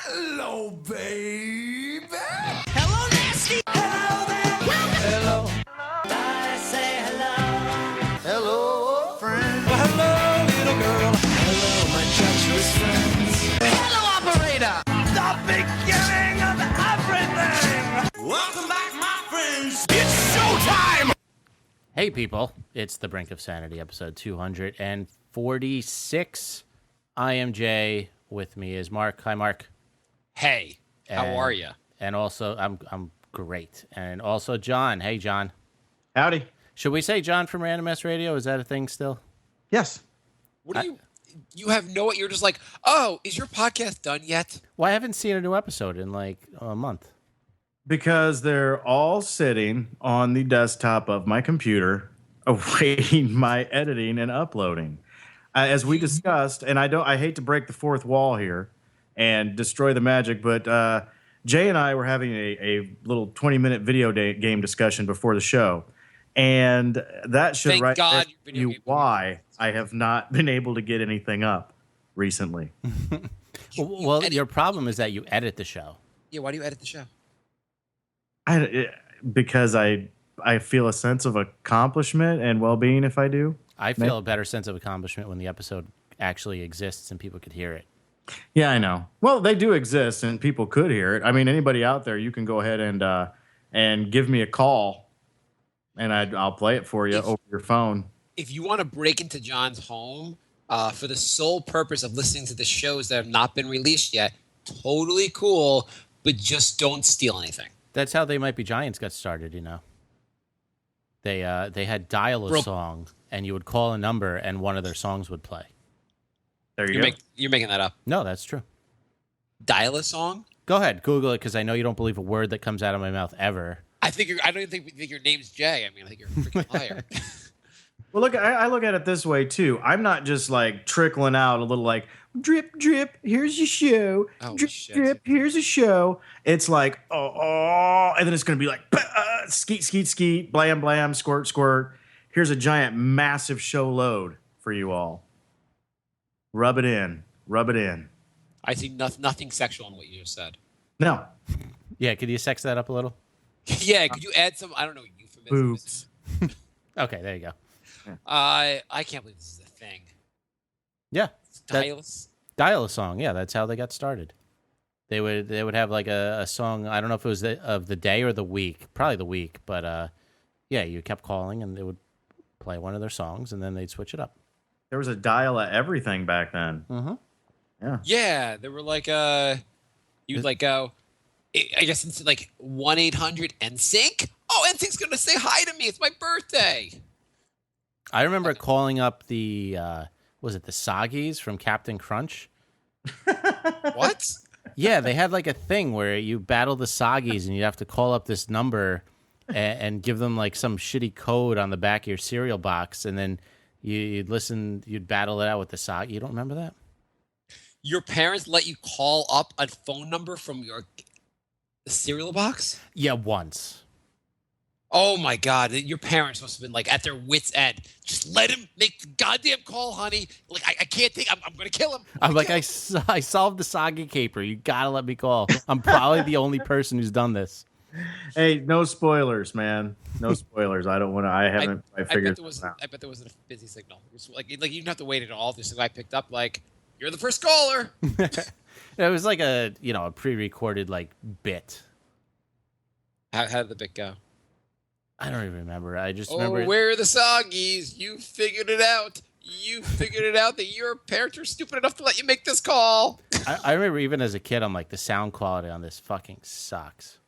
Hello, baby. Hello, nasty. Hello there. Hello. I say hello. Hello, friend. Well, hello, little girl. Hello, my treacherous friends. Hello, operator. The beginning of everything. Welcome back, my friends. It's showtime. Hey, people. It's The Brink of Sanity, episode 246. I am Jay. With me is Marc. Hi, Marc. Hey, how are you? And also, I'm great. And also, John. Hey, John. Howdy. Should we say John from Random Ass Radio? Is that a thing still? Yes. What do you have no, you're just like, oh, is your podcast done yet? Well, I haven't seen a new episode in like a month. Because they're all sitting on the desktop of my computer awaiting my editing and uploading. As we discussed, and I hate to break the fourth wall here and destroy the magic, but Jay and I were having a little 20-minute video game discussion before the show. And that should Thank right God tell you why I have not been able to get anything up recently. Well, your problem is that you edit the show. Yeah, why do you edit the show? Because I feel a sense of accomplishment and well-being if I do. I feel a better sense of accomplishment when the episode actually exists and people could hear it. Yeah, I know. Well, they do exist and people could hear it. I mean, anybody out there, you can go ahead and give me a call and I'll play it for you over your phone. If you want to break into John's home for the sole purpose of listening to the shows that have not been released yet, totally cool, but just don't steal anything. That's how They Might Be Giants got started, you know. They had dial a song, and you would call a number, and one of their songs would play. There you go. You're making that up. No, that's true. Dial a song? Go ahead, Google it, because I know you don't believe a word that comes out of my mouth ever. I don't even think your name's Jay. I mean, I think you're a freaking liar. Well, look, I look at it this way, too. I'm not just, like, trickling out a little, like, drip, drip, here's your show. Oh, drip, shit. drip, here's a show. It's like, oh, and then it's going to be like, skeet, skeet, skeet, blam, blam, squirt, squirt. Here's a giant, massive show load for you all. Rub it in. Rub it in. I see nothing sexual in what you just said. No. Yeah, could you sex that up a little? Yeah, could you add some, I don't know, euphemisms? Boobs. Okay, there you go. I can't believe this is a thing. Yeah. Dial a song. Yeah, that's how they got started. They would have like a song. I don't know if it was of the day or the week. Probably the week, but yeah, you kept calling and they would play one of their songs and then they'd switch it up. There was a dial of everything back then. Mm-hmm. Yeah. Yeah, they were like you'd like go. I guess it's like 1-800-NSYNC. Oh, NSYNC's gonna say hi to me. It's my birthday. I remember calling up the was it the Soggies from Captain Crunch? What? Yeah, they had like a thing where you battle the Soggies and you have to call up this number and give them like some shitty code on the back of your cereal box, and then you'd battle it out with the Soggy. You don't remember that? Your parents let you call up a phone number from your cereal box? Yeah, once. Oh my God! Your parents must have been like at their wits' end. Just let him make the goddamn call, honey. Like I can't think. I'm gonna kill him. I'm like, I solved the Soggy caper. You gotta let me call. I'm probably the only person who's done this. Hey, no spoilers, man. No spoilers. I don't want to. I haven't. I figured. I bet there wasn't a busy signal. It was like you didn't have to wait at all. This guy picked up like, you're the first caller. It was like a pre-recorded like bit. How did the bit go? I don't even remember. I just remember. Oh, where are the Soggies? You figured it out. You figured it out that your parents are stupid enough to let you make this call. I remember even as a kid, I'm like, the sound quality on this fucking sucks.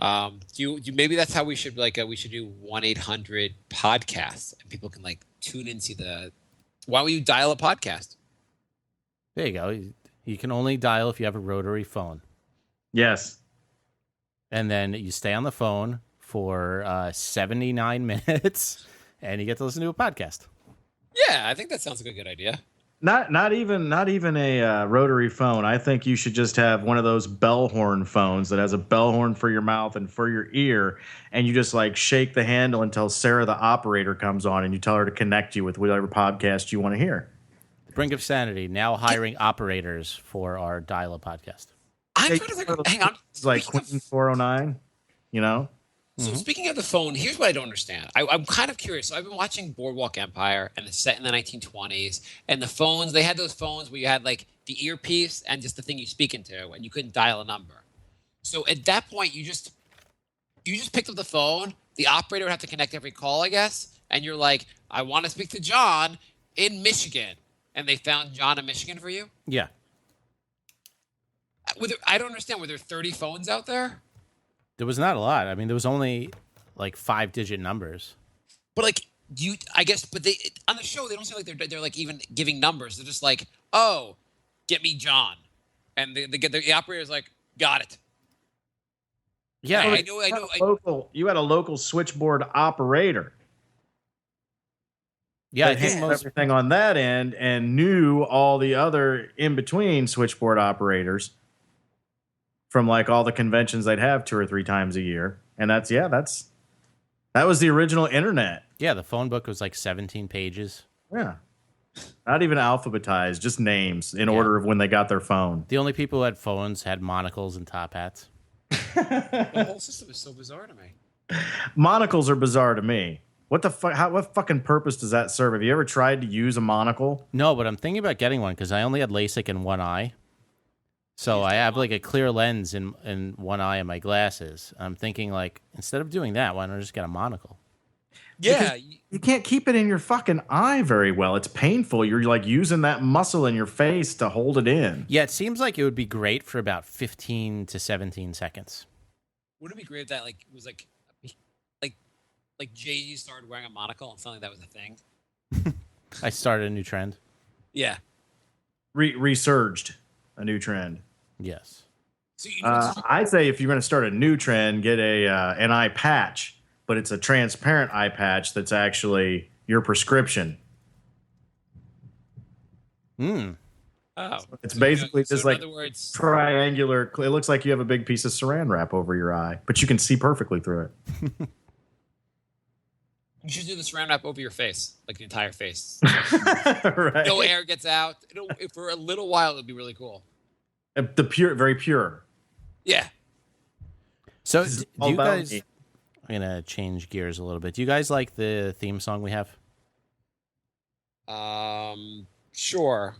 Maybe that's how we should we should do 1-800 podcasts and people can like tune in, see the. Why don't you dial a podcast? There you go. You can only dial if you have a rotary phone. Yes. And then you stay on the phone for 79 minutes, and you get to listen to a podcast. Yeah, I think that sounds like a good idea. Not even a rotary phone. I think you should just have one of those bell horn phones that has a bell horn for your mouth and for your ear, and you just like shake the handle until Sarah, the operator, comes on, and you tell her to connect you with whatever podcast you want to hear. Brink of Sanity, now hiring operators for our dial-up podcast. I'm trying to think. Hang on. It's like Speaking of- Queen 409, you know? So speaking of the phone, here's what I don't understand. I'm kind of curious. So I've been watching Boardwalk Empire, and it's set in the 1920s. And the phones, they had those phones where you had like the earpiece and just the thing you speak into, and you couldn't dial a number. So at that point, you just picked up the phone. The operator would have to connect every call, I guess. And you're like, I want to speak to John in Michigan, and they found John in Michigan for you. Yeah. I don't understand. Were there 30 phones out there? There was not a lot. I mean, there was only like 5-digit numbers. But like I guess, but they on the show they don't seem like they're like even giving numbers. They're just like, oh, get me John, and the operator's like, got it. Yeah, I know. You had a local switchboard operator. Yeah, I that think handled most. everything on that end and knew all the other in between switchboard operators from like all the conventions they'd have 2 or 3 times a year. And that was the original internet. Yeah, the phone book was like 17 pages. Yeah. Not even alphabetized, just names in order of when they got their phone. The only people who had phones had monocles and top hats. The whole system is so bizarre to me. Monocles are bizarre to me. What the fuck? What fucking purpose does that serve? Have you ever tried to use a monocle? No, but I'm thinking about getting one because I only had LASIK in one eye. So I have like a clear lens in one eye of my glasses. I'm thinking like, instead of doing that, why don't I just get a monocle? Yeah, You can't keep it in your fucking eye very well. It's painful. You're like using that muscle in your face to hold it in. Yeah, it seems like it would be great for about 15 to 17 seconds. wouldn't it be great if that like was like Jay-Z started wearing a monocle and suddenly that was a thing? I started a new trend. Yeah. Resurged a new trend. Yes. So you know I'd say if you're going to start a new trend, get an eye patch, but it's a transparent eye patch that's actually your prescription. Hmm. oh, It's so basically so just in like other words, triangular. It looks like you have a big piece of saran wrap over your eye, but you can see perfectly through it. you should do the saran wrap over your face, like the entire face. Right. No air gets out. For a little while, it'd be really cool. The pure, very pure. Yeah. So This is do all you about guys? me. I'm gonna change gears a little bit. Do you guys like the theme song we have? Sure.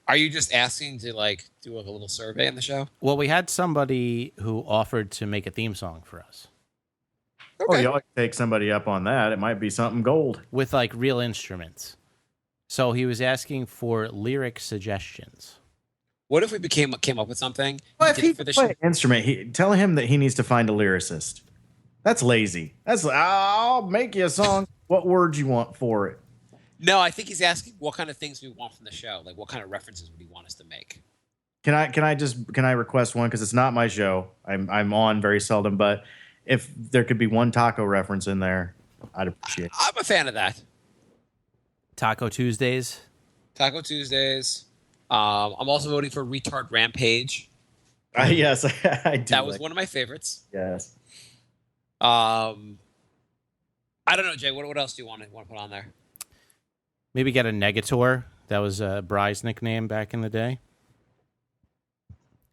Are you just asking to like do a little survey in the show? Well, we had somebody who offered to make a theme song for us Oh, you ought to take somebody up on that. It might be something gold. with like real instruments. So he was asking for lyric suggestions. What if we came up with something? Well, you if did he it for the can play show? an instrument, tell him that he needs to find a lyricist. That's lazy. I'll make you a song. What words you want for it? No, I think he's asking what kind of things we want from the show. Like, what kind of references would he want us to make? Can I request one because it's not my show. I'm on very seldom, but if there could be one taco reference in there, I'd appreciate it. I'm a fan of that. Taco Tuesdays. Taco Tuesdays. I'm also voting for Retard Rampage. Yes, I do. That was one of my favorites. Yes. I don't know, Jay. What else do you want to put on there? Maybe get a Negator. That was Bry's nickname back in the day.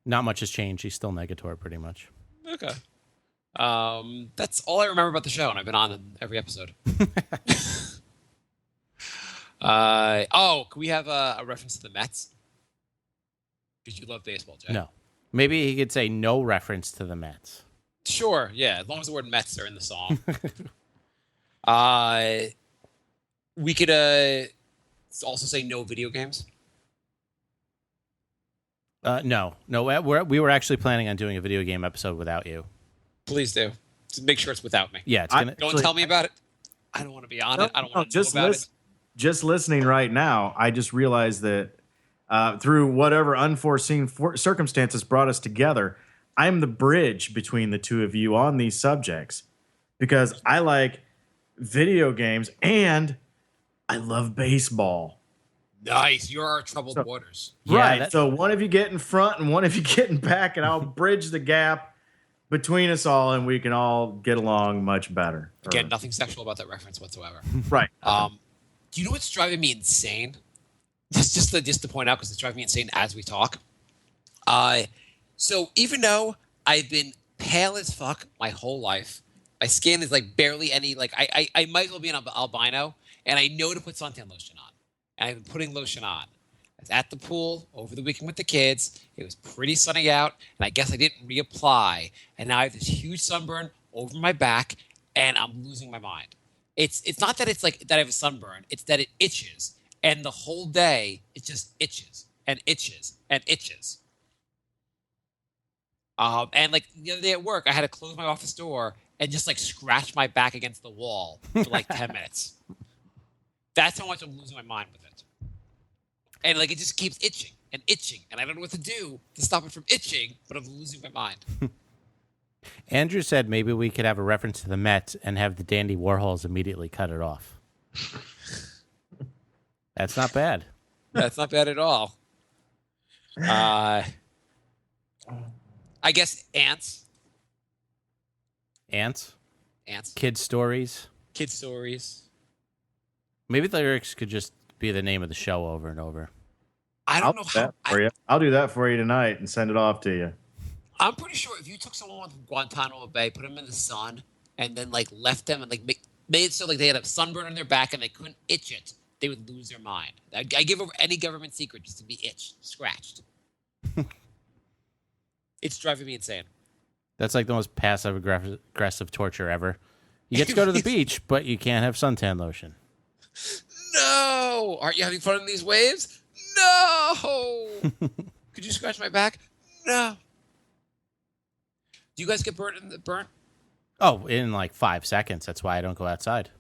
Not much has changed. He's still Negator pretty much. Okay. That's all I remember about the show, and I've been on every episode. Can we have a reference to the Mets? Because you love baseball, Jay. No. Maybe he could say no reference to the Mets. Sure, yeah, as long as the word Mets are in the song. We could also say no video games. No. We were actually planning on doing a video game episode without you. Please do. Just make sure it's without me. Yeah, it's gonna. Don't tell me about it. I don't want to be on it. I don't want to know just about listen. Just listening right now, I just realized that through whatever unforeseen circumstances brought us together, I'm the bridge between the two of you on these subjects because I like video games and I love baseball. it. Nice. You're our troubled waters. Yeah, Right. So one of you get in front and one of you get in back, and I'll bridge the gap between us all, and we can all get along much better. Again, nothing sexual about that reference whatsoever. Right. Do you know what's driving me insane? just to point out because it's driving me insane as we talk. So even though I've been pale as fuck my whole life, my skin is like barely any like I might as well be an albino, and I know to put suntan lotion on, and I've been putting lotion on. I was at the pool over the weekend with the kids. It was pretty sunny out, and I guess I didn't reapply, and now I have this huge sunburn over my back, and I'm losing my mind. It's not that it's like that I have a sunburn; it's that it itches, and the whole day it just itches and itches and itches. And like the other day at work, I had to close my office door and just like scratch my back against the wall for like 10 minutes. That's how much I'm losing my mind with it. And like it just keeps itching, and I don't know what to do to stop it from itching, but I'm losing my mind. Andrew said maybe we could have a reference to the Met and have the Dandy Warhols immediately cut it off. That's not bad. That's not bad at all. I guess ants. Ants? Ants. Kid stories? Kid stories. Maybe the lyrics could just be the name of the show over and over. I don't know how. I'll do that for you tonight and send it off to you. I'm pretty sure if you took someone from Guantanamo Bay, put them in the sun, and then like left them and like made it so like they had a sunburn on their back and they couldn't itch it, they would lose their mind. I give over any government secret just to be itched, scratched. It's driving me insane. That's like the most passive aggressive torture ever. You get to go to the beach, but you can't have suntan lotion. No! Aren't you having fun in these waves? No! Could you scratch my back? No. Do you guys get burnt? Oh, in like 5 seconds. That's why I don't go outside.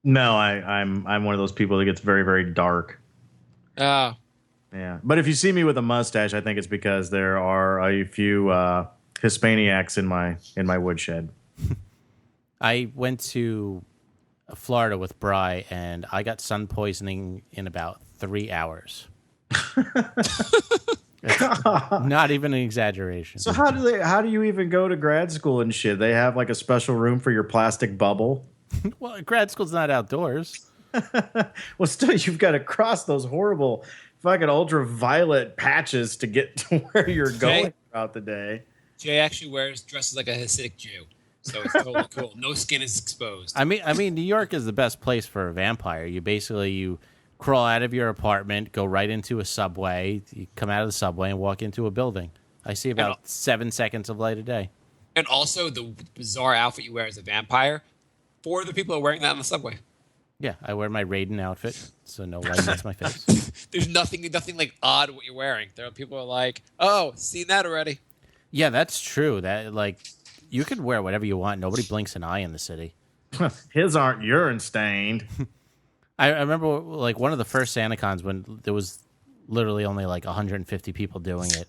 No, I'm one of those people that gets very, very dark. Oh. Yeah, but if you see me with a mustache, I think it's because there are a few Hispaniacs in my woodshed. I went to Florida with Bri, and I got sun poisoning in about 3 hours. Not even an exaggeration. So how do you even go to grad school and shit? They have like a special room for your plastic bubble. Well, grad school's not outdoors. Well, still, you've got to cross those horrible fucking ultraviolet patches to get to where you're going throughout the day. Jay actually dresses like a Hasidic Jew, so it's totally cool. No skin is exposed. I mean, New York is the best place for a vampire. You crawl out of your apartment, go right into a subway. You come out of the subway and walk into a building. I see about 7 seconds of light a day. And also the bizarre outfit you wear as a vampire. 4 other people are wearing that on the subway. Yeah, I wear my Raiden outfit, so no light hits my face. There's nothing like odd what you're wearing. There are people who are like, "Oh, seen that already." Yeah, that's true. That like you could wear whatever you want. Nobody blinks an eye in the city. His aren't urine stained. I remember like one of the first SantaCons when there was literally only like 150 people doing it.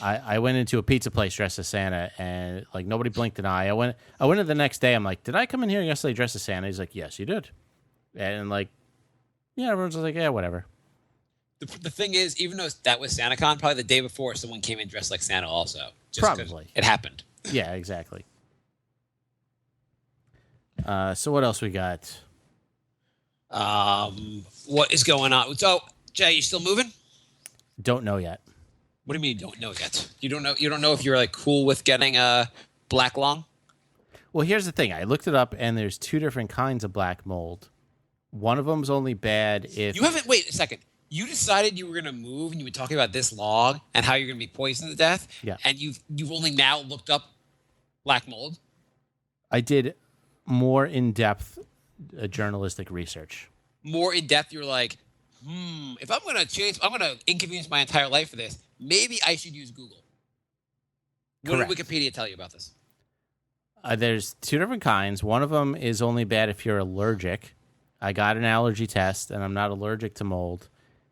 I went into a pizza place dressed as Santa, and like nobody blinked an eye. I went in the next day. I'm like, did I come in here yesterday dressed as Santa? He's like, yes, you did. And like, yeah, everyone's like, yeah, whatever. The thing is, even though that was SantaCon, probably the day before, someone came in dressed like Santa also. Probably. It happened. Yeah, exactly. So what else we got? What is going on? So, Jay, you still moving? Don't know yet. What do you mean you don't know yet? You don't know if you're like cool with getting a black lung? Well, here's the thing. I looked it up, and there's 2 different kinds of black mold. One of them's only bad if... You haven't... Wait a second. You decided you were going to move, and you were talking about this log and how you're going to be poisoned to death? Yeah. And you've only now looked up black mold? I did more in-depth journalistic research. More in-depth, you're like, if I'm going to inconvenience my entire life for this, maybe I should use Google. Correct. What did Wikipedia tell you about this? There's 2 different kinds. One of them is only bad if you're allergic. I got an allergy test, and I'm not allergic to mold.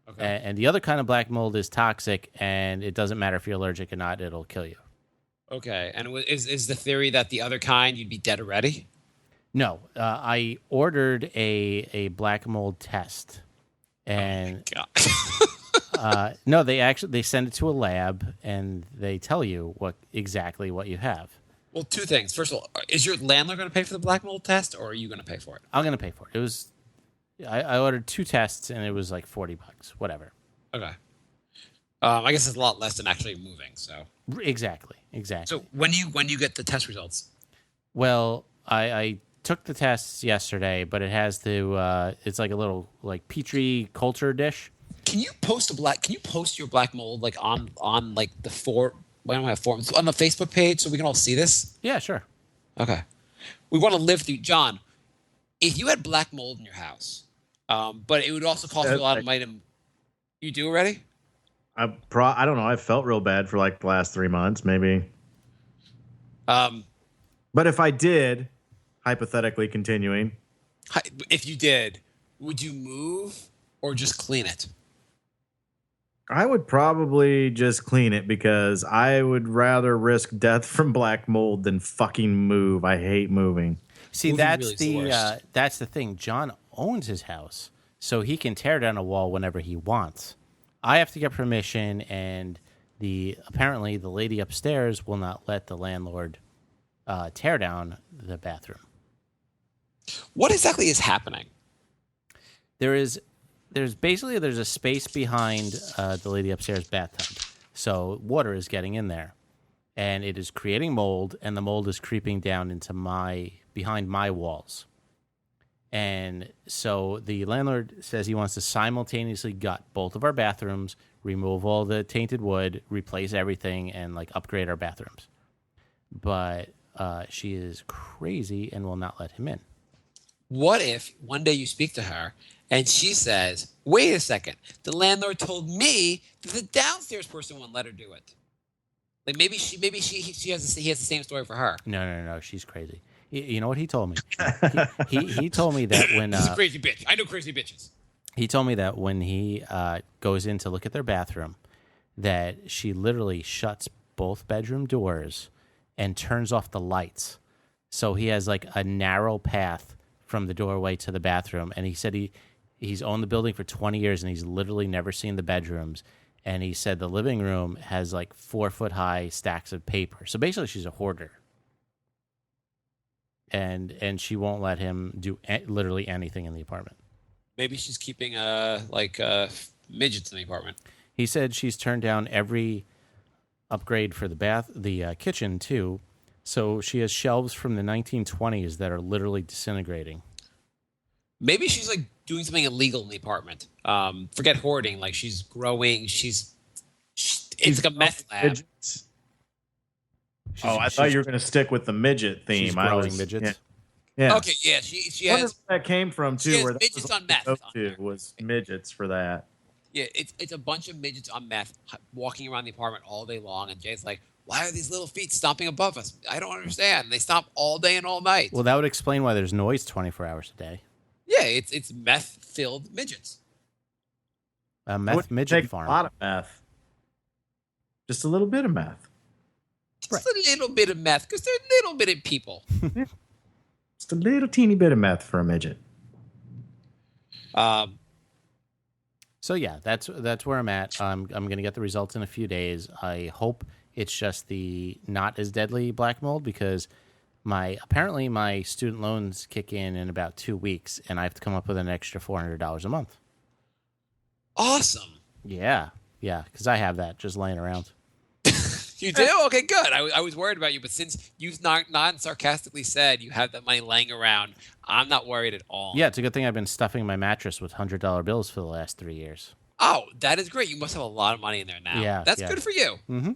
Okay. And the other kind of black mold is toxic, and it doesn't matter if you're allergic or not. It'll kill you. Okay. And is the theory that the other kind, you'd be dead already? No. I ordered a black mold test. And no, they send it to a lab, and they tell you exactly what you have. Well, 2 things. First of all, is your landlord going to pay for the black mold test, or are you going to pay for it? I'm going to pay for it. I ordered 2 tests and it was like $40, whatever. Okay. I guess it's a lot less than actually moving. So Exactly. So when you get the test results? Well, I took the tests yesterday, but it has to. It's like a little like Petri culture dish. Can you post your black mold like on like the why don't I have forums on the Facebook page so we can all see this? Yeah, sure. Okay. We want to live through John. If you had black mold in your house, but it would also cost you a lot of money. You do already? I don't know. I felt real bad for like the last 3 months, maybe. But if I did, hypothetically continuing, if you did, would you move or just clean it? I would probably just clean it because I would rather risk death from black mold than fucking move. I hate moving. See, Moving that's really is the worst. that's the thing. John owns his house, so he can tear down a wall whenever he wants. I have to get permission, and apparently the lady upstairs will not let the landlord tear down the bathroom. What exactly is happening? There's a space behind the lady upstairs bathtub, so water is getting in there, and it is creating mold, and the mold is creeping down into behind my walls. And so the landlord says he wants to simultaneously gut both of our bathrooms, remove all the tainted wood, replace everything, and like upgrade our bathrooms. But she is crazy and will not let him in. What if one day you speak to her and she says, "Wait a second, the landlord told me that the downstairs person wouldn't let her do it." Like maybe he has the same story for her. No, she's crazy. You know what he told me? He told me that when He's a crazy bitch. I know crazy bitches. he told me that when he goes in to look at their bathroom, that she literally shuts both bedroom doors and turns off the lights. So he has like a narrow path from the doorway to the bathroom. And he said he's owned the building for 20 years and he's literally never seen the bedrooms. And he said the living room has like 4-foot-high stacks of paper. So basically she's a hoarder. And she won't let him do literally anything in the apartment. Maybe she's keeping midgets in the apartment. He said she's turned down every upgrade for the kitchen too. So she has shelves from the 1920s that are literally disintegrating. Maybe she's like doing something illegal in the apartment. Forget hoarding. Like she's growing. It's like a meth lab. Midgets. I thought you were going to stick with the midget theme. She's growing midgets. Yeah. Okay, yeah. She I wonder has where that came from too. has Where that midgets was on meth go on to there. was midgets for that. Yeah, it's a bunch of midgets on meth walking around the apartment all day long, and Jay's like, "Why are these little feet stomping above us? I don't understand. They stomp all day and all night." Well, that would explain why there's noise 24 hours a day. Yeah, it's meth-filled midgets. A It meth would midget take farm. A lot of meth. Just a little bit of meth. Just a little bit of meth, because they're little bitty people. Just a little teeny bit of meth for a midget. So yeah, that's where I'm at. I'm gonna get the results in a few days. I hope it's just the not as deadly black mold because apparently my student loans kick in about 2 weeks, and I have to come up with an extra $400 a month. Awesome. Yeah, because I have that just laying around. You do? Okay, good. I was worried about you, but since you've non-sarcastically said you have that money laying around, I'm not worried at all. Yeah, it's a good thing I've been stuffing my mattress with $100 bills for the last 3 years. Oh, that is great. You must have a lot of money in there now. Yeah, That's yeah. good for you. Mm-hmm.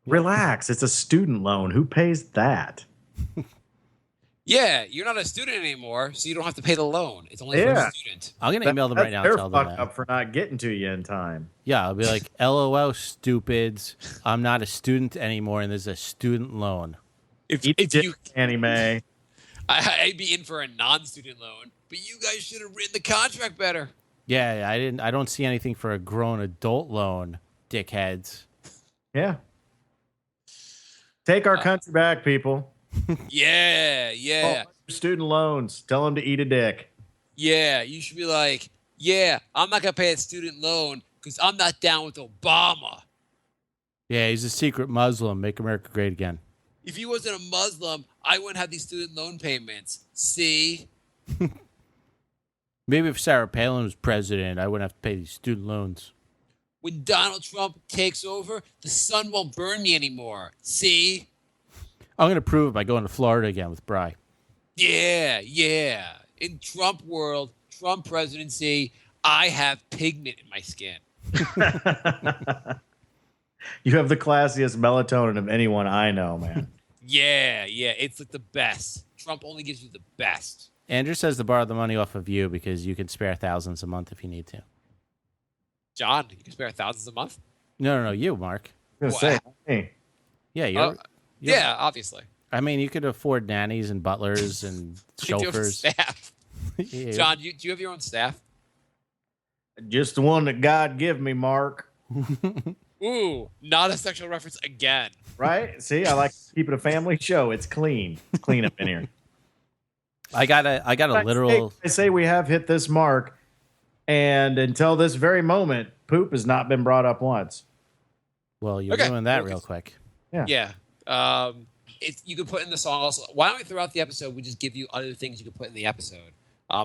Relax. It's a student loan. Who pays that? Yeah, you're not a student anymore, so you don't have to pay the loan. It's only for a student. I'm gonna email them right now and They're tell them fucked that. up for not getting to you in time. Yeah, I'll be like, LOL, stupids. I'm not a student anymore, and there's a student loan. If Eat you, anime. I'd be in for a non-student loan, but you guys should have written the contract better. Yeah, I don't see anything for a grown adult loan, dickheads. Yeah. Take our country back, people. Yeah. Student loans. Tell them to eat a dick. Yeah, you should be like, yeah, I'm not going to pay a student loan because I'm not down with Obama. Yeah, he's a secret Muslim. Make America great again. If he wasn't a Muslim, I wouldn't have these student loan payments. See? Maybe if Sarah Palin was president, I wouldn't have to pay these student loans. When Donald Trump takes over, the sun won't burn me anymore. See? I'm going to prove it by going to Florida again with Bry. Yeah. In Trump world, Trump presidency, I have pigment in my skin. You have the classiest melatonin of anyone I know, man. Yeah. It's like the best. Trump only gives you the best. Andrew says to borrow the money off of you because you can spare thousands a month if you need to. John, you can spare thousands a month? No, you, Mark. I was gonna say, hey, Yeah, you're. Yeah, obviously. I mean, you could afford nannies and butlers and You do have chauffeurs. staff. Yeah. John, do you have your own staff? just the one that God give me, Mark. Ooh, not a sexual reference again. Right? See, I like to keep it a family show. It's clean. It's clean up in here. I got a literal. I say we have hit this mark, and until this very moment, poop has not been brought up once. Well, you're Okay. doing that Okay. real quick. Yeah. You could put in the song also. Why don't we throughout the episode we just give you other things you could put in the episode,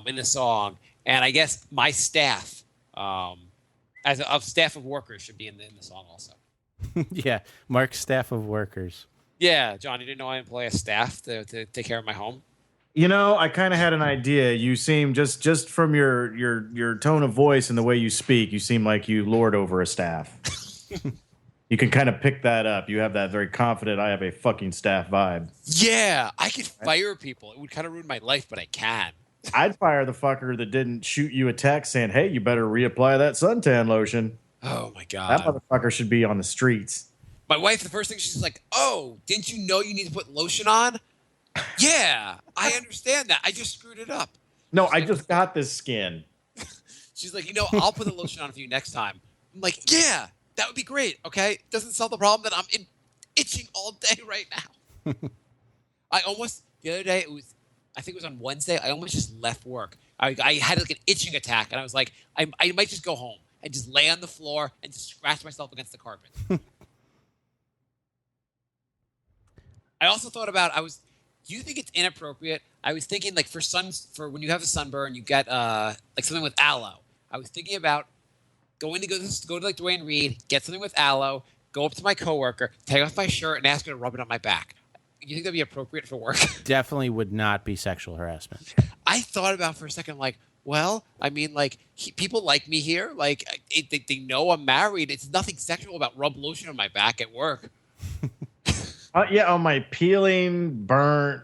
in the song, and I guess my staff, as a staff of workers, should be in the song also. Yeah, Mark's staff of workers. Yeah, John, you didn't know I employ a staff to take care of my home? You know, I kind of had an idea. You seem just from your tone of voice and the way you speak, you seem like you lord over a staff. You can kind of pick that up. You have that very confident, I have a fucking staff vibe. Yeah, I could fire people. It would kind of ruin my life, but I can. I'd fire the fucker that didn't shoot you a text saying, hey, you better reapply that suntan lotion. Oh, my That God. motherfucker should be on the streets. My wife, the first thing she's like, oh, didn't you know you need to put lotion on? Yeah, I understand that. I just screwed it up. No, I just got this skin. She's like, I'll put the lotion on for you next time. I'm like, yeah, that would be great. Okay, doesn't solve the problem that I'm itching all day right now. I almost the other day I think it was on Wednesday. I almost just left work. I had like an itching attack, and I was like, I might just go home and just lay on the floor and just scratch myself against the carpet. I also thought about do you think it's inappropriate? I was thinking like for when you have a sunburn, you get like something with aloe. I was thinking about go to like Dwayne Reed, get something with aloe, go up to my coworker, take off my shirt, and ask her to rub it on my back. You think that'd be appropriate for work? Definitely would not be sexual harassment. I thought about for a second, like, well, I mean, like people like me here, like they know I'm married. It's nothing sexual about rub lotion on my back at work. Yeah, on my peeling, burnt,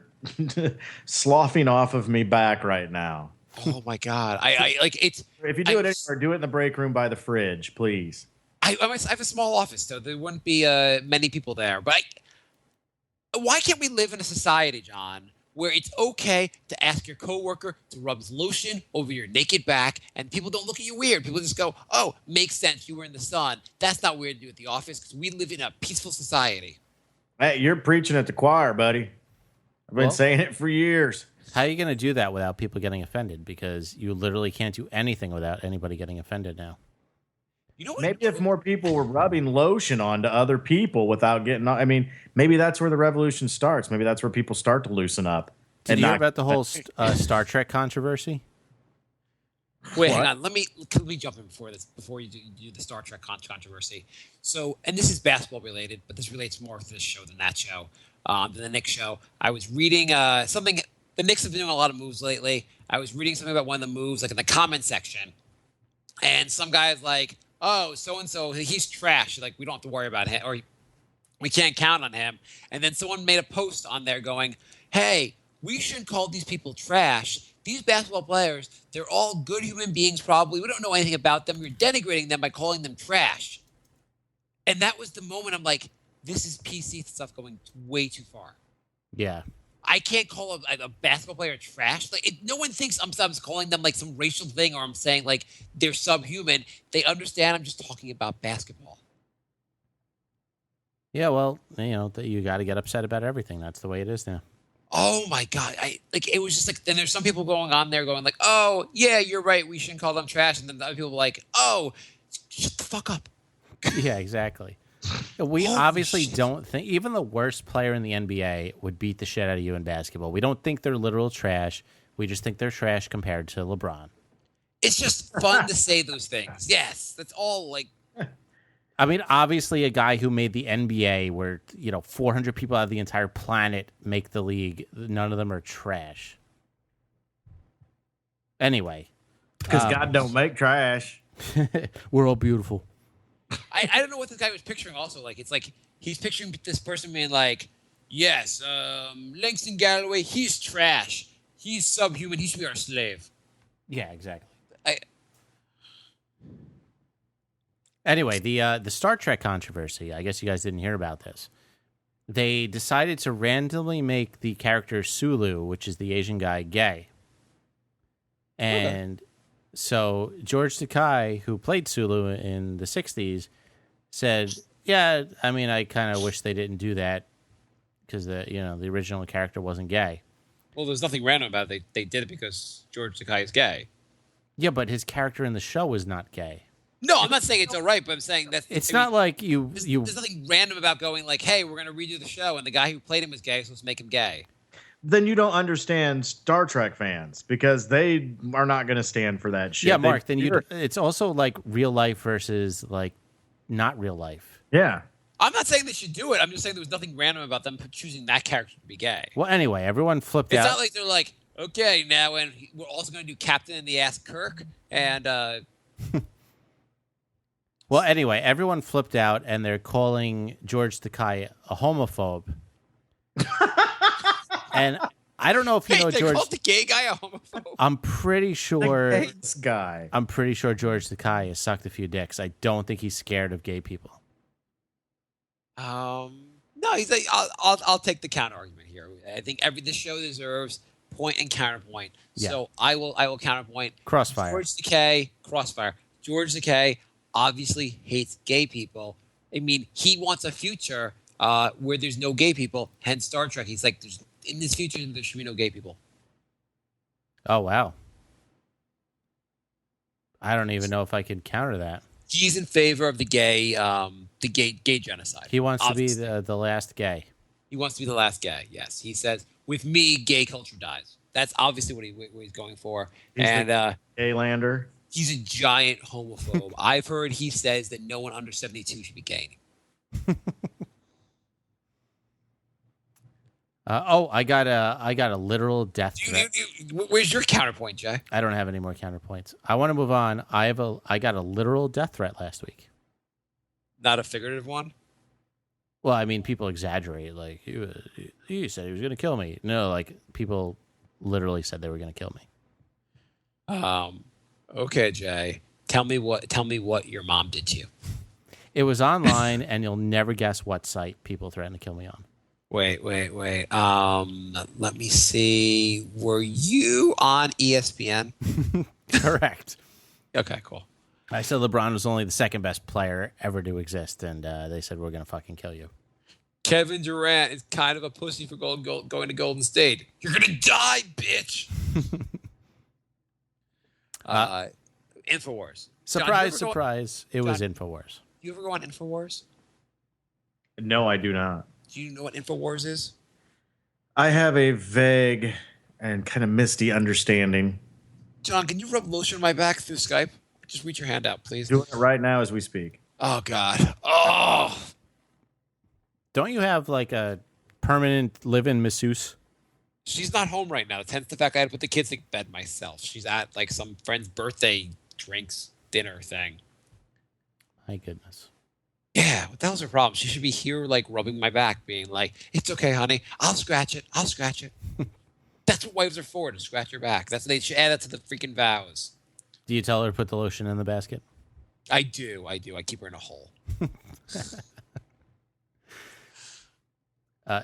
sloughing off of me back right now. Oh my God, I like it's. If you do it anywhere, do it in the break room by the fridge, please. I have a small office, so there wouldn't be many people there. But why can't we live in a society, John, where it's okay to ask your coworker to rub lotion over your naked back, and people don't look at you weird? People just go, "Oh, makes sense. You were in the sun. That's not weird to do at the office because we live in a peaceful society." Hey, you're preaching at the choir, buddy. I've been saying it for years. How are you going to do that without people getting offended? Because you literally can't do anything without anybody getting offended now. You know what? Maybe if more people were rubbing lotion onto other people without getting, I mean, maybe that's where the revolution starts. Maybe that's where people start to loosen up. Did you hear about the whole Star Trek controversy? Wait, hang on. Let me jump in before you do the Star Trek controversy. So, and this is basketball related, but this relates more to this show than that show, than the Knicks show. I was reading something. The Knicks have been doing a lot of moves lately. I was reading something about one of the moves, like in the comment section, and some guy's like, "Oh, so and so, he's trash. Like we don't have to worry about him, or we can't count on him." And then someone made a post on there going, "Hey, we shouldn't call these people trash. These basketball players, they're all good human beings probably. We don't know anything about them. You're denigrating them by calling them trash." And that was the moment I'm like, this is PC stuff going way too far. Yeah. I can't call a basketball player trash. Like no one thinks I'm calling them like some racial thing or I'm saying like they're subhuman. They understand I'm just talking about basketball. Yeah, well, you got to get upset about everything. That's the way it is now. Oh my God. It was just like, then there's some people going on there going like, oh yeah, you're right. We shouldn't call them trash. And then the other people were like, oh, shut the fuck up. Yeah, exactly. We obviously don't think even the worst player in the NBA would beat the shit out of you in basketball. We don't think they're literal trash. We just think they're trash compared to LeBron. It's just fun to say those things. Yes, that's all. Like, I mean, obviously, a guy who made the NBA, where 400 people out of the entire planet make the league, none of them are trash. Anyway, Because God don't make trash. we're all beautiful. I don't know what this guy was picturing. Also, like, it's like he's picturing this person being like, yes, Langston Galloway, he's trash. He's subhuman. He should be our slave. Yeah, exactly. Anyway, the Star Trek controversy, I guess you guys didn't hear about this. They decided to randomly make the character Sulu, which is the Asian guy, gay. And so George Takei, who played Sulu in the 60s, said, yeah, I mean, I kind of wish they didn't do that because the original character wasn't gay. Well, there's nothing random about it. They did it because George Takei is gay. Yeah, but his character in the show was not gay. No, I'm not saying it's all right, but I'm saying that It's not like There's nothing random about going like, hey, we're going to redo the show, and the guy who played him was gay, so let's make him gay. Then you don't understand Star Trek fans because they are not going to stand for that shit. Yeah, Mark, it's also like real life versus like not real life. Yeah. I'm not saying they should do it. I'm just saying there was nothing random about them choosing that character to be gay. Well, anyway, everyone flipped It's out. not like they're like, okay, now and we're also going to do Captain in the Ass Kirk, and Well, anyway, everyone flipped out, and they're calling George Takei a homophobe. And I don't know if you know they George. called the gay guy a homophobe. I'm pretty sure. This guy. I'm pretty sure George Takei has sucked a few dicks. I don't think he's scared of gay people. No, he's like, I'll take the counter argument here. I think this show deserves point and counterpoint. Yeah. So I will counterpoint. Crossfire. George Takei, crossfire. George Takei obviously hates gay people. I mean, he wants a future where there's no gay people. Hence Star Trek. He's like, in this future there should be no gay people. Oh wow. I don't even know if I can counter that. He's in favor of the gay genocide. He wants obviously. to be the last gay. He wants to be the last gay. Yes, he says, "With me, gay culture dies." That's obviously what he's going for. He's and Gaylander. he's a giant homophobe. I've heard he says that no one under 72 should be gay. I got a literal death threat. Where's your counterpoint, Jay? I don't have any more counterpoints. I want to move on. I got a literal death threat last week. Not a figurative one? Well, I mean, people exaggerate. Like, he said he was going to kill me. No, like, people literally said they were going to kill me. Okay, Jay. Tell me what your mom did to you. It was online, and you'll never guess what site people threatened to kill me on. Wait. Let me see. Were you on ESPN? Correct. Okay, cool. I said LeBron was only the second best player ever to exist, and they said, we're going to fucking kill you. Kevin Durant is kind of a pussy for going to Golden State. You're going to die, bitch. Infowars. Surprise, John, surprise. It was Infowars. You ever go on Infowars? No, I do not. Do you know what Infowars is? I have a vague and kind of misty understanding. John, can you rub lotion on my back through Skype? Just reach your hand out, please. Doing it right now as we speak. Oh, God. Oh. Don't you have like a permanent live-in masseuse? She's not home right now. Hence the fact I had to put the kids to bed myself. She's at like some friend's birthday drinks dinner thing. My goodness. Yeah, what the hell's her problem? She should be here like rubbing my back, being like, "It's okay, honey. I'll scratch it. I'll scratch it." That's what wives are for, to scratch your back. They should add that to the freaking vows. Do you tell her to put the lotion in the basket? I do. I keep her in a hole.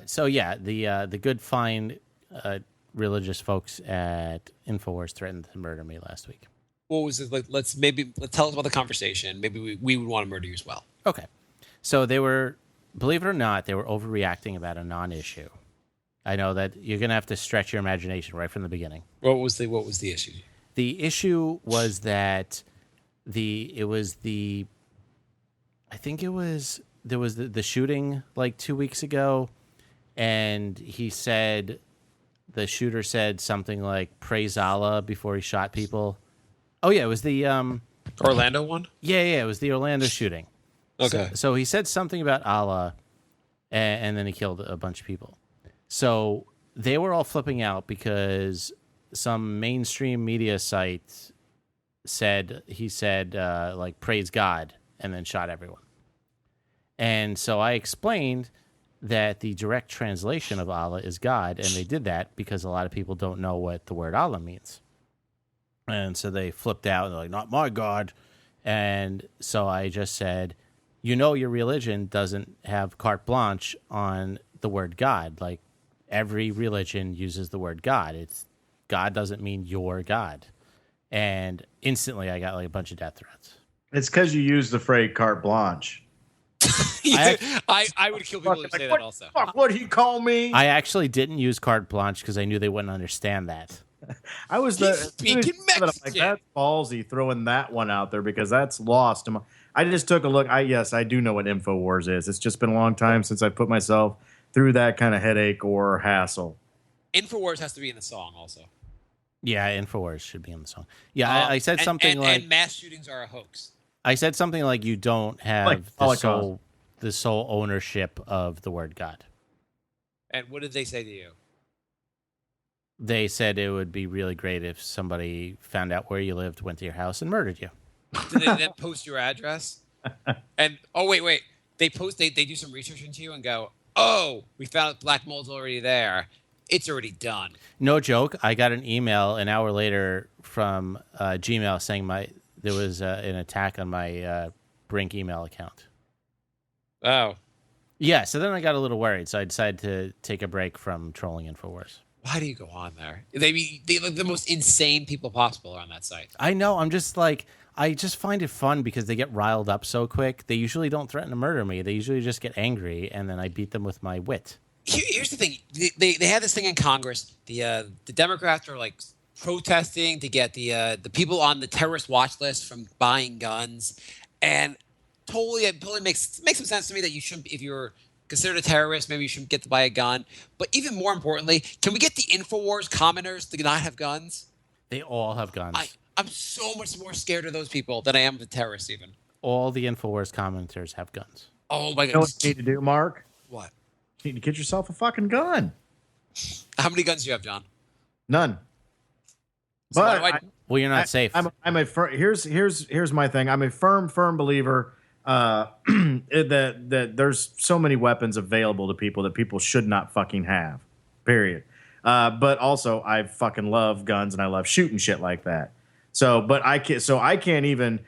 So yeah, the good fine religious folks at Infowars threatened to murder me last week. What was it? Like, let's tell us about the conversation. Maybe we would want to murder you as well. Okay. So they were, believe it or not, they were overreacting about a non-issue. I know that you're going to have to stretch your imagination right from the beginning. What was the issue? The issue was that there was the shooting like 2 weeks ago, and the shooter said something like, praise Allah before he shot people. Oh yeah, it was the Orlando one? yeah, it was the Orlando shooting. Okay. So he said something about Allah, and then he killed a bunch of people. So they were all flipping out because some mainstream media site said like praise God and then shot everyone. And so I explained that the direct translation of Allah is God, and they did that because a lot of people don't know what the word Allah means. And so they flipped out and they're like, not my God. And so I just said, your religion doesn't have carte blanche on the word God. Like every religion uses the word God. It's God doesn't mean your God. And instantly I got like a bunch of death threats. It's because you use the phrase carte blanche. I would kill people who say that also. Fuck, what'd he call me? I actually didn't use carte blanche because I knew they wouldn't understand that. I was speaking Mexican. Like, that's ballsy throwing that one out there because that's lost. I just took a look. I do know what InfoWars is. It's just been a long time since I put myself through that kind of headache or hassle. InfoWars has to be in the song also. Yeah, InfoWars should be in the song. Yeah, I said something like... And mass shootings are a hoax. I said something like you don't have like the sole ownership of the word God. And what did they say to you? They said it would be really great if somebody found out where you lived, went to your house, and murdered you. Did they then post your address? And wait. They do some research into you and go, oh, we found black mold's already there. It's already done. No joke. I got an email an hour later from Gmail saying there was an attack on my Brink email account. Oh. Yeah, so then I got a little worried, so I decided to take a break from trolling InfoWars. Why do you go on there? They look the most insane people possible on that site. I know. I'm just like, I just find it fun because they get riled up so quick. They usually don't threaten to murder me. They usually just get angry, and then I beat them with my wit. Here's the thing. They had this thing in Congress. The Democrats are like protesting to get the people on the terrorist watch list from buying guns, and it totally makes some sense to me that you shouldn't, if you're considered a terrorist, maybe you shouldn't get to buy a gun. But even more importantly, can we get the InfoWars commenters to not have guns? They all have guns. I'm so much more scared of those people than I am of the terrorists even. All the InfoWars commenters have guns. Oh my God. You know what you need to do, Mark? What? You need to get yourself a fucking gun. How many guns do you have, John? None. So But well, you're not safe. Here's my thing. I'm a firm believer that there's so many weapons available to people that people should not fucking have. Period. But also, I fucking love guns and I love shooting shit like that. I can't even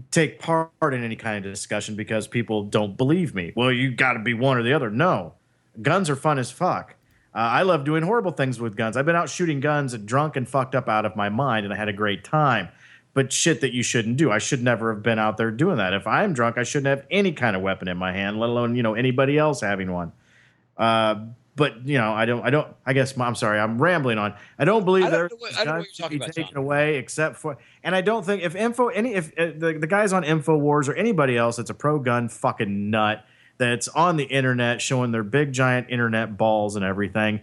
take part in any kind of discussion because people don't believe me. Well, you got to be one or the other. No, guns are fun as fuck. I love doing horrible things with guns. I've been out shooting guns and drunk and fucked up out of my mind, and I had a great time. But shit that you shouldn't do. I should never have been out there doing that. If I'm drunk, I shouldn't have any kind of weapon in my hand, let alone anybody else having one. But I don't. I guess I'm sorry. I'm rambling on. I don't believe guns should be taken away, except for. And I don't think if the guys on InfoWars or anybody else that's a pro gun fucking nut that's on the internet showing their big giant internet balls and everything,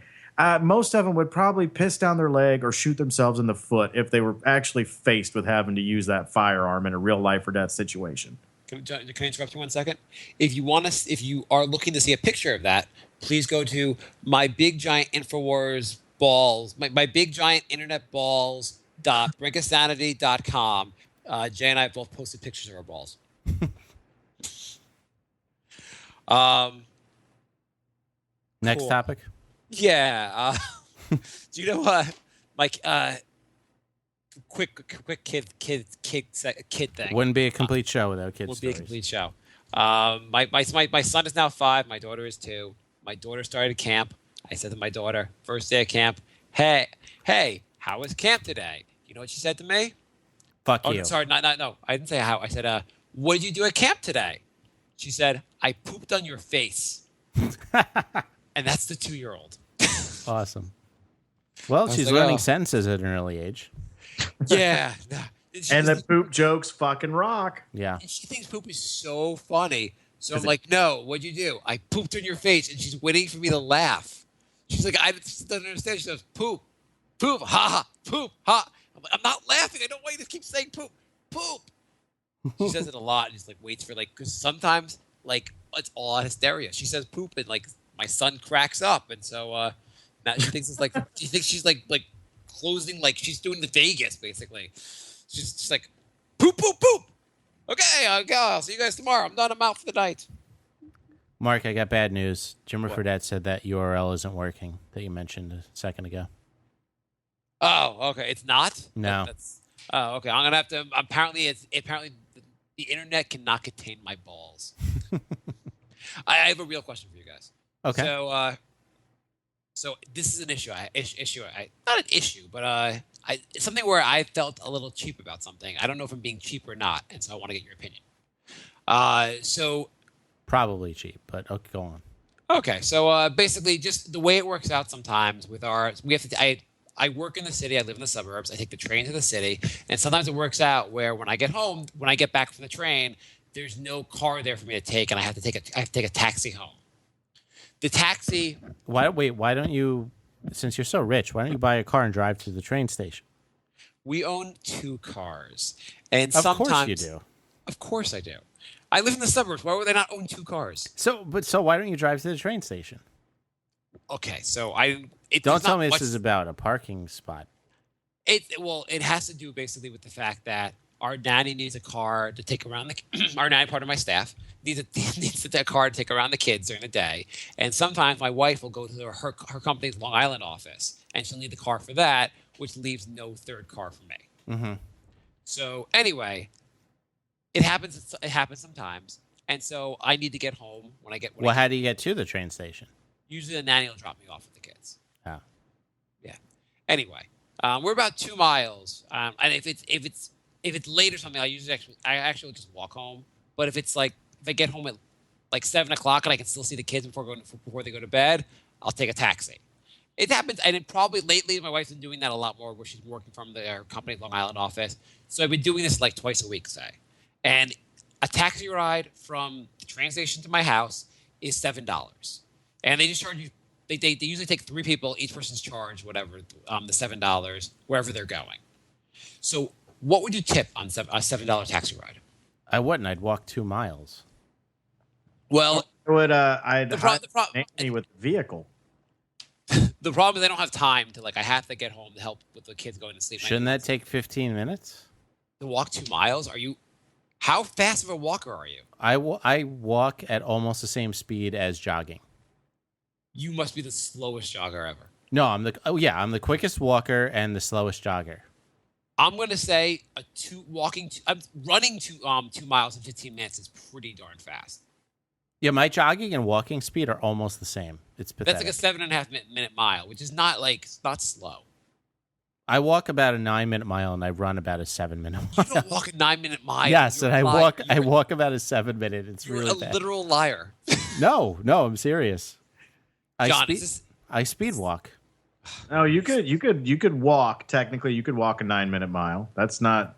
most of them would probably piss down their leg or shoot themselves in the foot if they were actually faced with having to use that firearm in a real life or death situation. Can I interrupt you 1 second? If you are looking to see a picture of that, please go to my big giant InfoWars balls, my big giant internet balls .brinkosanity.com. Jay and I both posted pictures of our balls. Next topic. Yeah. Do you know what? Like quick kid thing. Wouldn't be a complete show without kids. Would be a complete show. My son is now 5. My daughter is 2. My daughter started camp. I said to my daughter, first day of camp, hey, how was camp today? You know what she said to me? Fuck you. Sorry, no. I didn't say how. I said, what did you do at camp today? She said, I pooped on your face. And that's the 2-year-old. Awesome. Well, she's learning sentences at an early age. Yeah. And the poop jokes fucking rock. Yeah. And she thinks poop is so funny. So I'm like, no, what'd you do? I pooped on your face. And she's waiting for me to laugh. She's like, I just don't understand. She goes, poop, ha, poop, ha. I'm like, I'm not laughing. I don't want you to keep saying poop, poop. She says it a lot and just like waits for like, because sometimes like it's all hysteria. She says poop and like my son cracks up, and so now she thinks it's like she thinks she's like closing, like she's doing the Vegas basically. She's just like poop, poop, poop. Okay, I'll see you guys tomorrow. I'm done. I'm out for the night. Mark, I got bad news. Jimmer Fredette said that URL isn't working that you mentioned a second ago. Oh, okay. It's not? No. Oh, okay. I'm gonna have to. Apparently, the internet cannot contain my balls. I have a real question for you guys. Okay. So this is an issue. Not an issue, but it's something where I felt a little cheap about something. I don't know if I'm being cheap or not, and so I want to get your opinion. Probably cheap, but okay, go on. Okay, so basically, just the way it works out sometimes with we have to. I work in the city. I live in the suburbs. I take the train to the city, and sometimes it works out where when I get home, when I get back from the train, there's no car there for me to take, and I have to take a taxi home. The taxi. Why don't you? Since you're so rich, why don't you buy a car and drive to the train station? We own 2 cars, and Of sometimes course you do. Of course I do. I live in the suburbs. Why would they not own 2 cars? So why don't you drive to the train station? Okay, so Don't tell me this is about a parking spot. It has to do basically with the fact that our nanny needs a car to take around our nanny, part of my staff, needs a car to take around the kids during the day. And sometimes my wife will go to her company's Long Island office, and she'll need the car for that, which leaves no third car for me. Mm-hmm. So anyway, it happens sometimes, and so I need to get home when I get. How do you get to the train station? Usually the nanny will drop me off with the kids. Oh. Yeah. Anyway, we're about 2 miles, and if it's late or something, I actually just walk home. But if I get home at like 7 o'clock and I can still see the kids before they go to bed, I'll take a taxi. It happens, and it probably lately my wife's been doing that a lot more, where she's working from her company's Long Island office. So I've been doing this like twice a week, say. And a taxi ride from the train station to my house is $7, and they just charge you. They usually take 3 people, each person's charged whatever the $7 wherever they're going. So what would you tip on a $7 taxi ride? I wouldn't. I'd walk 2 miles. Well, I'd the problem with the vehicle. The problem is I don't have time to I have to get home to help with the kids going to sleep. Shouldn't that take 15 minutes? To walk 2 miles? How fast of a walker are you? I walk at almost the same speed as jogging. You must be the slowest jogger ever. No, I'm the quickest walker and the slowest jogger. I'm going to say running 2 miles in 15 minutes is pretty darn fast. Yeah, my jogging and walking speed are almost the same. It's pathetic. That's like a 7.5 minute mile, which is not not slow. I walk about a 9-minute mile and I run about a 7-minute mile. You don't walk a 9-minute mile. Yes, and I walk about a 7-minute. It's you're really a bad. literal liar. No, I'm serious. John, I speed walk. No, you could walk. Technically, you could walk a 9-minute mile. That's not.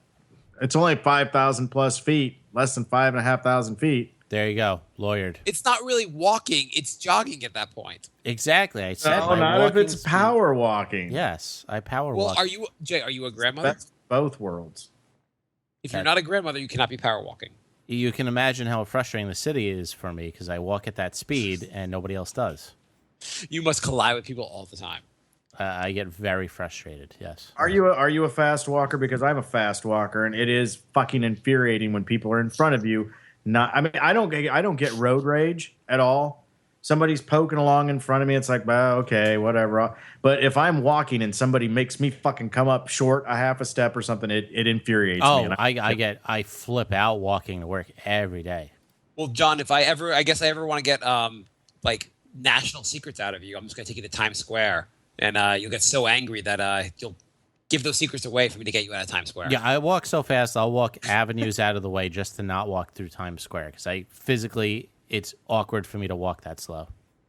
It's only 5,000 plus feet, less than 5,500 feet. There you go, lawyered. It's not really walking; it's jogging at that point. Exactly, I said. No, not if it's power walking. Yes, I power walk. Well, Jay? Are you a grandmother? That's both worlds. If you're not a grandmother, you cannot be power walking. You can imagine how frustrating the city is for me because I walk at that speed and nobody else does. You must collide with people all the time. I get very frustrated. Yes. Are you a fast walker? Because I'm a fast walker, and it is fucking infuriating when people are in front of you. I don't get road rage at all. Somebody's poking along in front of me. It's like, well, okay, whatever. But if I'm walking and somebody makes me fucking come up short a half a step or something, it infuriates me. And I flip out walking to work every day. Well, John, if I ever want to get national secrets out of you, I'm just going to take you to Times Square, and you'll get so angry that you'll give those secrets away for me to get you out of Times Square. Yeah, I walk so fast, I'll walk avenues out of the way just to not walk through Times Square because it's awkward for me to walk that slow.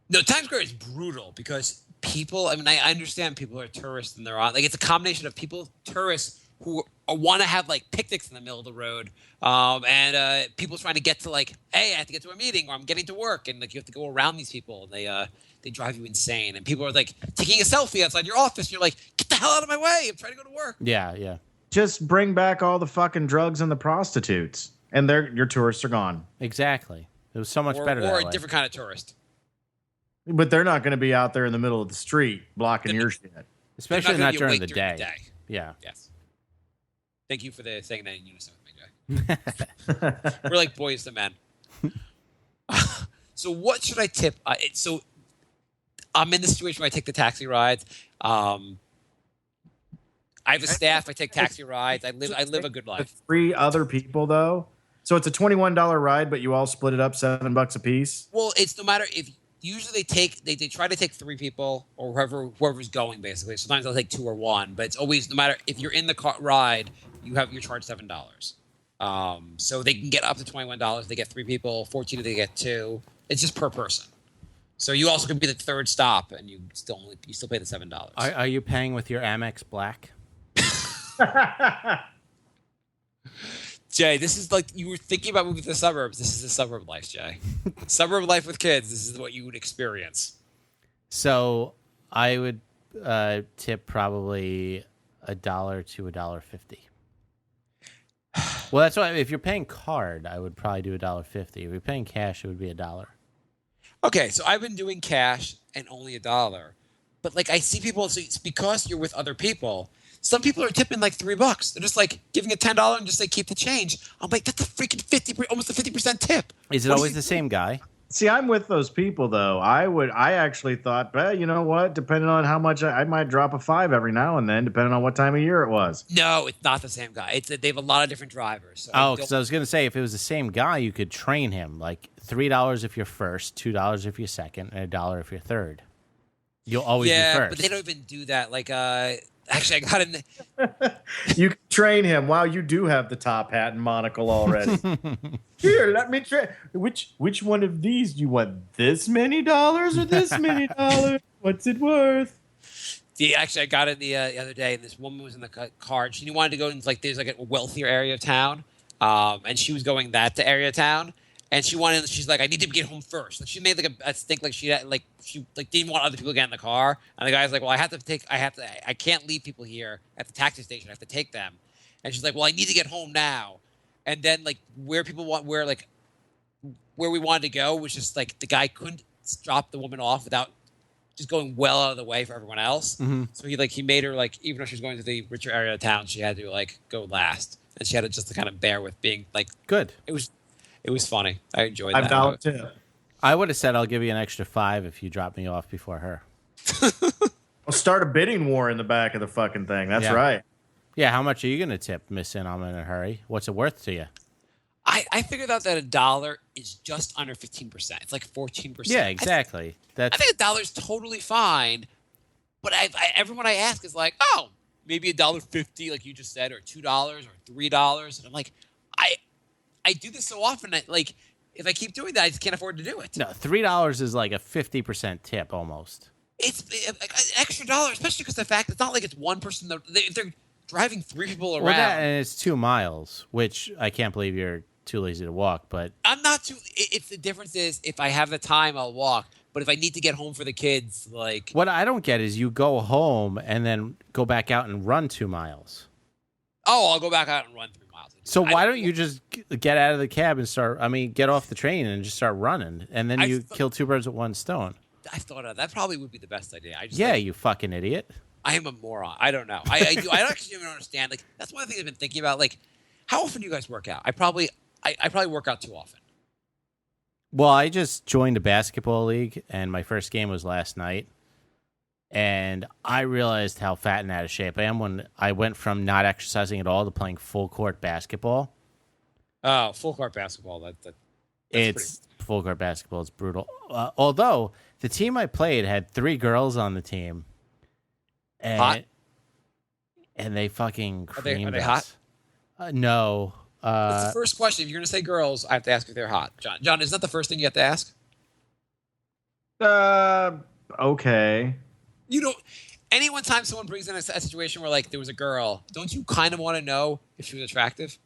No, Times Square is brutal because people, I understand people are tourists and they're on, it's a combination of people, tourists who or want to have like picnics in the middle of the road, and people trying to get to like, hey, I have to get to a meeting, or I'm getting to work, and like you have to go around these people, and they drive you insane, and people are like taking a selfie outside your office. You're like, get the hell out of my way! I'm trying to go to work. Yeah. Just bring back all the fucking drugs and the prostitutes, and your tourists are gone. Exactly. It was so much better that Or way. a different kind of tourist. But they're not going to be out there in the middle of the street blocking your shit. Especially They're not not during gonna the be awake day. Yeah. Yes. Thank you for saying that in unison with me, Jay. We're like boys to men. So what should I tip? So I'm in the situation where I take the taxi rides. I have a staff. I take taxi rides. I live a good life. 3 other people though, so it's a $21 ride, but you all split it up $7 a piece. Well, it's no matter if usually they try to take 3 people or whoever's going basically. Sometimes they'll take 2 or 1, but it's always no matter if you're in the car ride, you're charged $7. So they can get up to $21. They get 3 people, 14 they get 2. It's just per person. So you also could be the 3rd stop, and you still pay the $7. Are you paying with your Amex Black? Jay, this is like you were thinking about moving to the suburbs. This is the suburb life, Jay. Suburb life with kids. This is what you would experience. I would tip probably $1 to $1.50. Well, that's why if you're paying card, I would probably do $1.50. If you're paying cash, it would be $1. Okay, so I've been doing cash and only $1. But like I see people, so it's because you're with other people. Some people are tipping like $3. They're just like giving it $10 and just like keep the change. I'm like, that's a freaking almost a 50% tip. Is it always the same guy? See, I'm with those people though. I actually thought, you know what? Depending on how much I might drop a 5 every now and then, depending on what time of year it was. No, it's not the same guy. They have a lot of different drivers. So Because I was going to say, if it was the same guy, you could train him. Like $3 if you're first, $2 if you're second, and $1 if you're third. You'll always be first. But they don't even do that. Like, actually, I got in. You can train him. Wow, you do have the top hat and monocle already. Here, let me train. Which one of these do you want? This many dollars or this many dollars? What's it worth? Yeah, actually, I got in the other day, and this woman was in the car. And she wanted to go into there's a wealthier area of town, and she was going that to area of town. And she's like, I need to get home first. And she made I think she didn't want other people to get in the car. And the guy's like, well, I can't leave people here at the taxi station. I have to take them. And she's like, well, I need to get home now. And then where we wanted to go was just like the guy couldn't drop the woman off without just going well out of the way for everyone else. Mm-hmm. So he made her even though she was going to the richer area of town, she had to go last. And she had to just kind of bear with being good. It was funny. I enjoyed that. $5 tip. I would have said I'll give you an extra 5 if you drop me off before her. I'll start a bidding war in the back of the fucking thing. That's right. Yeah, how much are you going to tip, Miss In? I'm in a hurry. What's it worth to you? I figured out that $1 is just under 15%. It's like 14%. Yeah, exactly. I think $1 is totally fine. But everyone I ask is like, oh, maybe $1.50, like you just said, or $2 or $3. And I'm like, I do this so often that if I keep doing that, I just can't afford to do it. No, $3 is like a 50% tip almost. It's an extra $1, especially because the fact it's not like it's one person. They're driving 3 people around. Well, and it's 2 miles, which I can't believe you're too lazy to walk. But I'm not too. It's the difference is if I have the time, I'll walk. But if I need to get home for the kids, what I don't get is you go home and then go back out and run 2 miles. Oh, I'll go back out and run 3 miles. So why don't you just get out of the cab and get off the train and just start running, and then you kill 2 birds with 1 stone? I thought of that. Probably would be the best idea. You fucking idiot. I am a moron. I don't know. I don't actually even understand. That's one of the things I've been thinking about. How often do you guys work out? I probably work out too often. Well, I just joined a basketball league, and my first game was last night. And I realized how fat and out of shape I am when I went from not exercising at all to playing full court basketball. Oh, full court basketball. It's full court basketball. It's brutal. Although the team I played had 3 girls on the team, and hot? And they fucking creamed Are they us. hot? No. That's the first question. If you're going to say girls, I have to ask if they're hot. John, isn't that the first thing you have to ask? Okay. You don't. any one time someone brings in a situation where like there was a girl, don't you kind of want to know if she was attractive?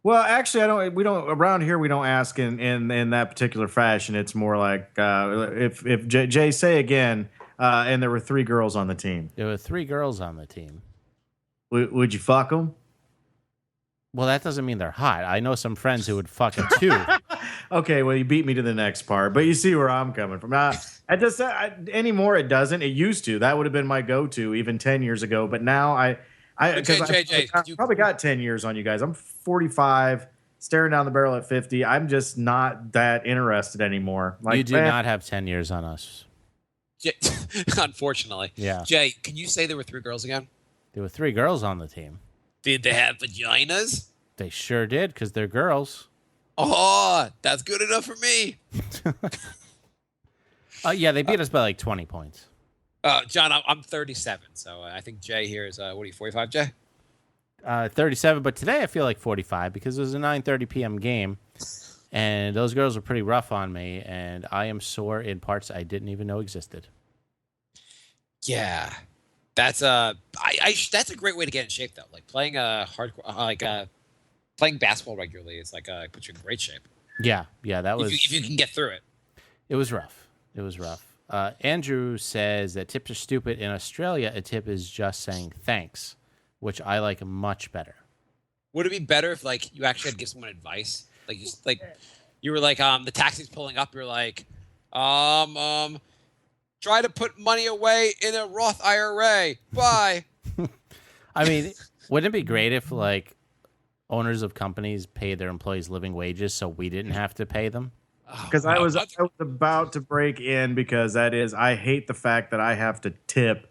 Well, actually, I don't. We don't around here. We don't ask in that particular fashion. It's more like if Jay say again, and there were 3 girls on the team. There were 3 girls on the team. Would you fuck them? Well, that doesn't mean they're hot. I know some friends who would fuck a 2. Okay, well, you beat me to the next part, but you see where I'm coming from. Anymore, it doesn't. It used to. That would have been my go-to even 10 years ago. But now I probably got 10 years on you guys. I'm 45, staring down the barrel at 50. I'm just not that interested anymore. You do not have 10 years on us. Unfortunately. Yeah. Jay, can you say there were 3 girls again? There were 3 girls on the team. Did they have vaginas? They sure did, because they're girls. Oh, that's good enough for me. Yeah, they beat us by like 20 points. John, I'm 37, so I think Jay here is, what are you, 45, Jay? 37, but today I feel like 45 because it was a 9:30 p.m. game, and those girls were pretty rough on me, and I am sore in parts I didn't even know existed. Yeah, that's that's a great way to get in shape though. Like playing playing basketball regularly is like puts you in great shape. Yeah, that was if you can get through it. It was rough. Andrew says that tips are stupid. In Australia, a tip is just saying thanks, which I like much better. Would it be better if like you actually had to give someone advice? Like just like you were like the taxi's pulling up, you're like try to put money away in a Roth IRA. Bye. I mean, wouldn't it be great if like owners of companies paid their employees living wages so we didn't have to pay them? Because I was about to break in because I hate the fact that I have to tip,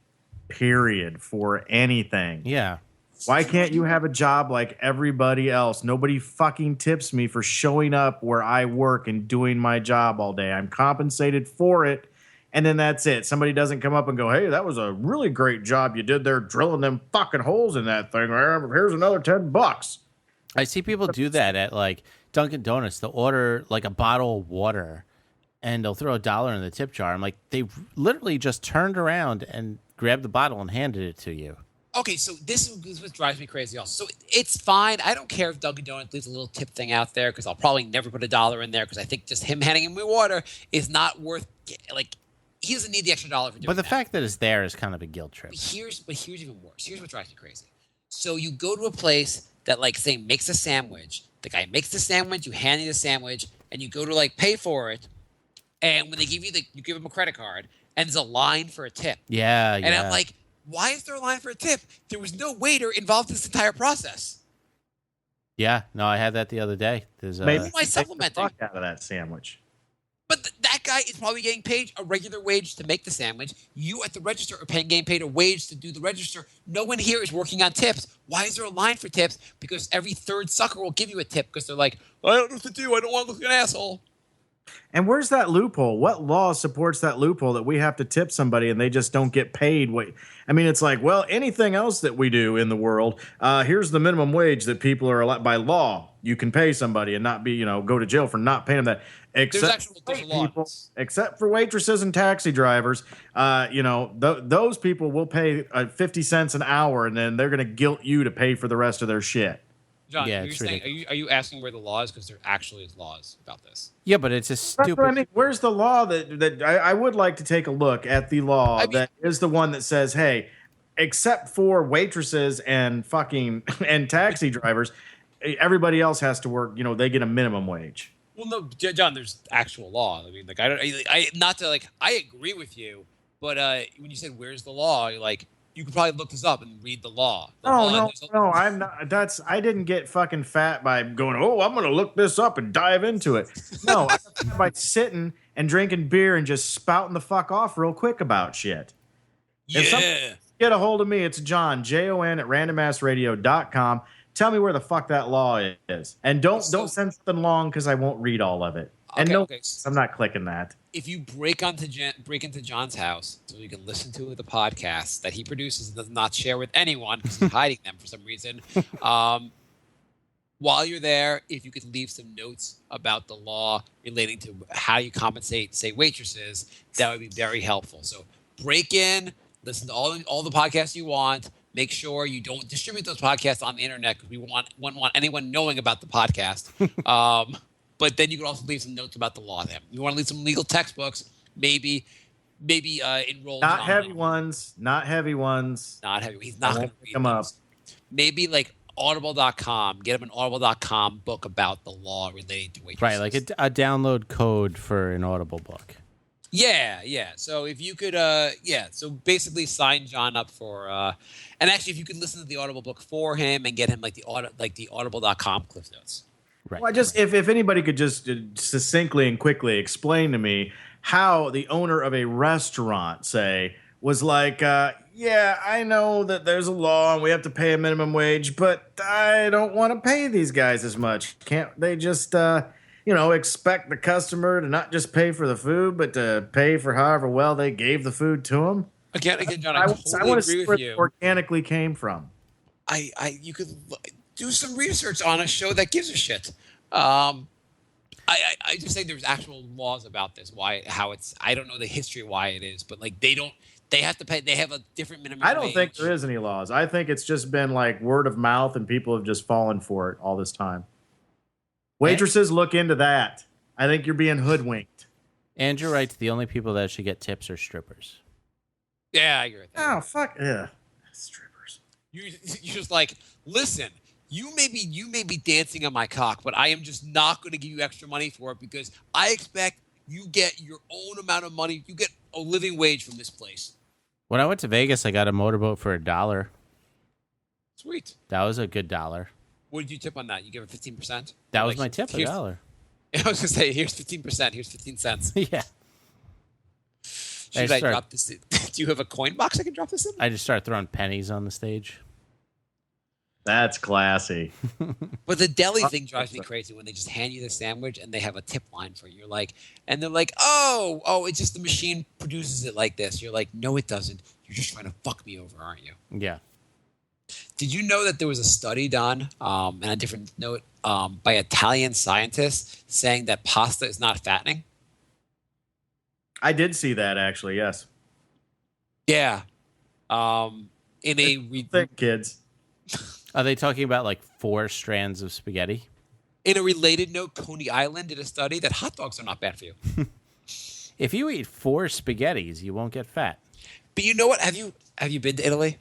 period, for anything. Yeah. Why can't you have a job like everybody else? Nobody fucking tips me for showing up where I work and doing my job all day. I'm compensated for it, and then that's it. Somebody doesn't come up and go, hey, that was a really great job you did there drilling them fucking holes in that thing. Here's another $10. I see people do that at like Dunkin' Donuts. They'll order like a bottle of water and they'll throw $1 in the tip jar. I'm like, they literally just turned around and grabbed the bottle and handed it to you. Okay, so this is what drives me crazy also. So it's fine. I don't care if Dunkin' Donuts leaves a little tip thing out there because I'll probably never put $1 in there because I think just him handing me water is not worth, like, he doesn't need the extra $1 for doing But the that. fact that it's there is kind of a guilt trip. But here's even worse. Here's what drives me crazy. So you go to a place that, like, say, makes a sandwich. The guy makes the sandwich, you hand him the sandwich, and you go to, like, pay for it. And when they give you you give him a credit card, and there's a line for a tip. Yeah. And I'm like, why is there a line for a tip? There was no waiter involved in this entire process. Yeah, no, I had that the other day. There's Maybe why supplementing? Fuck out of that sandwich. But that guy is probably getting paid a regular wage to make the sandwich. You at the register are getting paid a wage to do the register. No one here is working on tips. Why is there a line for tips? Because every third sucker will give you a tip because they're like, I don't know what to do. I don't want to look like an asshole. And where's that loophole? What law supports that loophole that we have to tip somebody and they just don't get paid? I mean, it's like, well, anything else that we do in the world, here's the minimum wage that people are allowed by law. You can pay somebody and not be, go to jail for not paying them that. Except for waitresses and taxi drivers, those people will pay 50 cents an hour, and then they're going to guilt you to pay for the rest of their shit. John, are you asking where the law is? Because there actually is laws about this. Yeah, but it's a stupid. I mean, where's the law that I would like to take a look at the law that is the one that says, hey, except for waitresses and fucking and taxi drivers, everybody else has to work. They get a minimum wage. Well, no, John, there's actual law. I mean, like, I agree with you, but when you said where's the law, you're like, you could probably look this up and read the law. No, I'm not. I didn't get fucking fat by going, I'm going to look this up and dive into it. No, I got fat by sitting and drinking beer and just spouting the fuck off real quick about shit. Yeah. If somebody get a hold of me, it's John, Jon at randomassradio.com. Tell me where the fuck that law is. And don't send something long because I won't read all of it. And I'm not clicking that. If you break into John's house so you can listen to the podcast that he produces and does not share with anyone because he's hiding them for some reason, while you're there, if you could leave some notes about the law relating to how you compensate, say, waitresses, that would be very helpful. So break in, Listen to all the podcasts you want. Make sure you don't distribute those podcasts on the internet because we want anyone knowing about the podcast. But then you can also leave some notes about the law. There, you want to leave some legal textbooks, maybe enroll. Not heavy ones. Not heavy ones. Not heavy. He's not going to read them up. Maybe like Audible.com. Get him an Audible.com book about the law related to waitresses. Right, like a download code for an Audible book. Yeah. So if you could, so basically sign John up for, and actually if you could listen to the Audible book for him and get him like the Audible.com Cliff Notes. Right. Well, if anybody could just succinctly and quickly explain to me how the owner of a restaurant, say, was like, yeah, I know that there's a law and we have to pay a minimum wage, but I don't want to pay these guys as much. Can't they just, expect the customer to not just pay for the food, but to pay for however well they gave the food to them? Again, John, I totally want to agree see with where you. it organically came from. You could do some research on a show that gives a shit. I just think there's actual laws about this. I don't know the history why it is, but like they have to pay. They have a different minimum. I don't wage. think there is any laws. I think it's just been like word of mouth, and people have just fallen for it all this time. Waitresses, look into that. I think you're being hoodwinked. Andrew writes the only people that should get tips are strippers. Yeah, I agree with that. Oh, fuck. Yeah. Strippers. You're just like, listen, you may be dancing on my cock, but I am just not going to give you extra money for it because I expect you get your own amount of money. You get a living wage from this place. When I went to Vegas, I got a motorboat for $1. Sweet. That was a good $1. What did you tip on that? You give it 15%? That was my tip, $1. I was going to say, here's 15%. Here's 15 cents. Yeah. Should I drop this in? Do you have a coin box I can drop this in? I just started throwing pennies on the stage. That's classy. But the deli thing drives me crazy when they just hand you the sandwich and they have a tip line for you. You're like, and they're like, oh, it's just the machine produces it like this. You're like, no, it doesn't. You're just trying to fuck me over, aren't you? Yeah. Did you know that there was a study done, and a different note, by Italian scientists saying that pasta is not fattening? I did see that, actually, yes. Yeah. Think, kids. Are they talking about like 4 strands of spaghetti? In a related note, Coney Island did a study that hot dogs are not bad for you. If you eat 4 spaghettis, you won't get fat. But you know what? Have you been to Italy?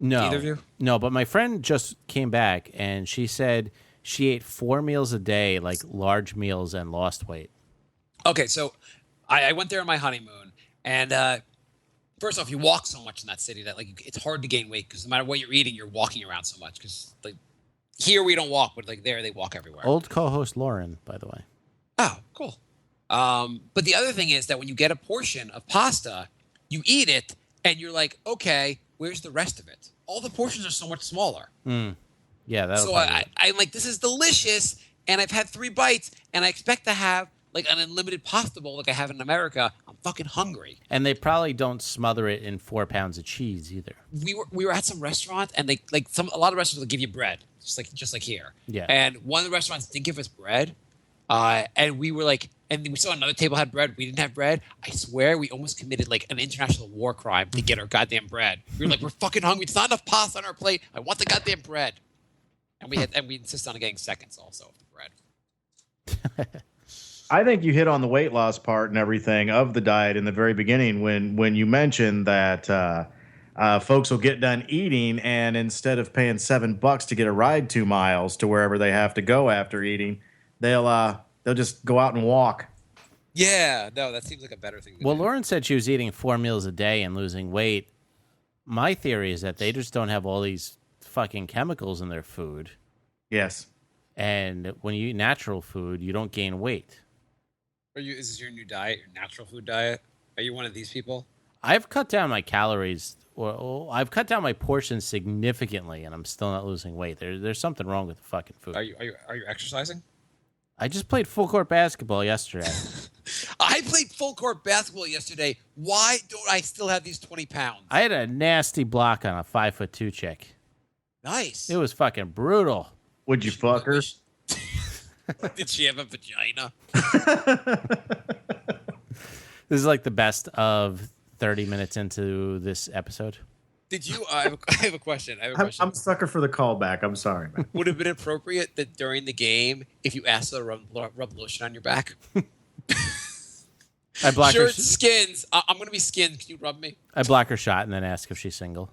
No. Either of you? No, but my friend just came back and she said she ate 4 meals a day, like large meals, and lost weight. Okay, so I went there on my honeymoon, and first off, you walk so much in that city that like it's hard to gain weight because no matter what you're eating, you're walking around so much. Because like here we don't walk, but like there they walk everywhere. Old co-host Lauren, by the way. Oh, cool. But the other thing is that when you get a portion of pasta, you eat it, and you're like, okay, where's the rest of it? All the portions are so much smaller. Yeah, that's so I'm like, this is delicious, and I've had 3 bites, and I expect to have like an unlimited pasta bowl like I have in America. I'm fucking hungry. And they probably don't smother it in 4 pounds of cheese either. We were at some restaurant, and they like a lot of restaurants will give you bread, just like here. Yeah. And one of the restaurants didn't give us bread, and we were like, and we saw another table had bread. We didn't have bread. I swear, we almost committed like an international war crime to get our goddamn bread. We were like, we're fucking hungry. There's not enough pasta on our plate. I want the goddamn bread. And we insist on getting seconds also of the bread. I think you hit on the weight loss part and everything of the diet in the very beginning when you mentioned that folks will get done eating and instead of paying $7 to get a ride 2 miles to wherever they have to go after eating, they'll just go out and walk. Yeah, no, that seems like a better thing to do. Lauren said she was eating 4 meals a day and losing weight. My theory is that they just don't have all these fucking chemicals in their food. Yes. And when you eat natural food, you don't gain weight. Is this your new diet, your natural food diet? Are you one of these people? I've cut down my calories, or I've cut down my portions significantly, and I'm still not losing weight. There's something wrong with the fucking food. Are you exercising? I just played full court basketball yesterday. I played full court basketball yesterday. Why don't I still have these 20 pounds? I had a nasty block on a 5'2" chick. Nice. It was fucking brutal. Would you fuck her? Did she have a vagina? This is like the best of 30 minutes into this episode. Did you? I have a question. I'm a sucker for the callback. I'm sorry, man. Would it have been appropriate that during the game, if you asked her to rub lotion on your back? I block her. Shirts, skins. I'm going to be skinned. Can you rub me? I block her shot and then ask if she's single.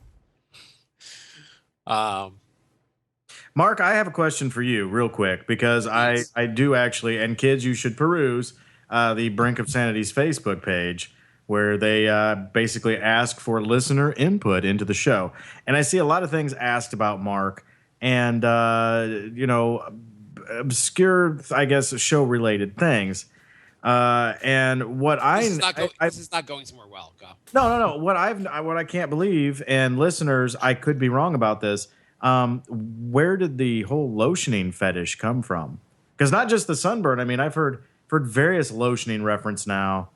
Mark, I have a question for you real quick because I do actually, and kids, you should peruse the Brink of Sanity's Facebook page where they basically ask for listener input into the show. And I see a lot of things asked about Mark and, obscure, I guess, show-related things. And what this is not going somewhere well. Go. No. What I can't believe, and listeners, I could be wrong about this. Where did the whole lotioning fetish come from? Because not just the sunburn. I mean, I've heard various lotioning reference now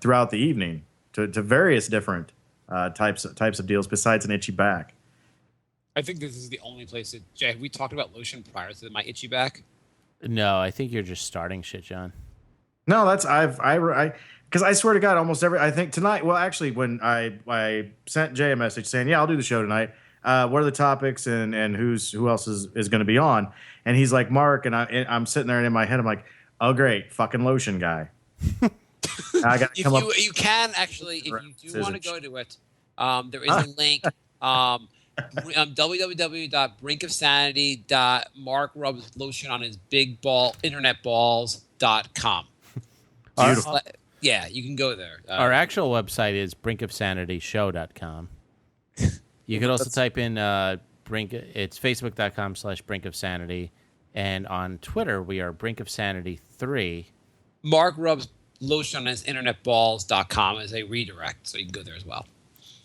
throughout the evening to various different types of deals besides an itchy back. I think this is the only place that Jay. Have we talked about lotion prior to my itchy back? No, I think you're just starting shit, John. No, that's because I swear to God, almost I think tonight. Well, actually, when I sent Jay a message saying, "Yeah, I'll do the show tonight. What are the topics and who else is going to be on?" And he's like, "Mark," and I'm sitting there and in my head I'm like, "Oh, great, fucking lotion guy." I got to come up. You can actually, if you do want to go to it, there is a link. www.brinkofsanity.mark rubs lotion on his big ball internetballs.com. Beautiful. Yeah, you can go there. Our actual website is brinkofsanityshow.com. You could also type in it's facebook.com/brinkofsanity. And on Twitter, we are brinkofsanity3. Mark rubs lotion on his internetballs.com as a redirect, so you can go there as well.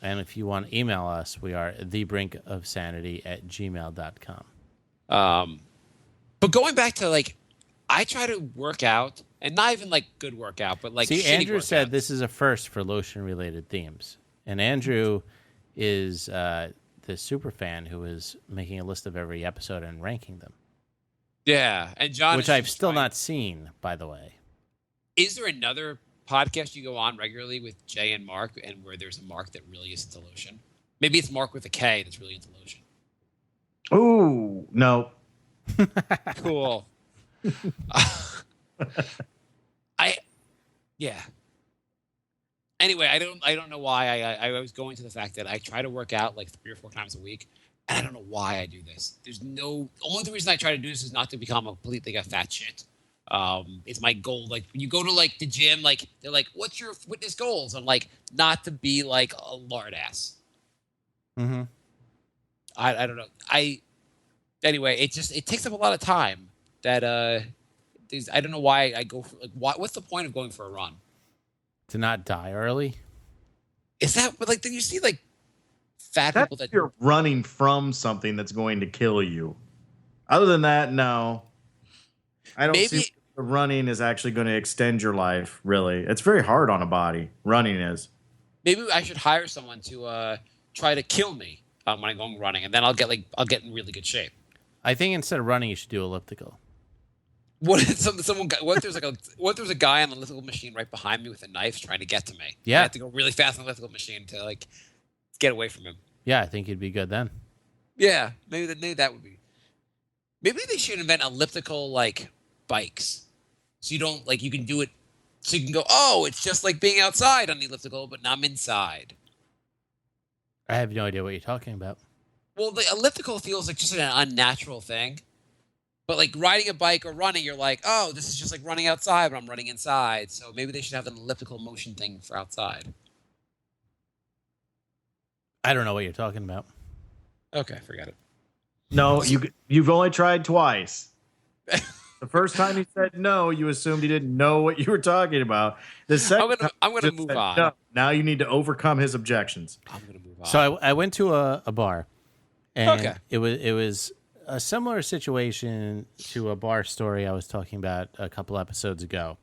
And if you want to email us, we are thebrinkofsanity@gmail.com. But going back to, I try to work out, and not even, good workout, but, See, Andrew workout. said this is a first for lotion-related themes. And Andrew is the super fan who is making a list of every episode and ranking them. Yeah, and John... Which I've still not seen, by the way. Is there another podcast you go on regularly with Jay and Mark, and where there's a Mark that really is into lotion? Maybe it's Mark with a K that's really into lotion. Ooh, no. Cool. Yeah. Anyway, I don't know why I was going to the fact that I try to work out 3 or 4 times a week, and I don't know why I do this. Only the reason I try to do this is not to become completely a fat shit. It's my goal. When you go to the gym, they're like, "What's your fitness goals?" I'm like, not to be a lard ass. Mm-hmm. I don't know. Anyway, it takes up a lot of time. That I don't know why I go for what's the point of going for a run? To not die early? Is that then you see fat That's people that you're running from something that's going to kill you. Other than that, no. I don't see the running is actually going to extend your life, really. It's very hard on a body. Running is. Maybe I should hire someone to try to kill me when I'm going running, and then I'll get in really good shape. I think instead of running, you should do elliptical. What if what if there's a guy on the elliptical machine right behind me with a knife trying to get to me? Yeah. I have to go really fast on the elliptical machine to get away from him. Yeah, I think you'd be good then. Yeah, maybe that would be. Maybe they should invent elliptical bikes, so you don't you can do it, so you can go. Oh, it's just like being outside on the elliptical, but now I'm inside. I have no idea what you're talking about. Well, the elliptical feels like just an unnatural thing, but riding a bike or running, you're like, oh, this is just like running outside, but I'm running inside. So maybe they should have an elliptical motion thing for outside. I don't know what you're talking about. Okay, forget it. No, you've only tried twice. The first time he said no, you assumed he didn't know what you were talking about. The second I'm gonna move on. No. Now you need to overcome his objections. I'm gonna move on. So I went to a bar, and Okay. it was a similar situation to a bar story I was talking about a couple episodes ago.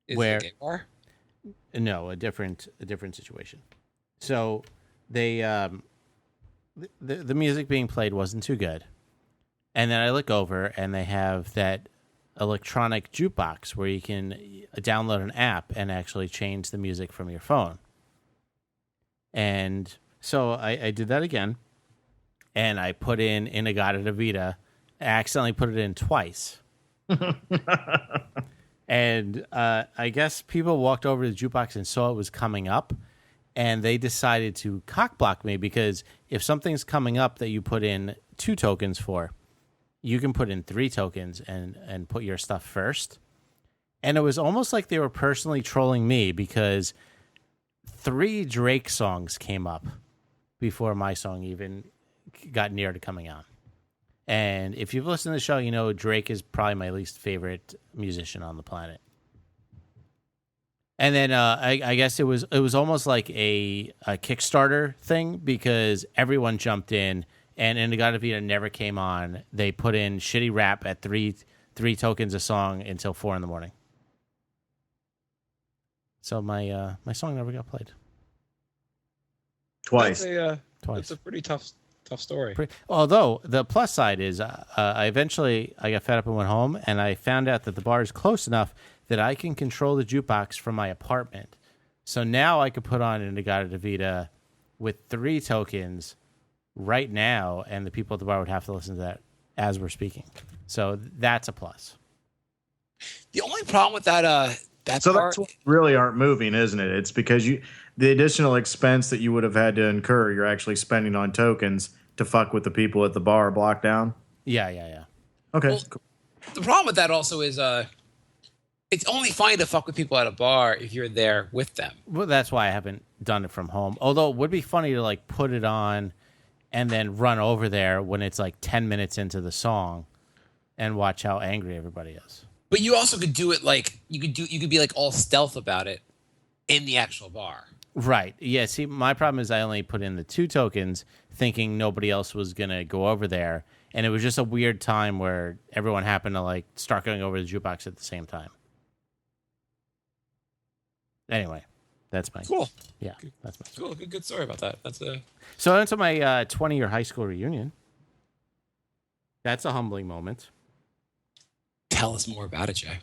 Is where it a gay bar? No, a different situation. So they the music being played wasn't too good. And then I look over and they have that electronic jukebox where you can download an app and actually change the music from your phone. And so I did that again, and I put in Inagata Vita. I accidentally put it in twice. And I guess people walked over to the jukebox and saw it was coming up, and they decided to cock block me, because if something's coming up that you put in 2 tokens for, you can put in 3 tokens and put your stuff first. And it was almost like they were personally trolling me, because 3 Drake songs came up before my song even got near to coming on. And if you've listened to the show, you know Drake is probably my least favorite musician on the planet. And then I guess it was almost like a Kickstarter thing, because everyone jumped in, and Inagata Vita never came on. They put in shitty rap at 3 tokens a song until 4 in the morning. So my song never got played. Twice. Twice. That's a pretty tough story. Although the plus side is, I eventually got fed up and went home, and I found out that the bar is close enough that I can control the jukebox from my apartment. So now I could put on Inagata Vita with 3 tokens right now, and the people at the bar would have to listen to that as we're speaking. So that's a plus. The only problem with that That's what really aren't moving, isn't it? It's because the additional expense that you would have had to incur, you're actually spending on tokens to fuck with the people at the bar block down. Yeah. Okay. Well, the problem with that also is it's only fine to fuck with people at a bar if you're there with them. Well, that's why I haven't done it from home. Although it would be funny to like put it on and then run over there when it's like 10 minutes into the song and watch how angry everybody is. But you also could do it like you could be like all stealth about it in the actual bar. Right. Yeah. See, my problem is I only put in the 2 tokens thinking nobody else was going to go over there. And it was just a weird time where everyone happened to like start going over the jukebox at the same time. Anyway, that's my Cool. Yeah, that's my Cool. Good story about that. That's a So I went to my 20-year high school reunion. That's a humbling moment. Tell us more about it, Jay.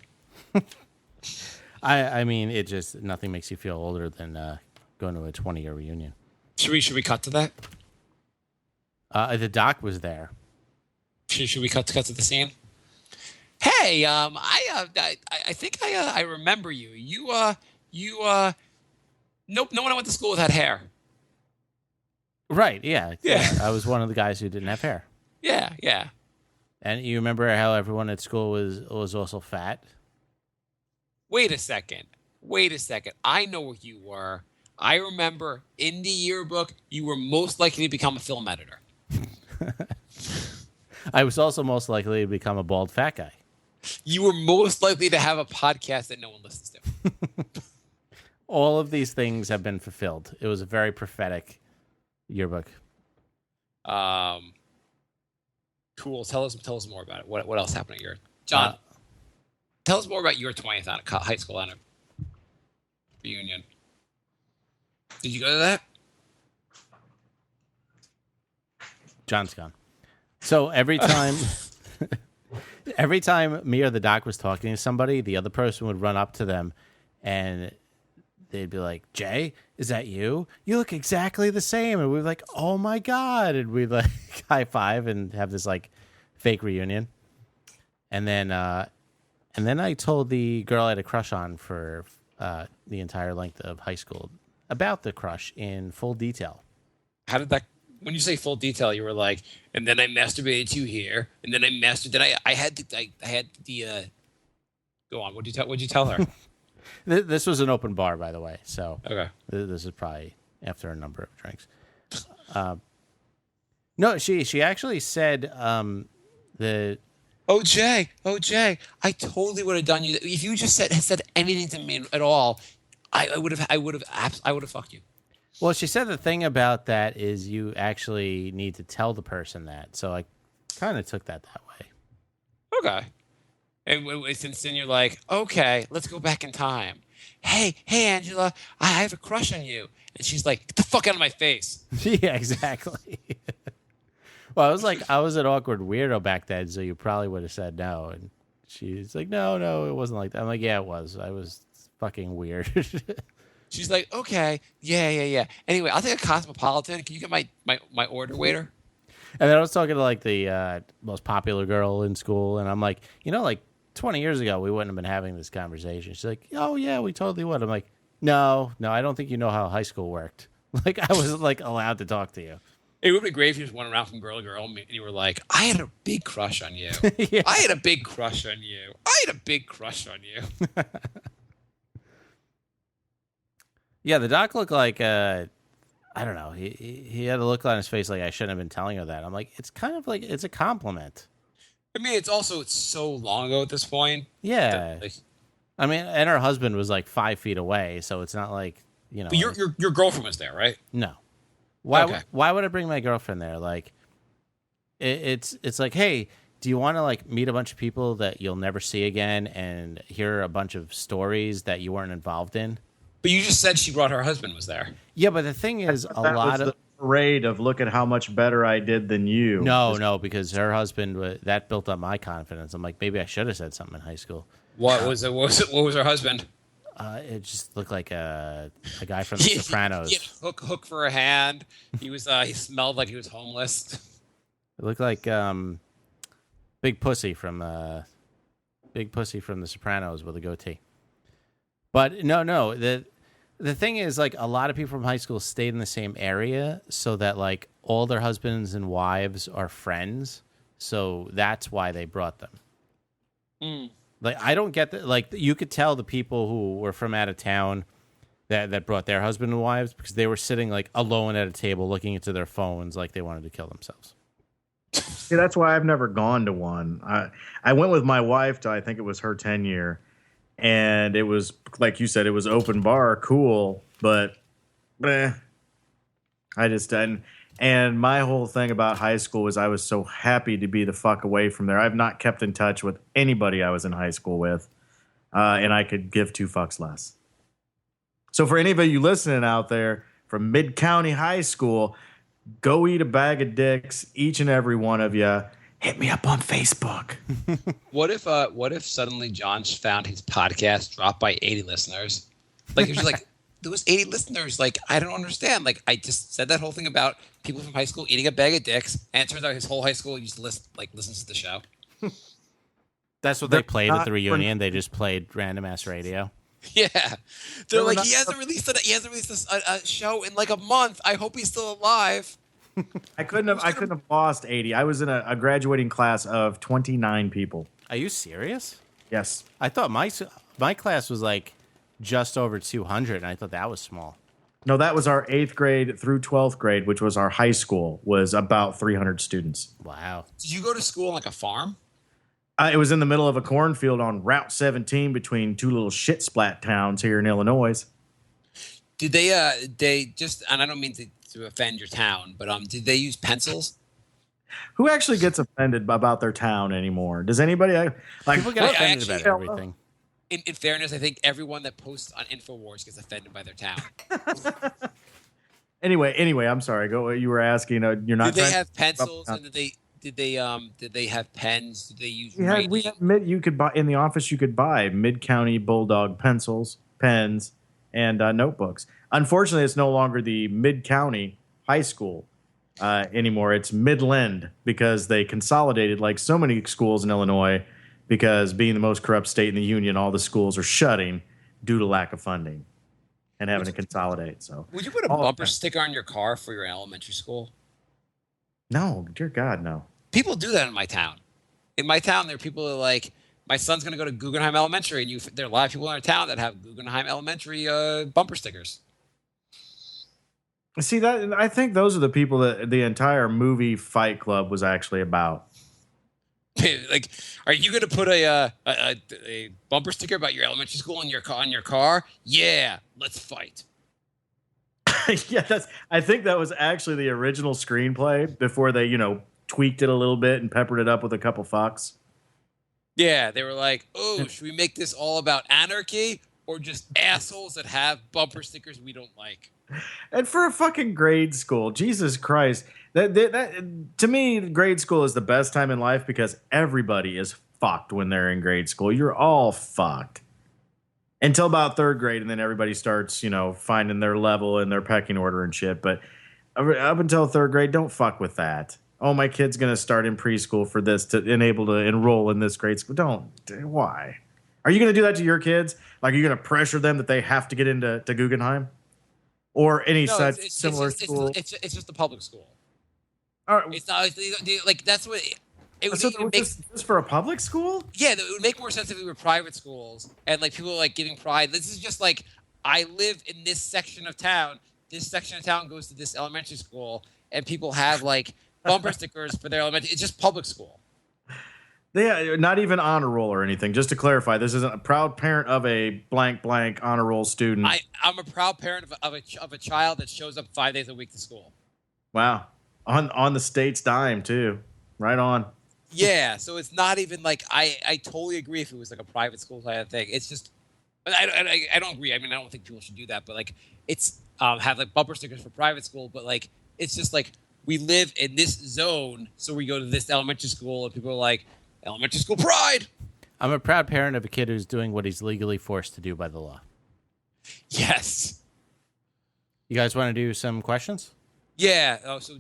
I mean, it just nothing makes you feel older than going to a 20-year reunion. Should we cut to that? The doc was there. Should we cut to the scene? Hey, I think I remember you. No one I went to school with had hair. Right? Yeah. Yeah. I was one of the guys who didn't have hair. Yeah. And you remember how everyone at school was also fat? Wait a second. I know what you were. I remember in the yearbook, you were most likely to become a film editor. I was also most likely to become a bald fat guy. You were most likely to have a podcast that no one listens to. All of these things have been fulfilled. It was a very prophetic yearbook. Cool. Tell us more about it. What else happened at your John? Tell us more about your 20th high school reunion. Did you go to that? John's gone. So every time me or the doc was talking to somebody, the other person would run up to them and they'd be like, "Jay, is that you? You look exactly the same." And we'd be like, "Oh my God." And we'd like high five and have this like fake reunion. And then I told the girl I had a crush on for the entire length of high school about the crush in full detail. How did that? When you say full detail, you were like, and then I masturbated to here, and then I had the. Go on. What'd you tell her? This was an open bar, by the way. So Okay. This is probably after a number of drinks. No, she actually said the. Oh Jay, I totally would have done you. If you just said anything to me at all, I would have fucked you. Well, she said the thing about that is you actually need to tell the person that. So I kind of took that way. Okay. And since then you're like, okay, let's go back in time. Hey, Angela, I have a crush on you. And she's like, get the fuck out of my face. Yeah, exactly. Well, I was an awkward weirdo back then, so you probably would have said no. And she's like, no, it wasn't like that. I'm like, yeah, it was. I was fucking weird. She's like, okay, yeah. Anyway, I'll take a Cosmopolitan. Can you get my order, waiter? And then I was talking to like the most popular girl in school, and I'm like, like 20 years ago, we wouldn't have been having this conversation. She's like, oh yeah, we totally would. I'm like, no, I don't think you know how high school worked. Like I wasn't like allowed to talk to you. It would be great if you just went around from girl to girl and you were like, I had a big crush on you. Yeah. I had a big crush on you. I had a big crush on you. Yeah, the doc looked like I don't know. He had a look on his face like I shouldn't have been telling her that. I'm like, it's kind of like it's a compliment. I mean, it's so long ago at this point. Yeah. Like, I mean, and her husband was like 5 feet away, so it's not like but your girlfriend was there, right? No. Why? Okay. Why would I bring my girlfriend there? Like, it's like, hey, do you want to like meet a bunch of people that you'll never see again and hear a bunch of stories that you weren't involved in? But you just said she brought her husband was there. Yeah, but the thing is, a That lot was of the parade of look at how much better I did than you. no, because her husband that built up my confidence. I'm like, maybe I should have said something in high school. What was it? What was her husband? It just looked like a guy from The Sopranos. He had hook for a hand. He was he smelled like he was homeless. It looked like Big Pussy from The Sopranos with a goatee. But no, the thing is, like, a lot of people from high school stayed in the same area so that like all their husbands and wives are friends. So that's why they brought them. Mm. Like, I don't get that. Like, you could tell the people who were from out of town that brought their husband and wives because they were sitting like alone at a table looking into their phones like they wanted to kill themselves. See, that's why I've never gone to one. I went with my wife to, I think it was her 10-year, and it was, like you said, it was open bar, cool, but I just didn't. And my whole thing about high school was I was so happy to be the fuck away from there. I've not kept in touch with anybody I was in high school with, and I could give two fucks less. So for any of you listening out there from Mid-County High School, go eat a bag of dicks, each and every one of you. Hit me up on Facebook. What if suddenly John found his podcast dropped by 80 listeners? Like it was just like there was 80 listeners. Like I don't understand. Like I just said that whole thing about people from high school eating a bag of dicks, and it turns out his whole high school used to listens to the show. That's what they played at the reunion. They just played random ass radio. Yeah, they're like he hasn't released a show in like a month. I hope he's still alive. I couldn't have lost 80. I was in a graduating class of 29 people. Are you serious? Yes. I thought my class was like just over 200, and I thought that was small. No, that was our 8th grade through 12th grade, which was our high school, was about 300 students. Wow. Did you go to school on like a farm? It was in the middle of a cornfield on Route 17 between two little shit splat towns here in Illinois. Did they just, and I don't mean to offend your town, but did they use pencils? Who actually gets offended about their town anymore? Does anybody like? People get offended about everything. In fairness, I think everyone that posts on InfoWars gets offended by their town. Anyway, I'm sorry. Go. You were asking. You're not. Did they have pencils? And did they have pens? Did they use? We had you could buy in the office. You could buy Mid-County Bulldog pencils, pens, and notebooks. Unfortunately, it's no longer the Mid-County High School anymore. It's Midland because they consolidated like so many schools in Illinois. Because being the most corrupt state in the union, all the schools are shutting due to lack of funding and having to consolidate. So, would you put a bumper sticker on your car for your elementary school? No, dear God, no. People do that in my town. In my town, there are people that are like, my son's going to go to Guggenheim Elementary, and there are a lot of people in our town that have Guggenheim Elementary bumper stickers. See that? I think those are the people that the entire movie Fight Club was actually about. Like, are you going to put a bumper sticker about your elementary school in your car? Yeah, let's fight. Yeah, I think that was actually the original screenplay before they, tweaked it a little bit and peppered it up with a couple fucks. Yeah, they were like, "Oh, should we make this all about anarchy or just assholes that have bumper stickers we don't like?" And for a fucking grade school, Jesus Christ. That to me, grade school is the best time in life because everybody is fucked when they're in grade school. You're all fucked. until about third grade, and then everybody starts, finding their level and their pecking order and shit. But up until third grade, don't fuck with that. Oh, my kid's gonna start in preschool for this to enable to enroll in this grade school. Don't. Why? Are you gonna do that to your kids? Like, are you gonna pressure them that they have to get into Guggenheim or any such similar school? It's just a public school. All right. It's not like that's what it would make. This for a public school? Yeah, it would make more sense if we were private schools and like people are like giving pride. This is just like I live in this section of town. This section of town goes to this elementary school, and people have like bumper stickers for their elementary. It's just public school. Yeah, not even honor roll or anything. Just to clarify, this isn't a proud parent of a blank honor roll student. I'm a proud parent of a child that shows up 5 days a week to school. Wow, on the state's dime too. Right on. Yeah, so it's not even like I totally agree if it was like a private school kind of thing. It's just I don't agree. I mean, I don't think people should do that, but like it's have like bumper stickers for private school, but like it's just like we live in this zone, so we go to this elementary school, and people are like elementary school pride. I'm a proud parent of a kid who's doing what he's legally forced to do by the law. Yes. You guys want to do some questions? Yeah. Oh, so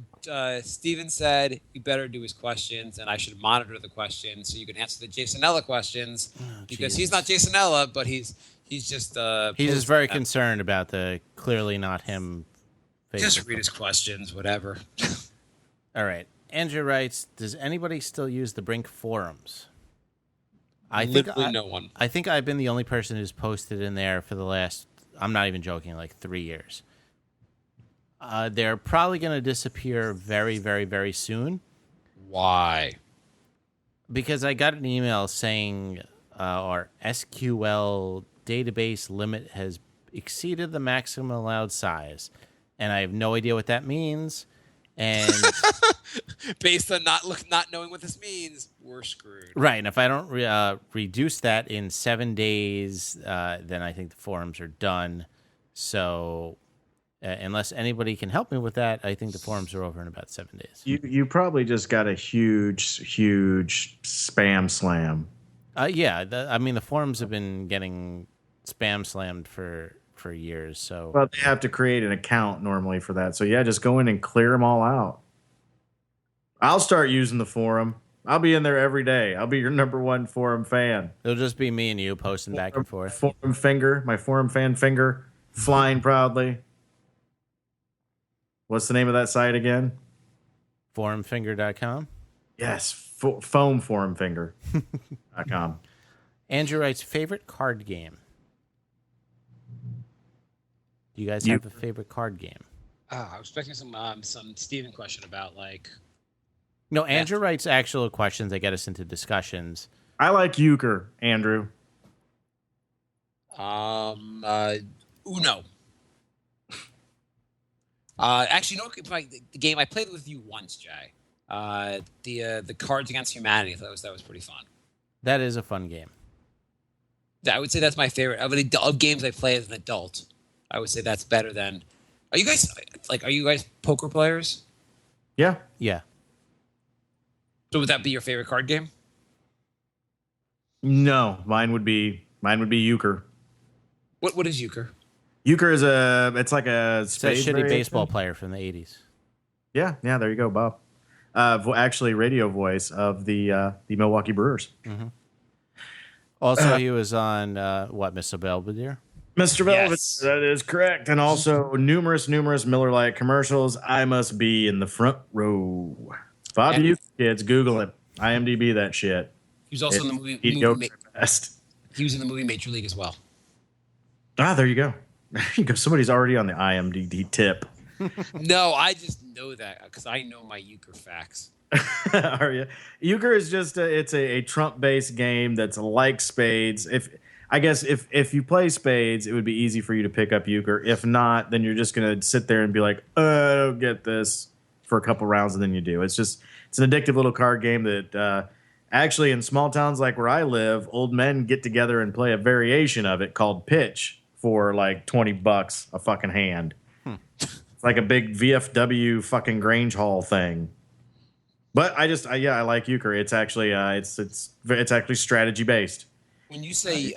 Steven said you better do his questions, and I should monitor the questions so you can answer the Jasonella questions because he's not Jasonella, but he's just he's just very concerned about the clearly not him. Just read his questions, whatever. All right. Andrew writes, does anybody still use the Brink forums? Literally no one. I think I've been the only person who's posted in there for the last, I'm not even joking, like 3 years. They're probably going to disappear very, very, very soon. Why? Because I got an email saying our SQL database limit has exceeded the maximum allowed size. And I have no idea what that means. And based on not knowing what this means, we're screwed. Right. And if I don't reduce that in 7 days, then I think the forums are done. So unless anybody can help me with that, I think the forums are over in about 7 days. You probably just got a huge spam slam. Yeah. The forums have been getting spam slammed for years. So well, they have to create an account normally for that. So yeah, just go in and clear them all out. I'll start using the forum. I'll be in there every day. I'll be your number one forum fan. It'll just be me and you posting back and forth. Forum finger, my forum fan finger, flying proudly. What's the name of that site again? Forumfinger.com. Yes, foamforumfinger.com. Andrew writes, favorite card game. Do you guys have a favorite card game? I was expecting some Steven question about like. No, Andrew writes actual questions that get us into discussions. I like euchre, Andrew. Uno. Actually, no. The game I played with you once, Jay. The Cards Against Humanity. That was pretty fun. That is a fun game. I would say that's my favorite of games I play as an adult. I would say that's better than. Are you guys poker players? Yeah. Yeah. So would that be your favorite card game? No, mine would be euchre. What is euchre? Euchre is it's like a spades shitty variation. baseball player from the 80s. Yeah, there you go, Bob. Actually, radio voice of the Milwaukee Brewers. Mm-hmm. Also, he was on Mr. Belvedere? Mr. Velvet, Yes. That is correct. And also numerous Miller Lite commercials. I must be in the front row. Bobby, you kids, Google it. IMDb that shit. He was also in the movie. Best. He was in the movie Major League as well. Ah, there you go. There you go. Somebody's already on the IMDb tip. No, I just know that because I know my euchre facts. Are you? Euchre is just it's a Trump-based game that's like spades. If you play spades, it would be easy for you to pick up euchre. If not, then you're just gonna sit there and be like, I don't get this for a couple rounds, and then you do. It's an addictive little card game that actually in small towns like where I live, old men get together and play a variation of it called pitch for like $20 a fucking hand. It's like a big VFW fucking Grange Hall thing. But I like euchre. It's actually it's actually strategy based. When you say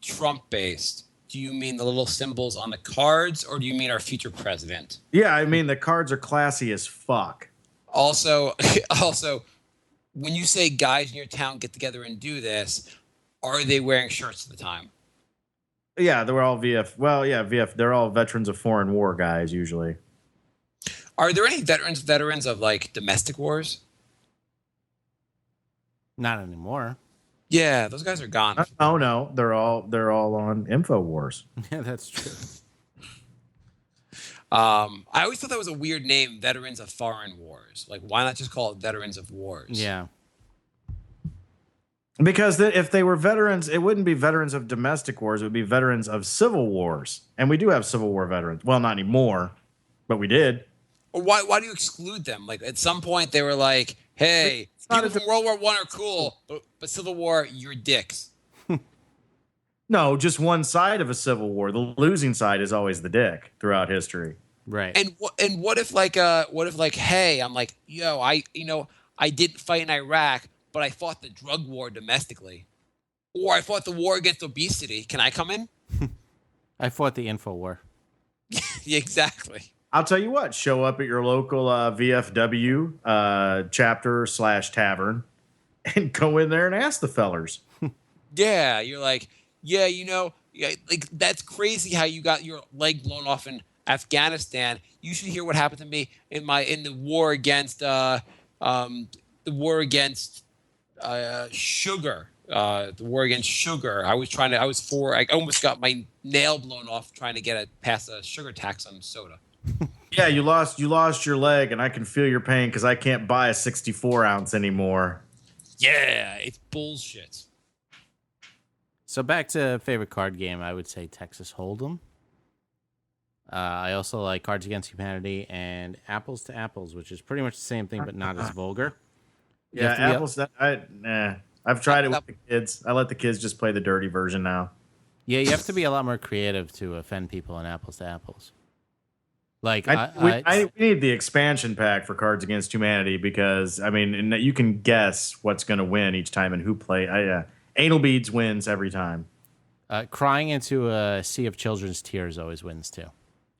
Trump-based, do you mean the little symbols on the cards, or do you mean our future president? Yeah, I mean the cards are classy as fuck. Also, also, when you say guys in your town get together and do this, are they wearing shirts at the time? Yeah, they were all VF. Well, yeah, VF. They're all veterans of foreign war guys usually. Are there any veterans of like domestic wars? Not anymore. Yeah, those guys are gone. Oh no, they're all on InfoWars. Yeah, that's true. I always thought that was a weird name, Veterans of Foreign Wars. Like, why not just call it Veterans of Wars? Yeah. Because if they were veterans, it wouldn't be veterans of domestic wars. It would be veterans of civil wars, and we do have Civil War veterans. Well, not anymore, but we did. Or why do you exclude them? Like, at some point they were like, "Hey, people from World War I are cool, but Civil War, you're dicks." No, just one side of a civil war. The losing side is always the dick throughout history. Right. And what if hey, I'm like, yo, I didn't fight in Iraq, but I fought the drug war domestically, or I fought the war against obesity. Can I come in? I fought the info war. Yeah, exactly. I'll tell you what. Show up at your local VFW chapter / tavern, and go in there and ask the fellers. Yeah, you're like, yeah, like that's crazy how you got your leg blown off in Afghanistan. You should hear what happened to me in the war against sugar. The war against sugar. I almost got my nail blown off trying to pass a sugar tax on soda. Yeah, you lost your leg, and I can feel your pain because I can't buy a 64-ounce anymore. Yeah, it's bullshit. So back to favorite card game, I would say Texas Hold'em. I also like Cards Against Humanity and Apples to Apples, which is pretty much the same thing, but not as vulgar. Yeah, apples. I've tried it with the kids. I let the kids just play the dirty version now. Yeah, you have to be a lot more creative to offend people in Apples to Apples. Like we need the expansion pack for Cards Against Humanity because I mean you can guess what's going to win each time and who play. Anal Beads wins every time. Crying into a sea of children's tears always wins too.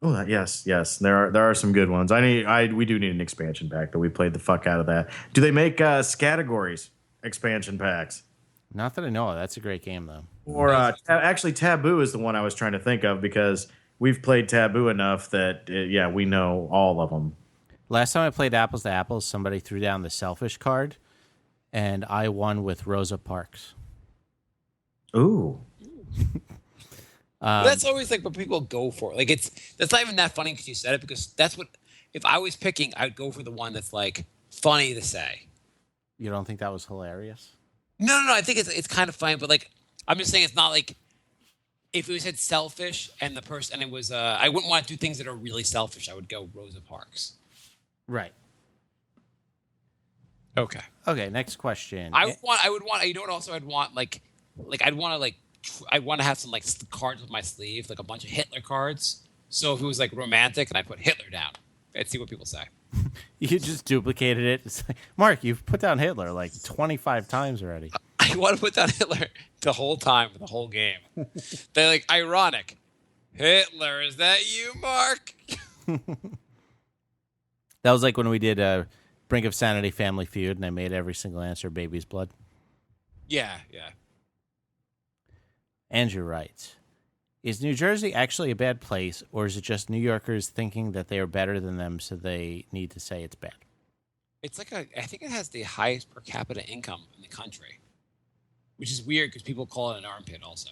Oh yes. There are some good ones. We do need an expansion pack, but we played the fuck out of that. Do they make categories expansion packs? Not that I know of. That's a great game though. Or actually, Taboo is the one I was trying to think of because we've played Taboo enough that we know all of them. Last time I played Apples to Apples, somebody threw down the Selfish card, and I won with Rosa Parks. Ooh. That's always like what people go for. Like that's not even that funny because you said it, because that's what, if I was picking, I'd go for the one that's like funny to say. You don't think that was hilarious? No. I think it's kind of funny, but like I'm just saying it's not like if it was said selfish and the person, and it was I wouldn't want to do things that are really selfish. I would go Rosa Parks. Right. Okay. Okay. Next question. I would want. You know what? Also, I'd want I want to have some like cards with my sleeve, like a bunch of Hitler cards. So if it was like romantic, and I put Hitler down, and see what people say. You just duplicated it. It's like, Mark, you've put down Hitler like 25 times already. I want to put down Hitler the whole time for the whole game. They're like, ironic. Hitler, is that you, Mark? That was like when we did Brink of Sanity Family Feud, and I made every single answer baby's blood. Yeah. Andrew writes, is New Jersey actually a bad place, or is it just New Yorkers thinking that they are better than them, so they need to say it's bad? It's like I think it has the highest per capita income in the country, which is weird because people call it an armpit also.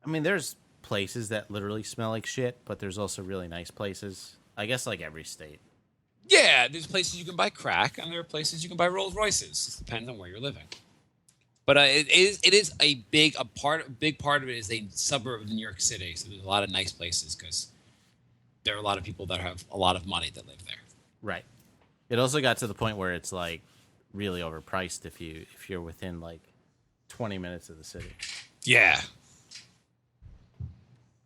I mean, there's places that literally smell like shit, but there's also really nice places. I guess like every state. Yeah, there's places you can buy crack, and there are places you can buy Rolls Royces. It depends on where you're living. But it is a big part of it is a suburb of New York City, so there's a lot of nice places because there are a lot of people that have a lot of money that live there. Right. It also got to the point where it's like really overpriced if you're within like 20 minutes of the city. Yeah.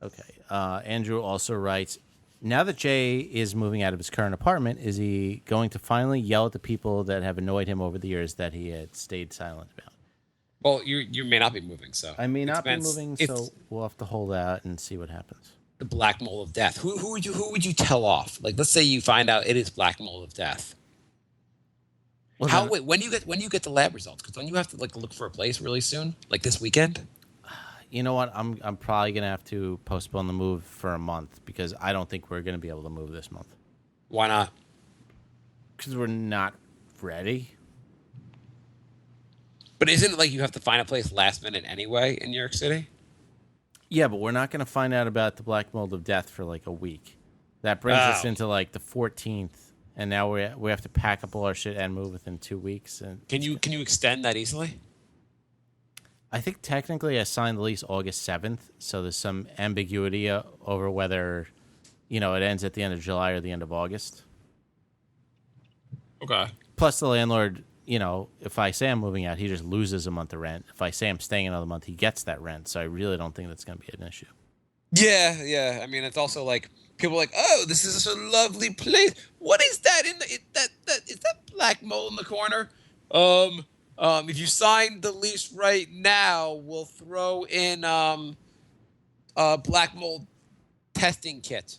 Okay. Andrew also writes, now that Jay is moving out of his current apartment, is he going to finally yell at the people that have annoyed him over the years that he had stayed silent about? Well, you may not be moving, so I may it not be depends. moving, It's so we'll have to hold out and see what happens. the black mold of death. Who would you tell off? Like, let's say you find out it is black mold of death. Well, How then- wait when you get the lab results? Because don't you have to like look for a place really soon, like this weekend? You know what? I'm probably gonna have to postpone the move for a month because I don't think we're gonna be able to move this month Why not? because we're not ready. But isn't it like you have to find a place last minute anyway in New York City? Yeah, but we're not gonna find out about the black mold of death for like a week. That brings us Oh. into like the 14th, and now we have to pack up all our shit and move within 2 weeks. And Can you extend that easily? I think technically I signed the lease August 7th, so there's some ambiguity over whether, it ends at the end of July or the end of August. Okay. Plus the landlord, if I say I'm moving out, he just loses a month of rent. If I say I'm staying another month, he gets that rent. So I really don't think that's going to be an issue. Yeah. I mean, it's also like people are like, oh, this is such a lovely place. What is that is that black mold in the corner? If you sign the lease right now, we'll throw in a black mold testing kit.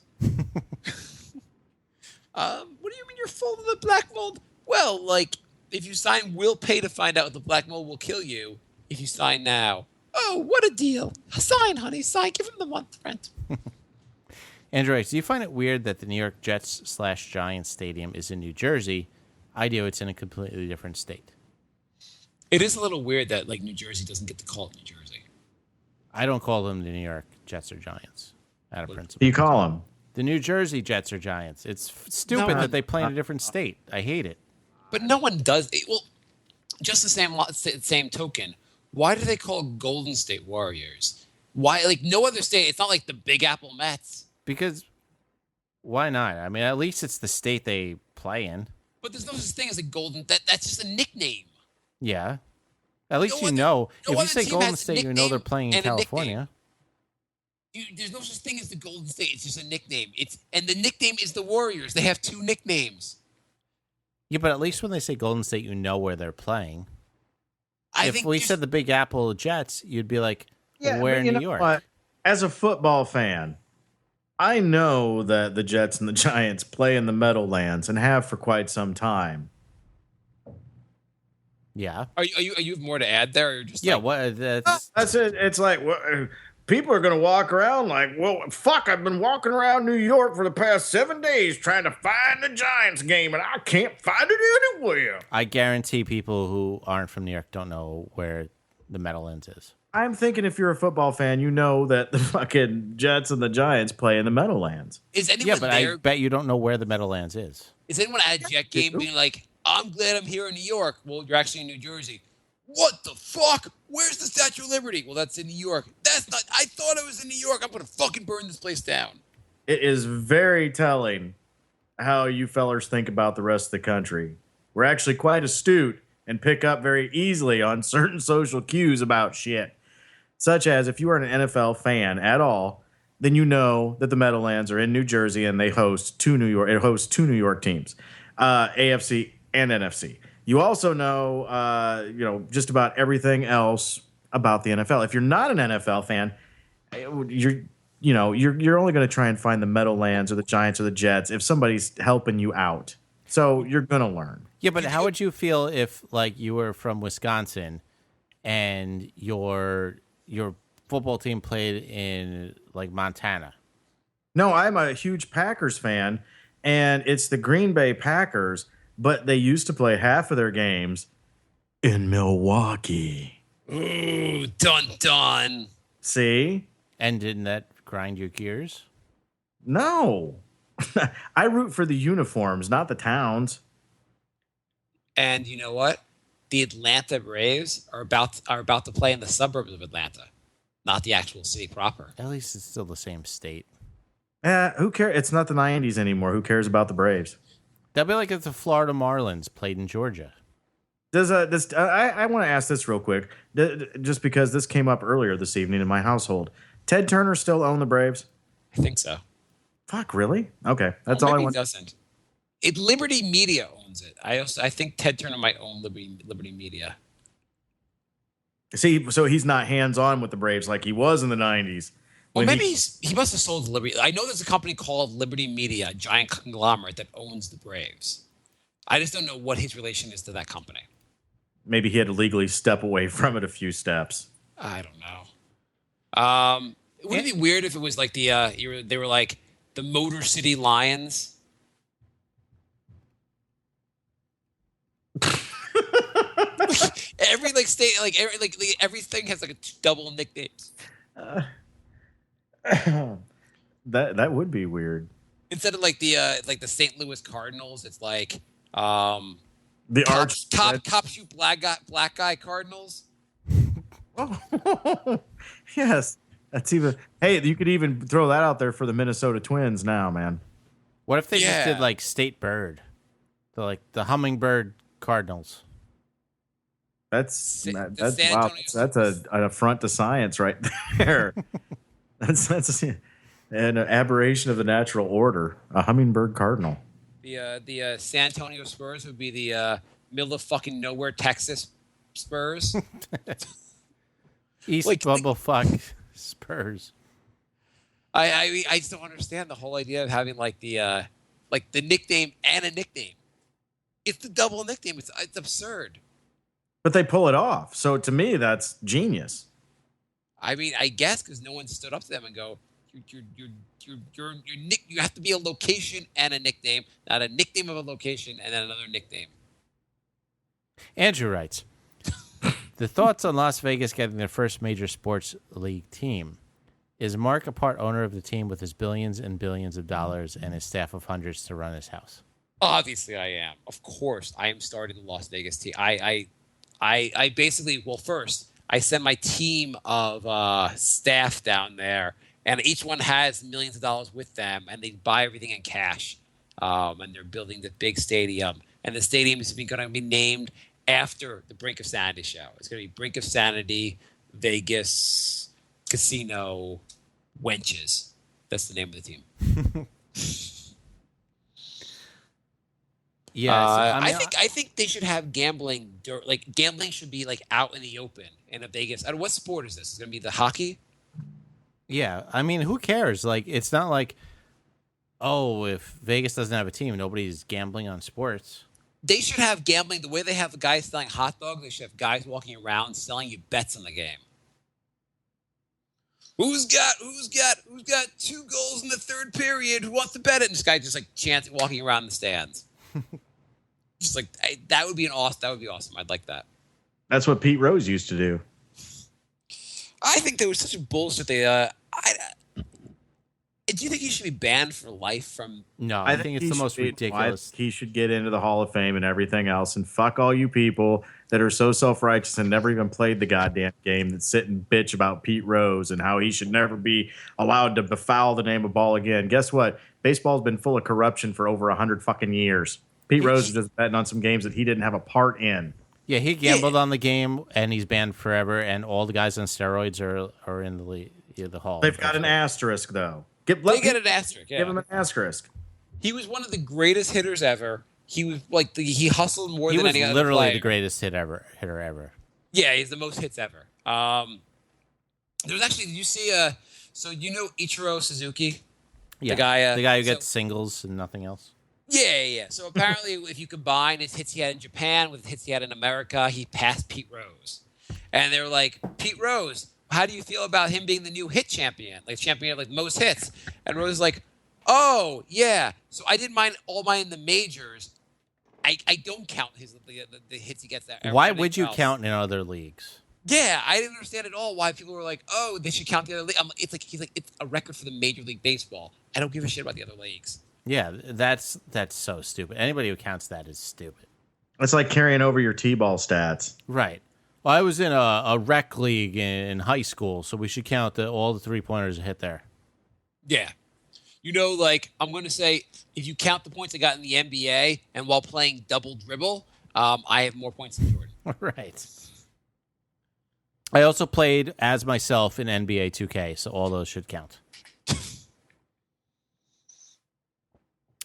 What do you mean you're full of the black mold? Well, like if you sign, we'll pay to find out if the black mold will kill you if you sign now. Oh, what a deal! Sign, honey, sign. Give him the month rent. Andrew, do you find it weird that the New York Jets/Giants stadium is in New Jersey? I do. It's in a completely different state. It is a little weird that like New Jersey doesn't get to call it New Jersey. I don't call them the New York Jets or Giants out of Do principle. you call them? The New Jersey Jets or Giants. It's stupid No, that they play in a different state. I hate it. But no one does. Well, just the same token. Why do they call Golden State Warriors? Why, like no other state? It's not like the Big Apple Mets. Because why not? I mean, at least it's the state they play in. But there's no such thing as a Golden. That's just a nickname. Yeah. At least No you other- know. no If you other say team Golden has a State, you know they're nickname playing in and a nickname. California. There's no such thing as the Golden State. It's just a nickname. And the nickname is the Warriors. They have two nicknames. Yeah, but at least when they say Golden State, you know where they're playing. I If think we just- said the Big Apple Jets, you'd be like, where but in you New know York? what? As a football fan, I know that the Jets and the Giants play in the Meadowlands and have for quite some time. Yeah. Are you have more to add there, or just Yeah, like, what? That's it. It's like people are going to walk around like, well, fuck, I've been walking around New York for the past 7 days trying to find the Giants game, and I can't find it anywhere. I guarantee people who aren't from New York don't know where the Meadowlands is. I'm thinking if you're a football fan, you know that the fucking Jets and the Giants play in the Meadowlands. is anyone Yeah, but there? I bet you don't know where the Meadowlands is. Is anyone at a Jet game being like, I'm glad I'm here in New York? Well, you're actually in New Jersey. What the fuck? Where's the Statue of Liberty? Well, that's in New York. That's not. I thought it was in New York. I'm gonna fucking burn this place down. It is very telling how you fellers think about the rest of the country. We're actually quite astute and pick up very easily on certain social cues about shit. Such as if you are an NFL fan at all, then you know that the Meadowlands are in New Jersey and they host two New York teams, AFC and NFC. You also know, just about everything else about the NFL. If you're not an NFL fan, you're only going to try and find the Meadowlands or the Giants or the Jets if somebody's helping you out. So you're going to learn. Yeah, but how would you feel if, like, you were from Wisconsin and your football team played in, like, Montana? No, I'm a huge Packers fan, and it's the Green Bay Packers, but they used to play half of their games in Milwaukee. Ooh, dun dun. See? And didn't that grind your gears? No. I root for the uniforms, not the towns. And you know what? The Atlanta Braves are about to play in the suburbs of Atlanta, not the actual city proper. At least it's still the same state. Who cares? It's not the 90s anymore. Who cares about the Braves? That'd be like if the Florida Marlins played in Georgia. I want to ask this real quick, just because this came up earlier this evening in my household. Ted Turner still own the Braves? I think so. Fuck, really? Okay, that's Well, all I maybe want. He doesn't. Liberty Media owns it. I think Ted Turner might own Liberty Media. See, so he's not hands-on with the Braves like he was in the 90s. Well, when maybe he must have sold Liberty. I know there's a company called Liberty Media, a giant conglomerate that owns the Braves. I just don't know what his relation is to that company. maybe he had to legally step away from it a few steps. I don't know. Wouldn't it be weird if it was like they were like the Motor City Lions? Every like state, everything has like a double nicknames. That would be weird. Instead of like the St. Louis Cardinals, it's like The top shoot black guy Cardinals. Yes, that's even. Hey, you could even throw that out there for the Minnesota Twins now, man. What if they just Yeah. did like state bird, the hummingbird Cardinals? That's the that's San wow. Antonio That's an affront to science right there. that's an aberration of the natural order. A hummingbird cardinal. The San Antonio Spurs would be the middle of fucking nowhere Texas Spurs. East Like- Bumblefuck Spurs. I just don't understand the whole idea of having like the nickname and a nickname. It's the double nickname. It's absurd. But they pull it off. So to me, that's genius. I mean, I guess because no one stood up to them and go, you have to be a location and a nickname, not a nickname of a location and then another nickname. Andrew writes, the thoughts on Las Vegas getting their first major sports league team. Is Mark a part owner of the team with his billions and billions of dollars and his staff of hundreds to run his house? Obviously, I am. Of course, I am starting the Las Vegas team. I basically, well, first, I send my team of staff down there, and each one has millions of dollars with them, and they buy everything in cash. And they're building the big stadium. And the stadium is going to be named after the Brink of Sanity show. It's going to be Brink of Sanity, Vegas, Casino, Wenches. That's the name of the team. Yeah, I think they should have gambling. Like gambling should be like out in the open in a Vegas. I don't know, what sport is this? It's going to be the hockey. yeah. I mean, who cares? Like, it's not like, oh, if Vegas doesn't have a team, nobody's gambling on sports. They should have gambling the way they have the guys selling hot dogs. They should have guys walking around selling you bets on the game. Who's got 2 goals in the third period? Who wants to bet it? And this guy just like chanting, walking around the stands. Just like that would be awesome. That would be awesome. I'd like that. That's what Pete Rose used to do. I think there was such a bullshit. Do you think he should be banned for life from? No, I think it's the most ridiculous. He should get into the Hall of Fame and everything else. And fuck all you people that are so self-righteous and never even played the goddamn game that sit and bitch about Pete Rose and how he should never be allowed to befoul the name of ball again. Guess what? Baseball's been full of corruption for over 100 fucking years. Pete Rose is just betting on some games that he didn't have a part in. Yeah, he gambled on the game, and he's banned forever. And all the guys on steroids are in the hall. They've got an asterisk though. They get an asterisk. Yeah. Give him an asterisk. He was one of the greatest hitters ever. He was like he hustled more He than was any other literally player. the greatest hitter ever. Yeah, he's the most hits ever. There's actually, did you see? So you know Ichiro Suzuki, Yeah, the guy who gets singles and nothing else. Yeah. So apparently, if you combine his hits he had in Japan with his hits he had in America, he passed Pete Rose. And they were like, Pete Rose, how do you feel about him being the new hit champion, like champion of like most hits? And Rose was like, oh yeah. So I didn't mind all mine in the majors. I don't count the hits he gets there. Why would you count in other leagues? Yeah, I didn't understand at all why people were like, "Oh, they should count the other league." He's like, it's a record for the Major League Baseball. I don't give a shit about the other leagues. Yeah, that's so stupid. Anybody who counts that is stupid. It's like carrying over your T-ball stats. Right. Well, I was in a rec league in high school, so we should count all the 3-pointers hit there. Yeah, like I'm going to say, if you count the points I got in the NBA and while playing double dribble, I have more points than Jordan. Right. I also played as myself in NBA 2K, so all those should count.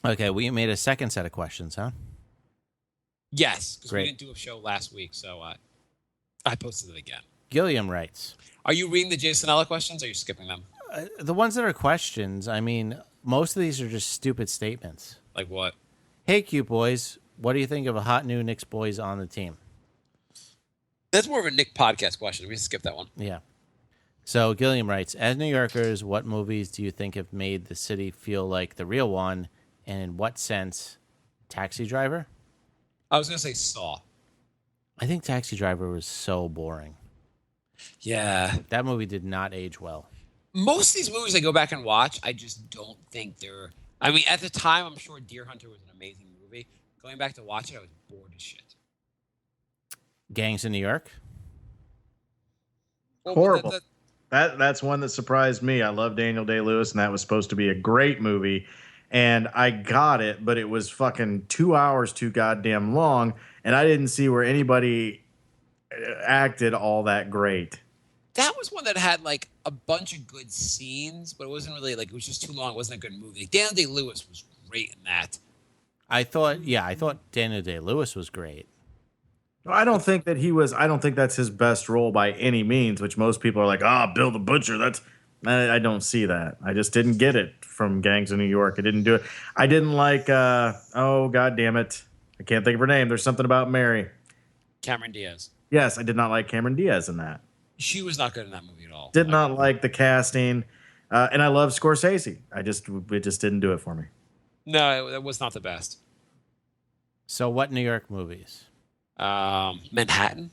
Okay, we made a second set of questions, huh? Yes, because we Great. didn't do a show last week, so I posted it again. Gilliam writes, Are you reading the Jasonella questions, or are you skipping them? the ones that are questions, I mean, most of these are just stupid statements. Like what? Hey, cute boys, what do you think of a hot new Knicks boys on the team? That's more of a Nick podcast question. We can skip that one. Yeah. So Gilliam writes, as New Yorkers, what movies do you think have made the city feel like the real one? And in what sense? Taxi Driver? I was going to say Saw. I think Taxi Driver was so boring. Yeah. That movie did not age well. Most of these movies I go back and watch, I just don't think they're... I mean, at the time, I'm sure Deer Hunter was an amazing movie. Going back to watch it, I was bored as shit. Gangs in New York? Well, Horrible. but That's one that surprised me. I love Daniel Day-Lewis, and that was supposed to be a great movie. And I got it, but it was fucking 2 hours too goddamn long, and I didn't see where anybody acted all that great. that was one that had, like, a bunch of good scenes, but it wasn't really, like, it was just too long. It wasn't a good movie. Like, Daniel Day-Lewis was great in that. I thought Daniel Day-Lewis was great. I don't think that's his best role by any means, which most people are like, Bill the Butcher. I don't see that. I just didn't get it from Gangs of New York. I didn't do it. I didn't like, God damn it. I can't think of her name. There's something about Mary. Cameron Diaz. Yes, I did not like Cameron Diaz in that. She was not good in that movie at all. Did not like the casting. And I love Scorsese. It just didn't do it for me. No, it was not the best. So what New York movies? Manhattan.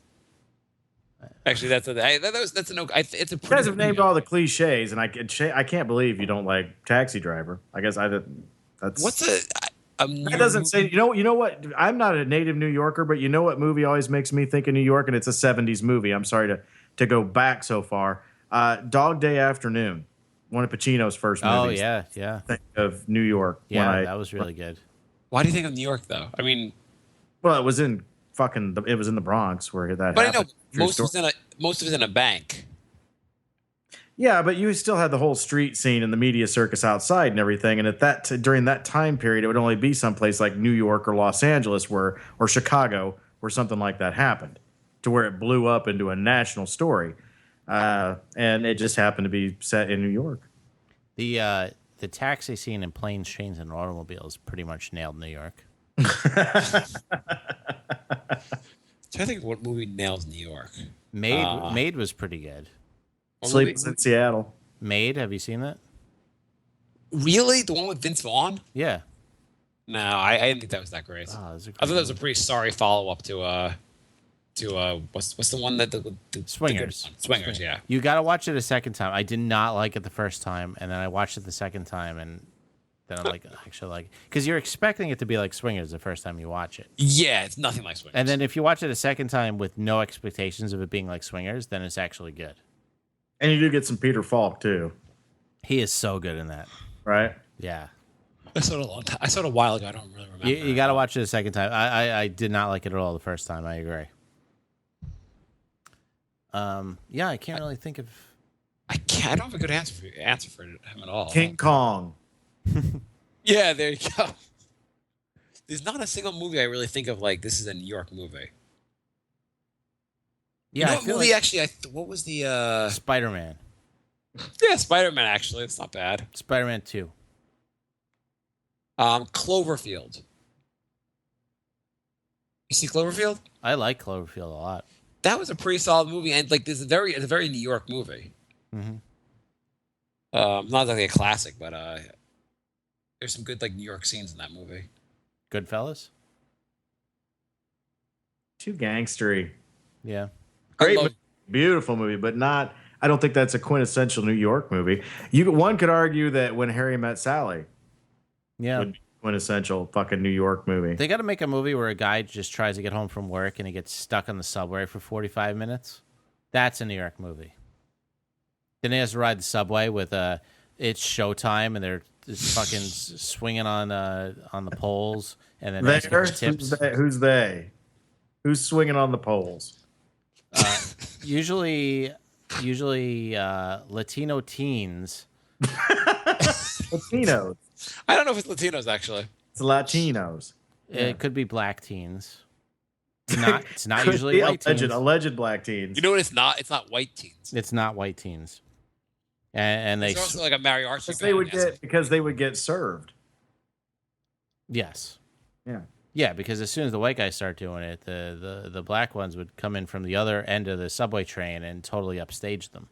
Actually, it's a You pretty. guys have named all the cliches, and I can't believe you don't like Taxi Driver. I guess I didn't. That's that doesn't say. You know what? I'm not a native New Yorker, but you know what movie always makes me think of New York, and it's a '70s movie. I'm sorry to go back so far. Dog Day Afternoon, one of Pacino's first movies. Oh yeah. Think of New York. Yeah, that was really good. Why do you think of New York, though? I mean, Well, it was in the Bronx where that but happened. I know most of it's in a bank. Yeah, but you still had the whole street scene and the media circus outside and everything. And during that time period, it would only be someplace like New York or Los Angeles or Chicago where something like that happened, to where it blew up into a national story. And it just happened to be set in New York. The taxi scene in Planes, Trains, and Automobiles pretty much nailed New York. I think what movie nails New York? Maid was pretty good. Sleepless in Seattle. Maid, have you seen that? Really, the one with Vince Vaughn? Yeah. No, I didn't think that was that great. Oh, I thought that was a pretty sorry follow up to what's the one that the Swingers. Swingers, yeah. You got to watch it a second time. I did not like it the first time, and then I watched it the second time, and then I'm like, actually, like, because you're expecting it to be like Swingers the first time you watch it. Yeah, it's nothing like Swingers. And then if you watch it a second time with no expectations of it being like Swingers, then it's actually good. And you do get some Peter Falk, too. He is so good in that. Right? Yeah. I saw it a long time. I saw it a while ago. I don't really remember. You got to watch it a second time. I did not like it at all the first time. I agree. Yeah, I can't really think of. I don't have a good answer for him at all. King Kong. Yeah, there you go. There's not a single movie I really think of like this is a New York movie. Yeah, You know I what feel movie like actually? What was the? Spider-Man. Yeah, Spider-Man. Actually, it's not bad. Spider-Man 2. Cloverfield. You see Cloverfield? I like Cloverfield a lot. That was a pretty solid movie, and like it's a very New York movie. Mm-hmm. Not exactly a classic, but there's some good like New York scenes in that movie. Goodfellas? Too gangstery. Yeah. Great, love- movie, beautiful movie, but not. I don't think that's a quintessential New York movie. One could argue that When Harry Met Sally Yeah. would be a quintessential fucking New York movie. They got to make a movie where a guy just tries to get home from work and he gets stuck on the subway for 45 minutes. That's a New York movie. Then he has to ride the subway with it's showtime and they're just fucking swinging on the poles and then asking for tips. Who's they? Who's swinging on the poles? Usually Latino teens. Latinos. I don't know if it's Latinos actually. It's Latinos. It could be black teens. It's not Could usually be white teens. alleged black teens. You know what? It's not. It's not white teens. It's not white teens. And they It's also like a Mary Archie Because they would get served. yes. Yeah. Yeah, because as soon as the white guys start doing it, the black ones would come in from the other end of the subway train and totally upstage them.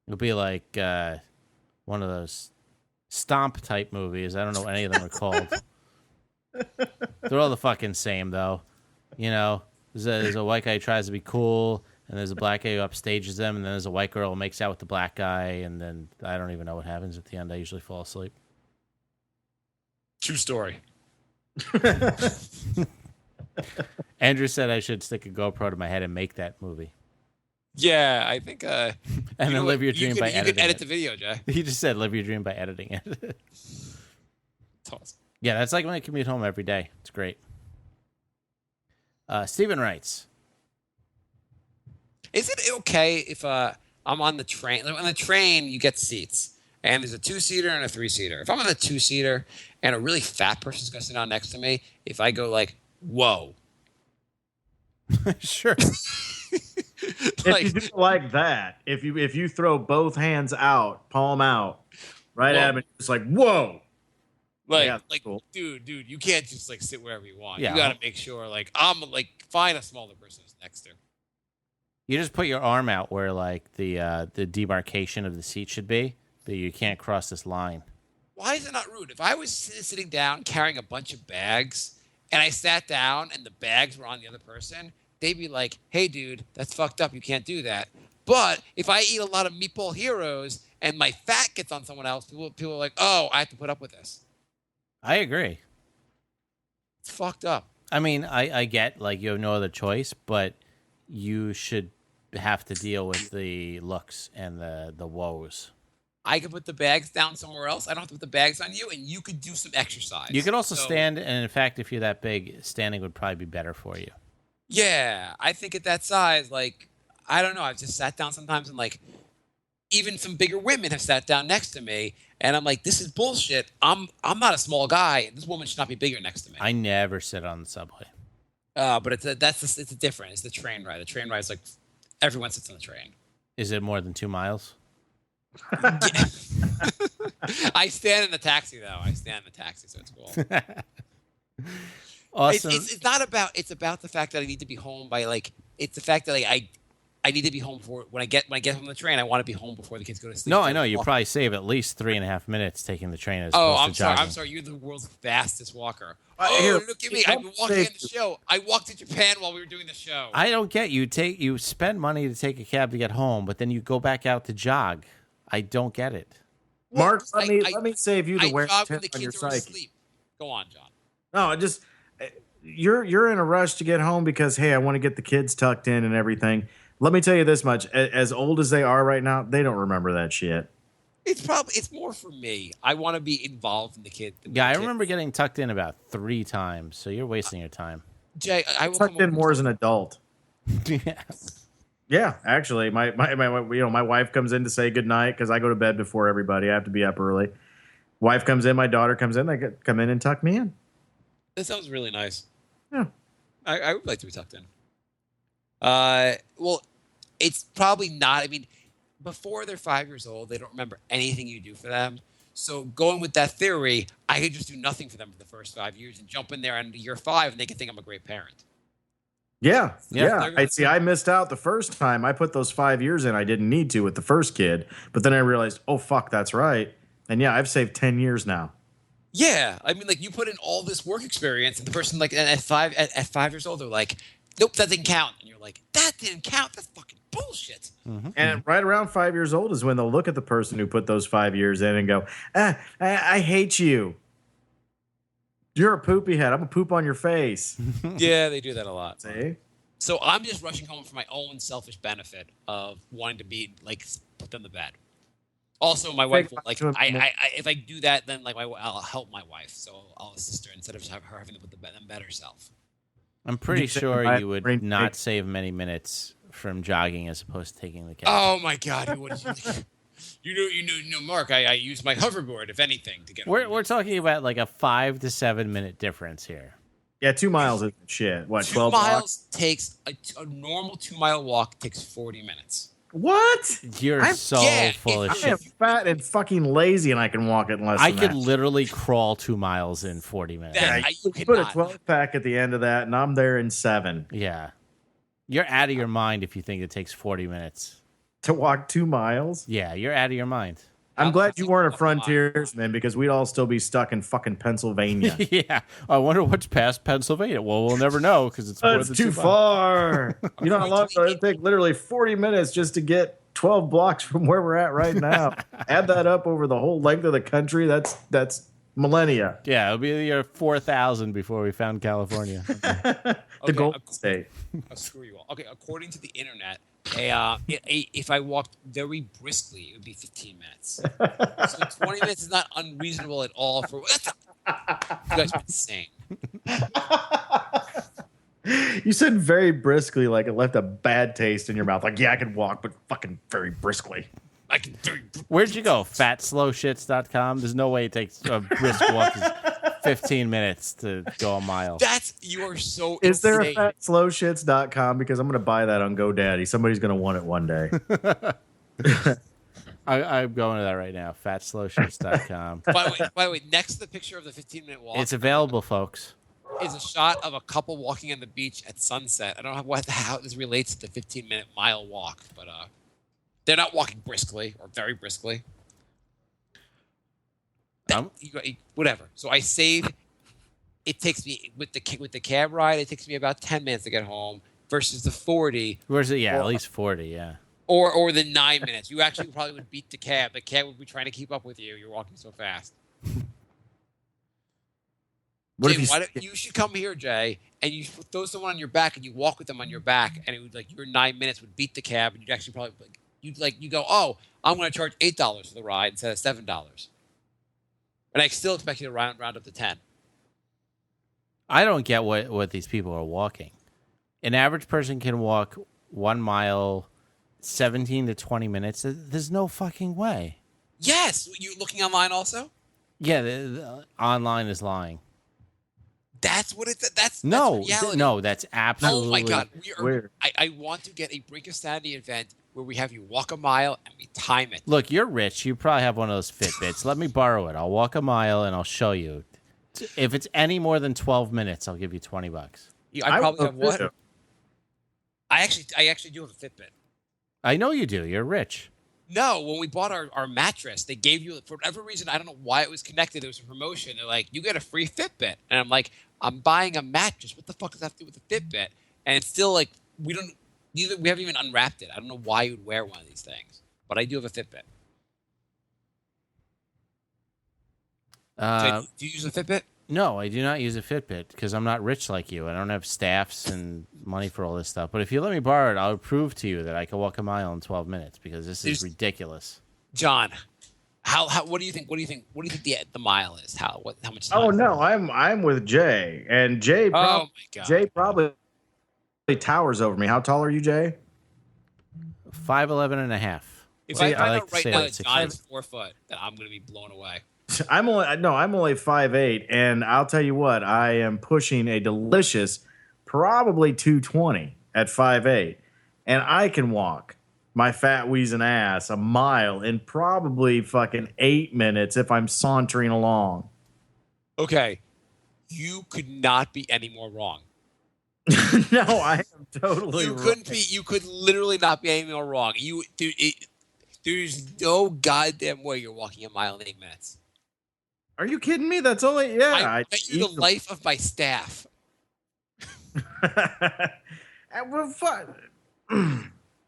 It would be like one of those stomp type movies. I don't know what any of them are called. They're all the fucking same, though. You know, there's a white guy who tries to be cool, and there's a black guy who upstages them, and then there's a white girl who makes out with the black guy, and then I don't even know what happens at the end. I usually fall asleep. True story. Andrew said I should stick a GoPro to my head and make that movie. Yeah, I think. And then live your dream by editing You can edit it. the video, Jay. He just said live your dream by editing it. It's awesome. Yeah, that's like when I commute home every day. It's great. Steven writes, Is it okay if I'm on the train? On the train, you get seats, and there's a 2-seater and a 3-seater. If I'm on the 2-seater and a really fat person's going to sit down next to me, if I go like, whoa. sure. If you do like that, if you throw both hands out, palm out, right at him, it's like, whoa. Yeah, cool. dude, you can't just like sit wherever you want. Yeah. You got to make sure, like, I'm like, find a smaller person who's next to. You just put your arm out where like the demarcation of the seat should be, but you can't cross this line. Why is it not rude? If I was sitting down carrying a bunch of bags and I sat down and the bags were on the other person, they'd be like, hey, dude, that's fucked up. You can't do that. But if I eat a lot of Meatball Heroes and my fat gets on someone else, people are like, oh, I have to put up with this. I agree. It's fucked up. I mean, I get like you have no other choice, but you should have to deal with the looks and the woes. I could put the bags down somewhere else. I don't have to put the bags on you, and you could do some exercise. You could also stand, and in fact, if you're that big, standing would probably be better for you. Yeah, I think at that size, like, I don't know. I've just sat down sometimes and, like, even some bigger women have sat down next to me, and I'm like, this is bullshit. I'm not a small guy. This woman should not be bigger next to me. I never sit on the subway. But it's a different. It's the train ride. The train ride is like everyone sits on the train. Is it more than 2 miles? I stand in the taxi though. I stand in the taxi, so it's cool. Awesome. It's not about. It's about the fact that I need to be home by like. It's the fact that like I need to be home for when I get from the train. I want to be home before the kids go to sleep. No, I know you probably save at least 3.5 minutes taking the train as Oh, opposed I'm to sorry. jogging. I'm sorry. You're the world's fastest walker. Here, Look at me. I've been walking in the show. I walked to Japan while we were doing the show. I don't get you spend money to take a cab to get home, but then you go back out to jog. I don't get it. Mark, let me save you the wear jog and when tear the on your kids are psyche. asleep. Go on, John. No, just you're in a rush to get home because hey, I want to get the kids tucked in and everything. Let me tell you this much: as old as they are right now, they don't remember that shit. It's more for me. I want to be involved in the kid. Yeah, I remember getting tucked in about 3 times, so you're wasting your time. Jay, I will Tucked in more as an adult. Yeah. Yeah, actually, my my wife comes in to say goodnight because I go to bed before everybody. I have to be up early. Wife comes in, my daughter comes in. They come in and tuck me in. That sounds really nice. Yeah, I would like to be tucked in. Well, it's probably not. I mean, before they're 5 years old, they don't remember anything you do for them. So going with that theory, I could just do nothing for them for the first 5 years and jump in there in year 5 and they can think I'm a great parent. yeah. Yeah. I missed out the first time. I put those 5 years in. I didn't need to with the first kid, but then I realized, oh fuck, that's right. And yeah, I've saved 10 years now. Yeah, I mean, like you put in all this work experience, and the person like at 5 years old, they're like, "Nope, that didn't count," and you're like, "That didn't count. That's fucking bullshit." Mm-hmm. And right around 5 years old is when they'll look at the person who put those 5 years in and go, I hate you. You're a poopy head. I'm gonna poop on your face. Yeah, they do that a lot. See? So I'm just rushing home for my own selfish benefit of wanting to be like put them to bed. Also, my wife will, like I if I do that, then like I'll help my wife, so I'll assist her instead of her having to put them bed herself. I'm pretty You said sure my you would brain not break. save many minutes from jogging as opposed to taking the cab. Oh my God! You know, Mark. I use my hoverboard, if anything, to get. We're talking about like a 5 to 7 minute difference here. Yeah, 2 miles isn't shit. What, 2 12 miles blocks? takes a normal 2-mile walk takes 40 minutes. What? You're so yeah, full of if- I am shit. fat and fucking lazy, and I can walk it in less I than could that. literally crawl 2 miles in 40 minutes. That- Yeah, I- you you put a cannot. 12 pack at the end of that, and I'm there in 7 Yeah. You're out of your mind if you think it takes 40 minutes. to walk 2 miles. Yeah, you're out of your mind. I'm glad you weren't a frontiersman because we'd all still be stuck in fucking Pennsylvania. Yeah. I wonder what's past Pennsylvania. Well, we'll never know because it's more It's than too 2 miles. far. You know how long it'd take? Literally 40 minutes just to get 12 blocks from where we're at right now. Add that up over the whole length of the country. That's millennia. Yeah, it'll be the year 4000 before we found California. The Golden State. Oh, screw you all. Okay, according to the internet, if I walked very briskly, it would be 15 minutes. So 20 minutes is not unreasonable at all. You guys are insane. You said very briskly, like it left a bad taste in your mouth. Like, yeah, I could walk, but fucking very briskly. I can very. Where'd you go? Fatslowshits.com? There's no way it takes a brisk walk is 15 minutes to go a mile. You are so Is there a insane. fatslowshits.com? Because I'm going to buy that on GoDaddy. Somebody's going to want it one day. I'm going to that right now. Fatslowshits.com. By the way, next to the picture of the 15-minute walk It's available, folks. is a shot of a couple walking on the beach at sunset. I don't know how this relates to the 15-minute mile walk, but they're not walking briskly or very briskly. Whatever. So I save. It takes me with the cab ride. It takes me about 10 minutes to get home versus the 40. Where's it? Yeah, at least 40, yeah. Or the 9 minutes. You actually probably would beat the cab. The cab would be trying to keep up with you. You're walking so fast. What Jay, if you should come here, Jay, and you throw someone on your back and you walk with them on your back, and it would your 9 minutes would beat the cab, and you'd actually probably you go, oh, I'm going to charge $8 for the ride instead of $7, and I still expect you to round up to 10. I don't get what these people are walking. An average person can walk 1 mile 17 to 20 minutes. There's no fucking way. Yes, you looking online also? Yeah, the online is lying. That's what it's. That's reality. No, that's absolutely. Oh my God, weird. I want to get a Brink of Sanity event where we have you walk a mile and we time it. Look, you're rich. You probably have one of those Fitbits. Let me borrow it. I'll walk a mile and I'll show you. If it's any more than 12 minutes, I'll give you $20. I probably have would what? too. I actually do have a Fitbit. I know you do. You're rich. No, when we bought our mattress, they gave you, for whatever reason, I don't know why it was connected. It was a promotion. They're like, you get a free Fitbit. And I'm like, I'm buying a mattress. What the fuck does that have to do with the Fitbit? And it's still like, we haven't even unwrapped it. I don't know why you'd wear one of these things. But I do have a Fitbit. Do you use a Fitbit? No, I do not use a Fitbit because I'm not rich like you. I don't have staffs and money for all this stuff. But if you let me borrow it, I'll prove to you that I can walk a mile in 12 minutes because this is ridiculous. John, what do you think? What do you think the mile is? How much time? Oh no, I'm with Jay, and Jay. Oh my God. Jay probably towers over me. How tall are you, Jay? 5'11" and a half. If I I find like out to right say now like that 6 John feet. is 4 foot, then I'm going to be blown away. I'm only 5'8", and I'll tell you what, I am pushing a delicious, probably 220 at 5'8", and I can walk my fat wheezing ass a mile in probably fucking 8 minutes if I'm sauntering along. Okay, you could not be any more wrong. No, I am totally. You wrong. couldn't be. You could literally not be any more wrong. There's no goddamn way you're walking a mile in 8 minutes. Are you kidding me? That's only I bet you the life of my staff. Well,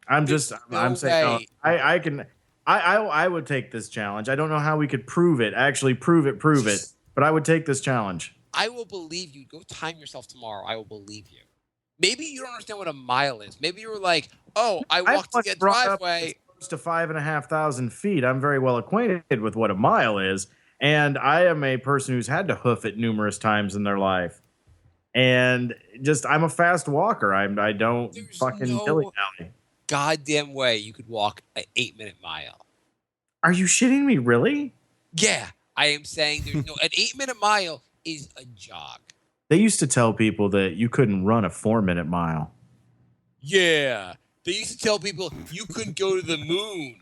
I'm saying no, way. I can. I would take this challenge. I don't know how we could prove it. Actually, prove it. But I would take this challenge. I will believe you. Go time yourself tomorrow. I will believe you. Maybe you don't understand what a mile is. Maybe you were like, "Oh, I walked to the driveway." Close to 5,500 feet. I'm very well acquainted with what a mile is, and I am a person who's had to hoof it numerous times in their life. And just, I'm a fast walker. I don't There's fucking no- dilly-dally. Goddamn way you could walk an 8-minute mile. Are you shitting me? Really? Yeah, I am saying there's no. An 8-minute mile is a jog. They used to tell people that you couldn't run a 4-minute mile. Yeah. They used to tell people you couldn't go to the moon.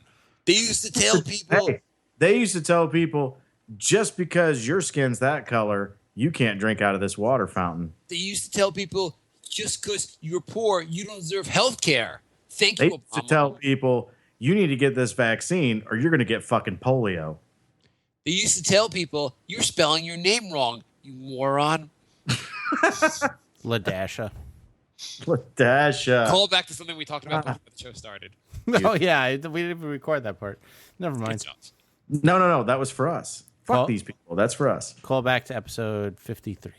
They used to tell people. Hey, they used to tell people just because your skin's that color, you can't drink out of this water fountain. They used to tell people just because you're poor, you don't deserve health care. Thank They you, used to Obama. tell people you need to get this vaccine or you're going to get fucking polio. They used to tell people you're spelling your name wrong, you moron. Ladasha. Ladasha. Call back to something we talked about before the show started. Oh yeah, we didn't even record that part. Never mind. No. That was for us. Fuck Call- these people. That's for us. Call back to episode 53.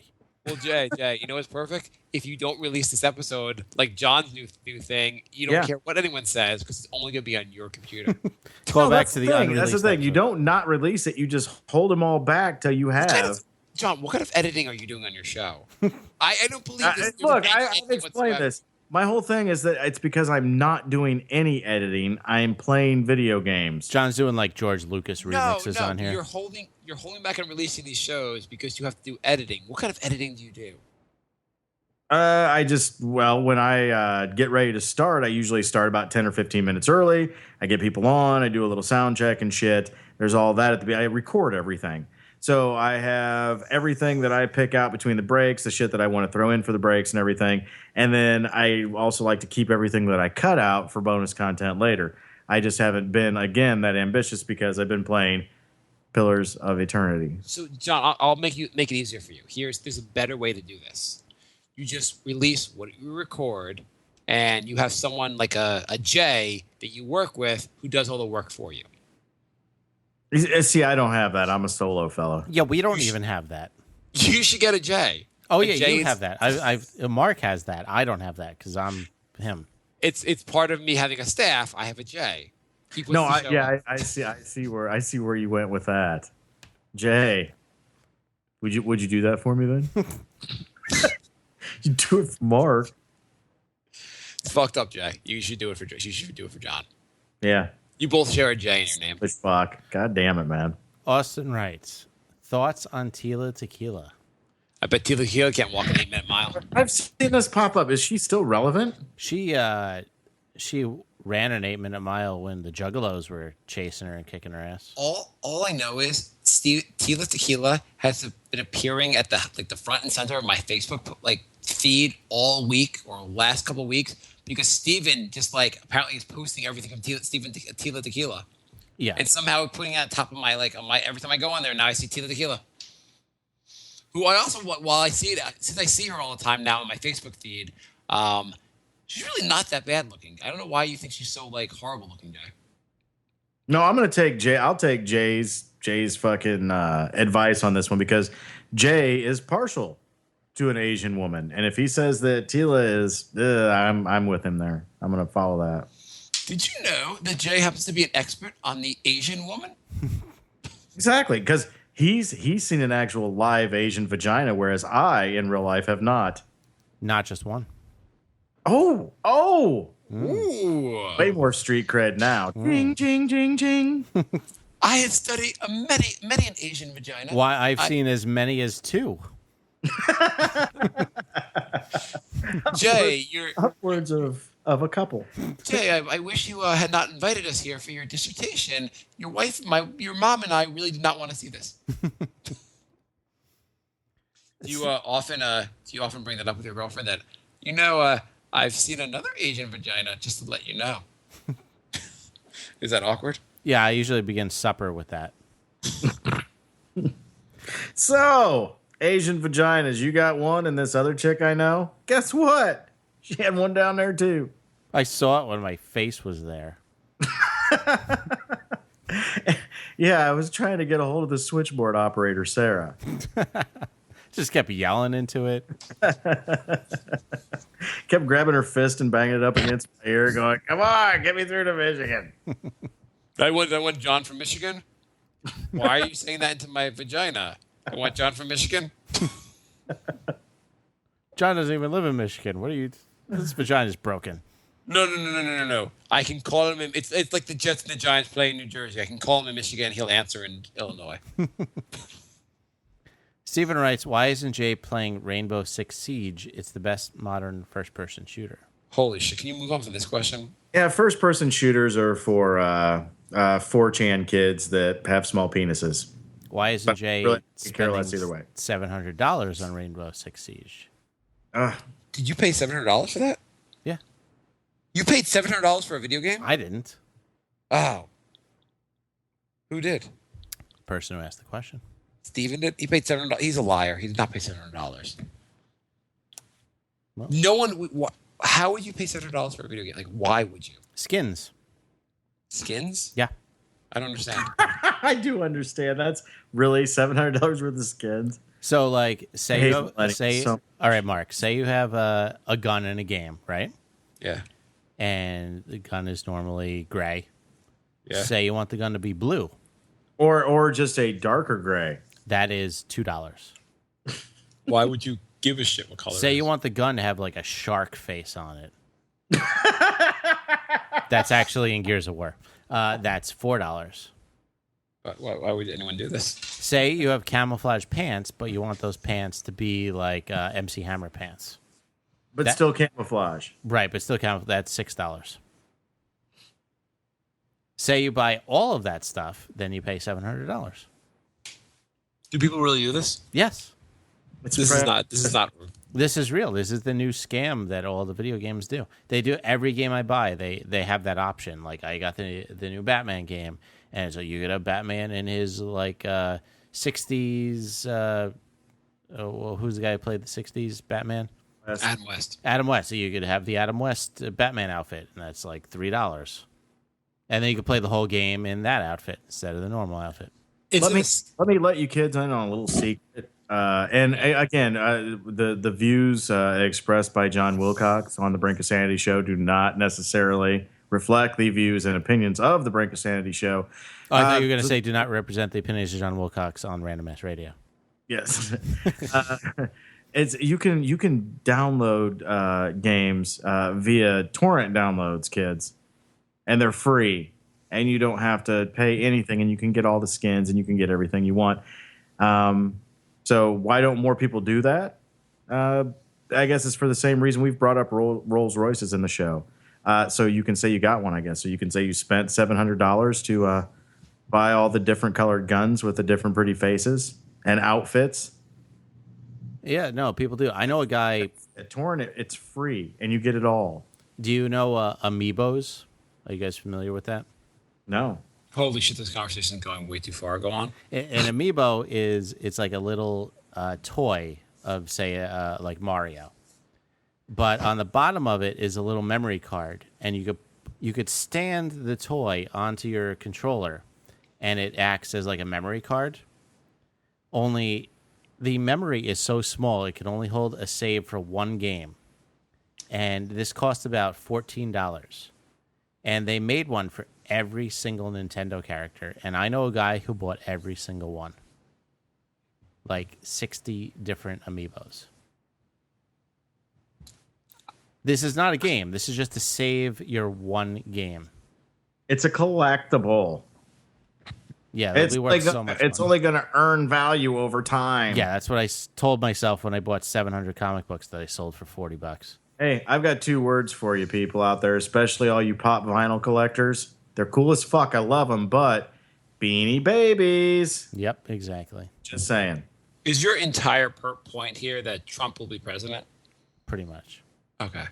Well, Jay, you know what's perfect? If you don't release this episode, like John's new thing, you don't care what anyone says because it's only going to be on your computer. Call back that's to the the thing. unreleased That's the thing. You episode. don't not release it. You just hold them all back till you have. John, what kind of editing are you doing on your show? I don't believe this. Look, I've explained this. My whole thing is that it's because I'm not doing any editing. I'm playing video games. John's doing like George Lucas remixes on here. You're holding back on releasing these shows because you have to do editing. What kind of editing do you do? When I get ready to start, I usually start about 10 or 15 minutes early. I get people on. I do a little sound check and shit. There's all that at the beginning. I record everything. So I have everything that I pick out between the breaks, the shit that I want to throw in for the breaks and everything. And then I also like to keep everything that I cut out for bonus content later. I just haven't been, again, that ambitious because I've been playing Pillars of Eternity. So, John, I'll make it easier for you. There's a better way to do this. You just release what you record, and you have someone like a Jay that you work with who does all the work for you. See, I don't have that. I'm a solo fellow. Yeah, we don't even have that. You should get a Jay. Oh A yeah, Jay you is- have that. Marc has that. I don't have that because I'm him. It's part of me having a staff. I have a Jay. He puts No, the show on. I see where you went with that. Jay, would you do that for me then? You do it for Mark. It's fucked up, Jay. You should do it for Jay. You should do it for John. Yeah. You both share a J in your name. But fuck. God damn it, man. Austin writes, thoughts on Tila Tequila? I bet Tila Tequila can't walk an 8-minute mile. I've seen this pop up. Is she still relevant? She ran an 8-minute mile when the Juggalos were chasing her and kicking her ass. All I know is Tila Tequila has been appearing at the front and center of my Facebook feed all week or last couple of weeks because Steven just apparently is posting everything from Tila Tequila. Yeah. And somehow putting it on top of my every time I go on there now I see Tila Tequila. Who I also while I see that since I see her all the time now in my Facebook feed, she's really not that bad looking. I don't know why you think she's so horrible looking, Jay. No, I'm gonna take Jay. I'll take Jay's fucking advice on this one because Jay is partial to an Asian woman, and if he says that Tila is, I'm with him there. I'm gonna follow that. Did you know that Jay happens to be an expert on the Asian woman? Exactly, because he's seen an actual live Asian vagina, whereas I in real life have not. Not just one. Oh, Ooh. way more street cred now. Jing, jing, jing, jing. I have studied many an Asian vagina. Why, I've seen as many as 2. Jay, you're Upwards of a couple. Jay. I wish you had not invited us here for your dissertation. Your wife, your mom, and I really did not want to see this. Do you often bring that up with your girlfriend? That I've seen another Asian vagina, just to let you know. Is that awkward? Yeah, I usually begin supper with that. So, Asian vaginas, you got one, and this other chick I know, guess what? She had one down there too. I saw it when my face was there. Yeah, I was trying to get a hold of the switchboard operator, Sarah. Just kept yelling into it. Kept grabbing her fist and banging it up against my ear, going, "Come on, get me through to Michigan." I want John from Michigan. Why are you saying that into my vagina? I want John from Michigan. John doesn't even live in Michigan. What are you? This vagina's broken. No. I can call him. It's like the Jets and the Giants play in New Jersey. I can call him in Michigan. He'll answer in Illinois. Steven writes, why isn't Jay playing Rainbow Six Siege? It's the best modern first-person shooter. Holy shit! Can you move on from this question? Yeah, first-person shooters are for 4chan kids that have small penises. Why isn't Jay really, spending either way. $700 on Rainbow Six Siege? Did you pay $700 for that? Yeah. You paid $700 for a video game? I didn't. Oh. Who did? The person who asked the question. Steven did? He paid $700. He's a liar. He did not pay $700. Well, No one. How would you pay $700 for a video game? Like, why would you? skins. Skins? Yeah. I don't understand. I do understand. That's really $700 worth of skins. So, like, all right, Mark, say you have a gun in a game, right? Yeah. And the gun is normally gray. Yeah. Say you want the gun to be blue. Or just a darker gray. That is $2. Why would you give a shit what color? Say it you is? want the gun to have like a shark face on it. That's actually in Gears of War. That's $4. Why would anyone do this? Say you have camouflage pants, but you want those pants to be like MC Hammer pants. But still camouflage. Right, but still camouflage. That's $6. Say you buy all of that stuff, then you pay $700. Do people really do this? Yes. This is not. This is real. This is the new scam that all the video games do. They do every game I buy. They have that option. Like I got the new Batman game, and so you get a Batman in his like 60s. Well, who's the guy who played the 60s Batman? Adam West. Adam West. So you could have the Adam West Batman outfit, and that's like $3. And then you could play the whole game in that outfit instead of the normal outfit. Let me let you kids in on a little secret. The views expressed by John Wilcox on the Brink of Sanity show do not necessarily reflect the views and opinions of the Brink of Sanity show. Oh, I thought you were going to say do not represent the opinions of John Wilcox on Random Ass Radio. Yes. It's you can download games via torrent downloads, kids, and they're free, and you don't have to pay anything, and you can get all the skins, and you can get everything you want. So why don't more people do that? I guess it's for the same reason we've brought up Rolls Royces in the show. So you can say you got one, I guess. So you can say you spent $700 to buy all the different colored guns with the different pretty faces and outfits. Yeah, no, people do. I know a guy. At Torrent, it's free, and you get it all. Do you know Amiibos? Are you guys familiar with that? No. Holy shit! This conversation is going way too far. Go on. An Amiibo it's like a little toy of, say, like Mario. But on the bottom of it is a little memory card, and you could stand the toy onto your controller, and it acts as like a memory card. Only the memory is so small, it can only hold a save for one game. And this cost about $14. And they made one for every single Nintendo character. And I know a guy who bought every single one. Like 60 different Amiibos. This is not a game. This is just to save your one game. It's a collectible. Yeah, It's, be worth so much it's money. only going to earn value over time. Yeah, that's what I told myself when I bought 700 comic books that I sold for $40. Hey, I've got 2 words for you people out there, especially all you pop vinyl collectors. They're cool as fuck. I love them, but Beanie Babies. Yep, exactly. Just saying. Is your entire point here that Trump will be president? Pretty much. Okay.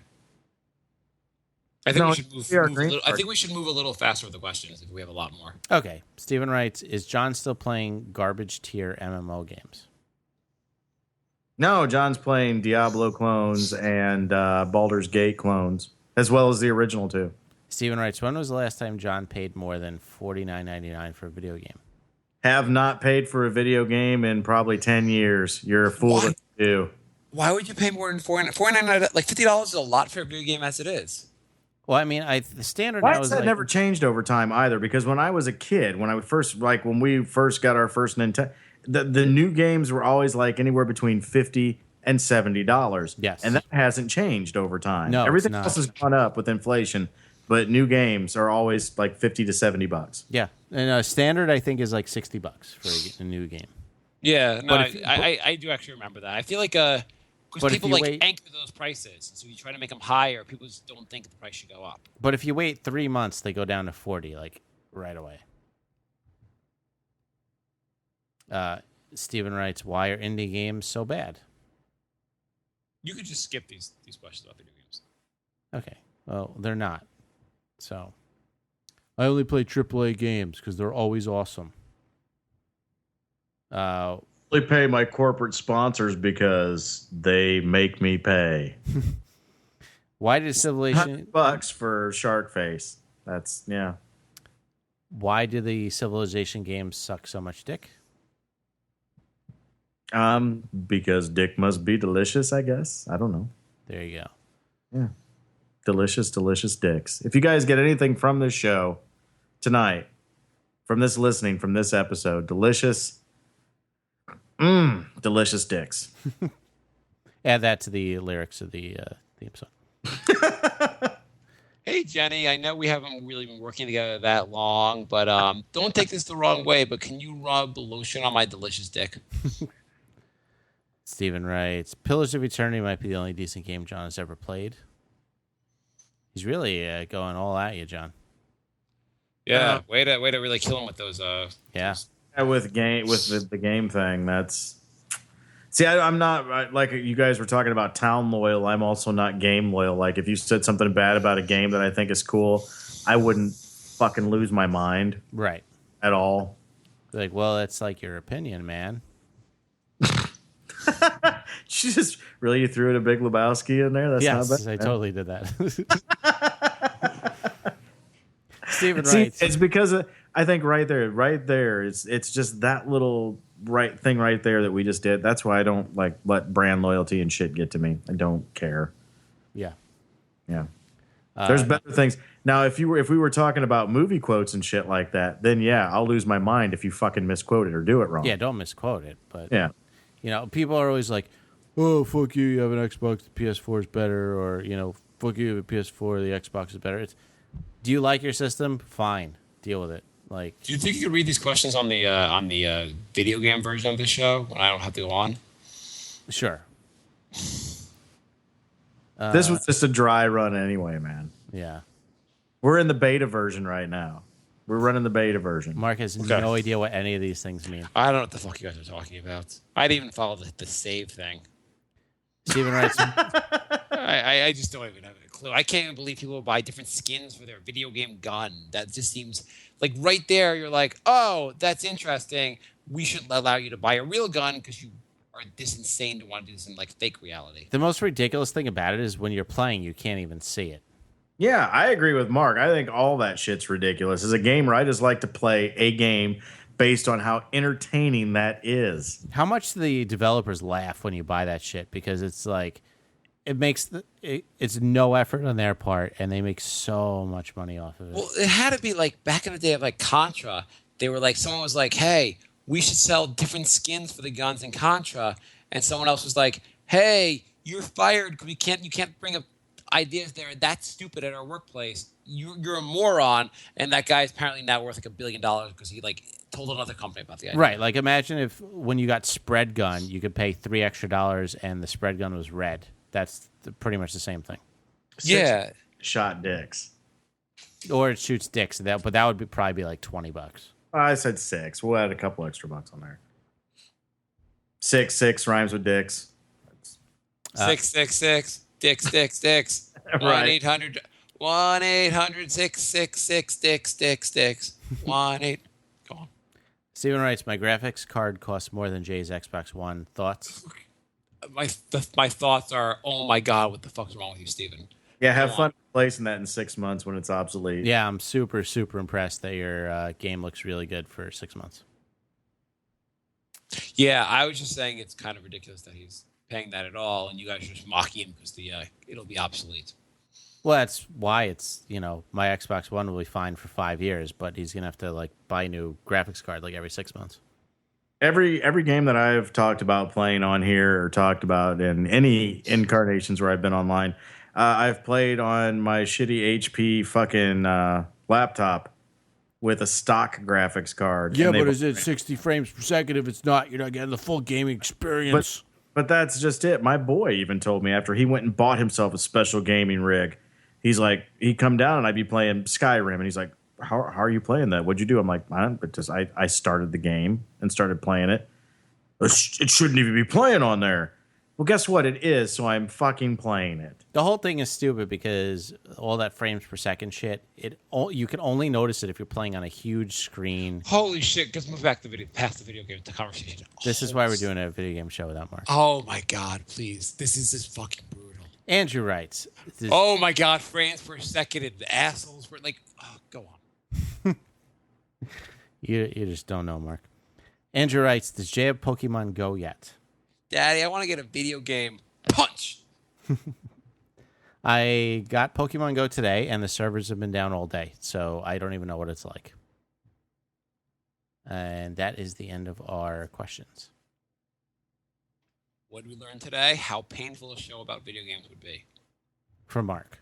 I think No, we should we are move a green little, I card. think we should move a little faster with the questions if we have a lot more. Okay, Steven writes, is John still playing garbage tier MMO games? No, John's playing Diablo clones and Baldur's Gate clones, as well as the original 2. Steven writes, when was the last time John paid more than $49.99 for a video game? Have not paid for a video game in probably 10 years. You're a fool What? if you do. Why would you pay more than $49? Like $50 is a lot for a video game as it is. Well, I mean, the standard Why now has is that like, never changed over time either? Because when I was a kid, when we first got our first Nintendo, the new games were always like anywhere between $50 and $70. Yes. And that hasn't changed over time. No, it's Everything not. else has gone up with inflation, but new games are always like $50 to $70. Yeah, and standard I think is like $60 for a new game. Yeah, no, But if- I do actually remember that. I feel like because But if people you like wait- anchor those prices, so you try to make them higher. People just don't think the price should go up. But if you wait 3 months, they go down to 40, like right away. Steven writes, "Why are indie games so bad?" You could just skip these questions about video games. Okay, well they're not. So I only play AAA games because they're always awesome. only pay my corporate sponsors because they make me pay. Why did Civilization? $100 for Shark Face. That's yeah. Why do the Civilization games suck so much dick? Because dick must be delicious, I guess. I don't know. There you go. Yeah. Delicious, delicious dicks. If you guys get anything from this show tonight, from this listening, from this episode, delicious dicks. Add that to the lyrics of the theme song. Hey, Jenny, I know we haven't really been working together that long, but don't take this the wrong way, but can you rub lotion on my delicious dick? Steven writes, Pillars of Eternity might be the only decent game John has ever played. He's really going all at you, John. Yeah, way to really kill him with those. Yeah. With the game thing, that's... See, I'm not, like you guys were talking about town loyal, I'm also not game loyal. Like, if you said something bad about a game that I think is cool, I wouldn't fucking lose my mind Right. at all. Like, well, it's like your opinion, man. She just really, you threw it a Big Lebowski in there? That's Yes, not bad. I totally did that. Steven See, writes, it's because I think right there, it's just that little right thing right there that we just did. That's why I don't like let brand loyalty and shit get to me. I don't care. yeah. Yeah, there's better things. Now, if we were talking about movie quotes and shit like that, then yeah, I'll lose my mind if you fucking misquote it or do it wrong. Yeah, don't misquote it. But, Yeah. you know, people are always like, oh, fuck you have an Xbox, the PS4 is better. Or, you know, fuck you have a PS4, the Xbox is better. Do you like your system? Fine. Deal with it. Like, Do you think you could read these questions on the video game version of this show when I don't have to go on? sure. This was just a dry run anyway, man. Yeah. We're in the beta version right now. We're running the beta version. Mark has Okay. no idea what any of these things mean. I don't know what the fuck you guys are talking about. I didn't even follow the save thing. Steven writes, I just don't even have a clue. I can't even believe people will buy different skins for their video game gun. That just seems like right there. You're like, oh, that's interesting. We should allow you to buy a real gun because you are this insane to want to do this in like fake reality. the most ridiculous thing about it is when you're playing, you can't even see it. Yeah, I agree with Mark. I think all that shit's ridiculous. As a gamer, I just like to play a game based on how entertaining that is. How much do the developers laugh when you buy that shit? Because it's like, it's no effort on their part, and they make so much money off of it. Well, it had to be like back in the day of like Contra. They were like, someone was like, hey, we should sell different skins for the guns in Contra. And someone else was like, hey, you're fired because you can't bring up ideas there. That's stupid at our workplace. You're a moron. And that guy's apparently now worth like $1 billion because he like told another company about the idea. Right, like imagine if when you got spread gun, you could pay $3 extra and the spread gun was red. That's pretty much the same thing. Yeah. Shot dicks. Or it shoots dicks, but that would probably be like $20. I said 6. We'll add a couple extra bucks on there. 6 rhymes with dicks. 666 dicks. Right. 1-800-666-dicks. 1-8. Go on. Steven writes, my graphics card costs more than Jay's Xbox One. Thoughts? My thoughts are, oh my god, what the fuck's wrong with you, Steven? Yeah, have fun replacing that in 6 months when it's obsolete. Yeah, I'm super, super impressed that your game looks really good for 6 months. Yeah, I was just saying it's kind of ridiculous that he's paying that at all, and you guys are just mocking him because it'll be obsolete. Well, that's why it's, my Xbox One will be fine for 5 years, but he's going to have to, like, buy a new graphics card, like, every 6 months. Every game that I've talked about playing on here or talked about in any incarnations where I've been online, I've played on my shitty HP fucking laptop with a stock graphics card. Yeah, And they- but is it 60 frames per second? If it's not, you're not getting the full gaming experience. But that's just it. My boy even told me after he went and bought himself a special gaming rig, he's like, he'd come down and I'd be playing Skyrim, and he's like, how are you playing that? What'd you do? I'm like, I started the game and started playing it. It shouldn't even be playing on there. Well, guess what? It is, so I'm fucking playing it. The whole thing is stupid because all that frames per second shit, you can only notice it if you're playing on a huge screen. Holy shit! Let's move back past the video game to conversation. This is why we're doing a video game show without Mark. Oh my god! Please, this is just fucking brutal. Andrew writes. Oh my god! Frames per second and the assholes were like, oh, go on. You just don't know, Mark. Andrew writes, does Jay have Pokemon Go yet? Daddy, I want to get a video game. Punch. I got Pokemon Go today, and the servers have been down all day, so I don't even know what it's like. And that is the end of our questions. What did we learn today? How painful a show about video games would be. From Mark.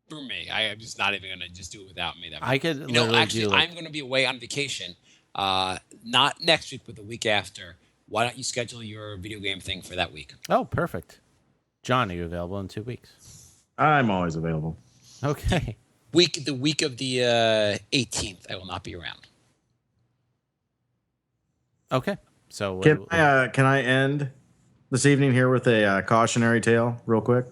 For me, I am just not even going to just do it without me. I could literally actually, do like, I'm going to be away on vacation. Not next week, but the week after. Why don't you schedule your video game thing for that week? oh, perfect. John, are you available in 2 weeks? I'm always available. Okay. The week of the 18th, I will not be around. Okay. So Can I end this evening here with a cautionary tale real quick?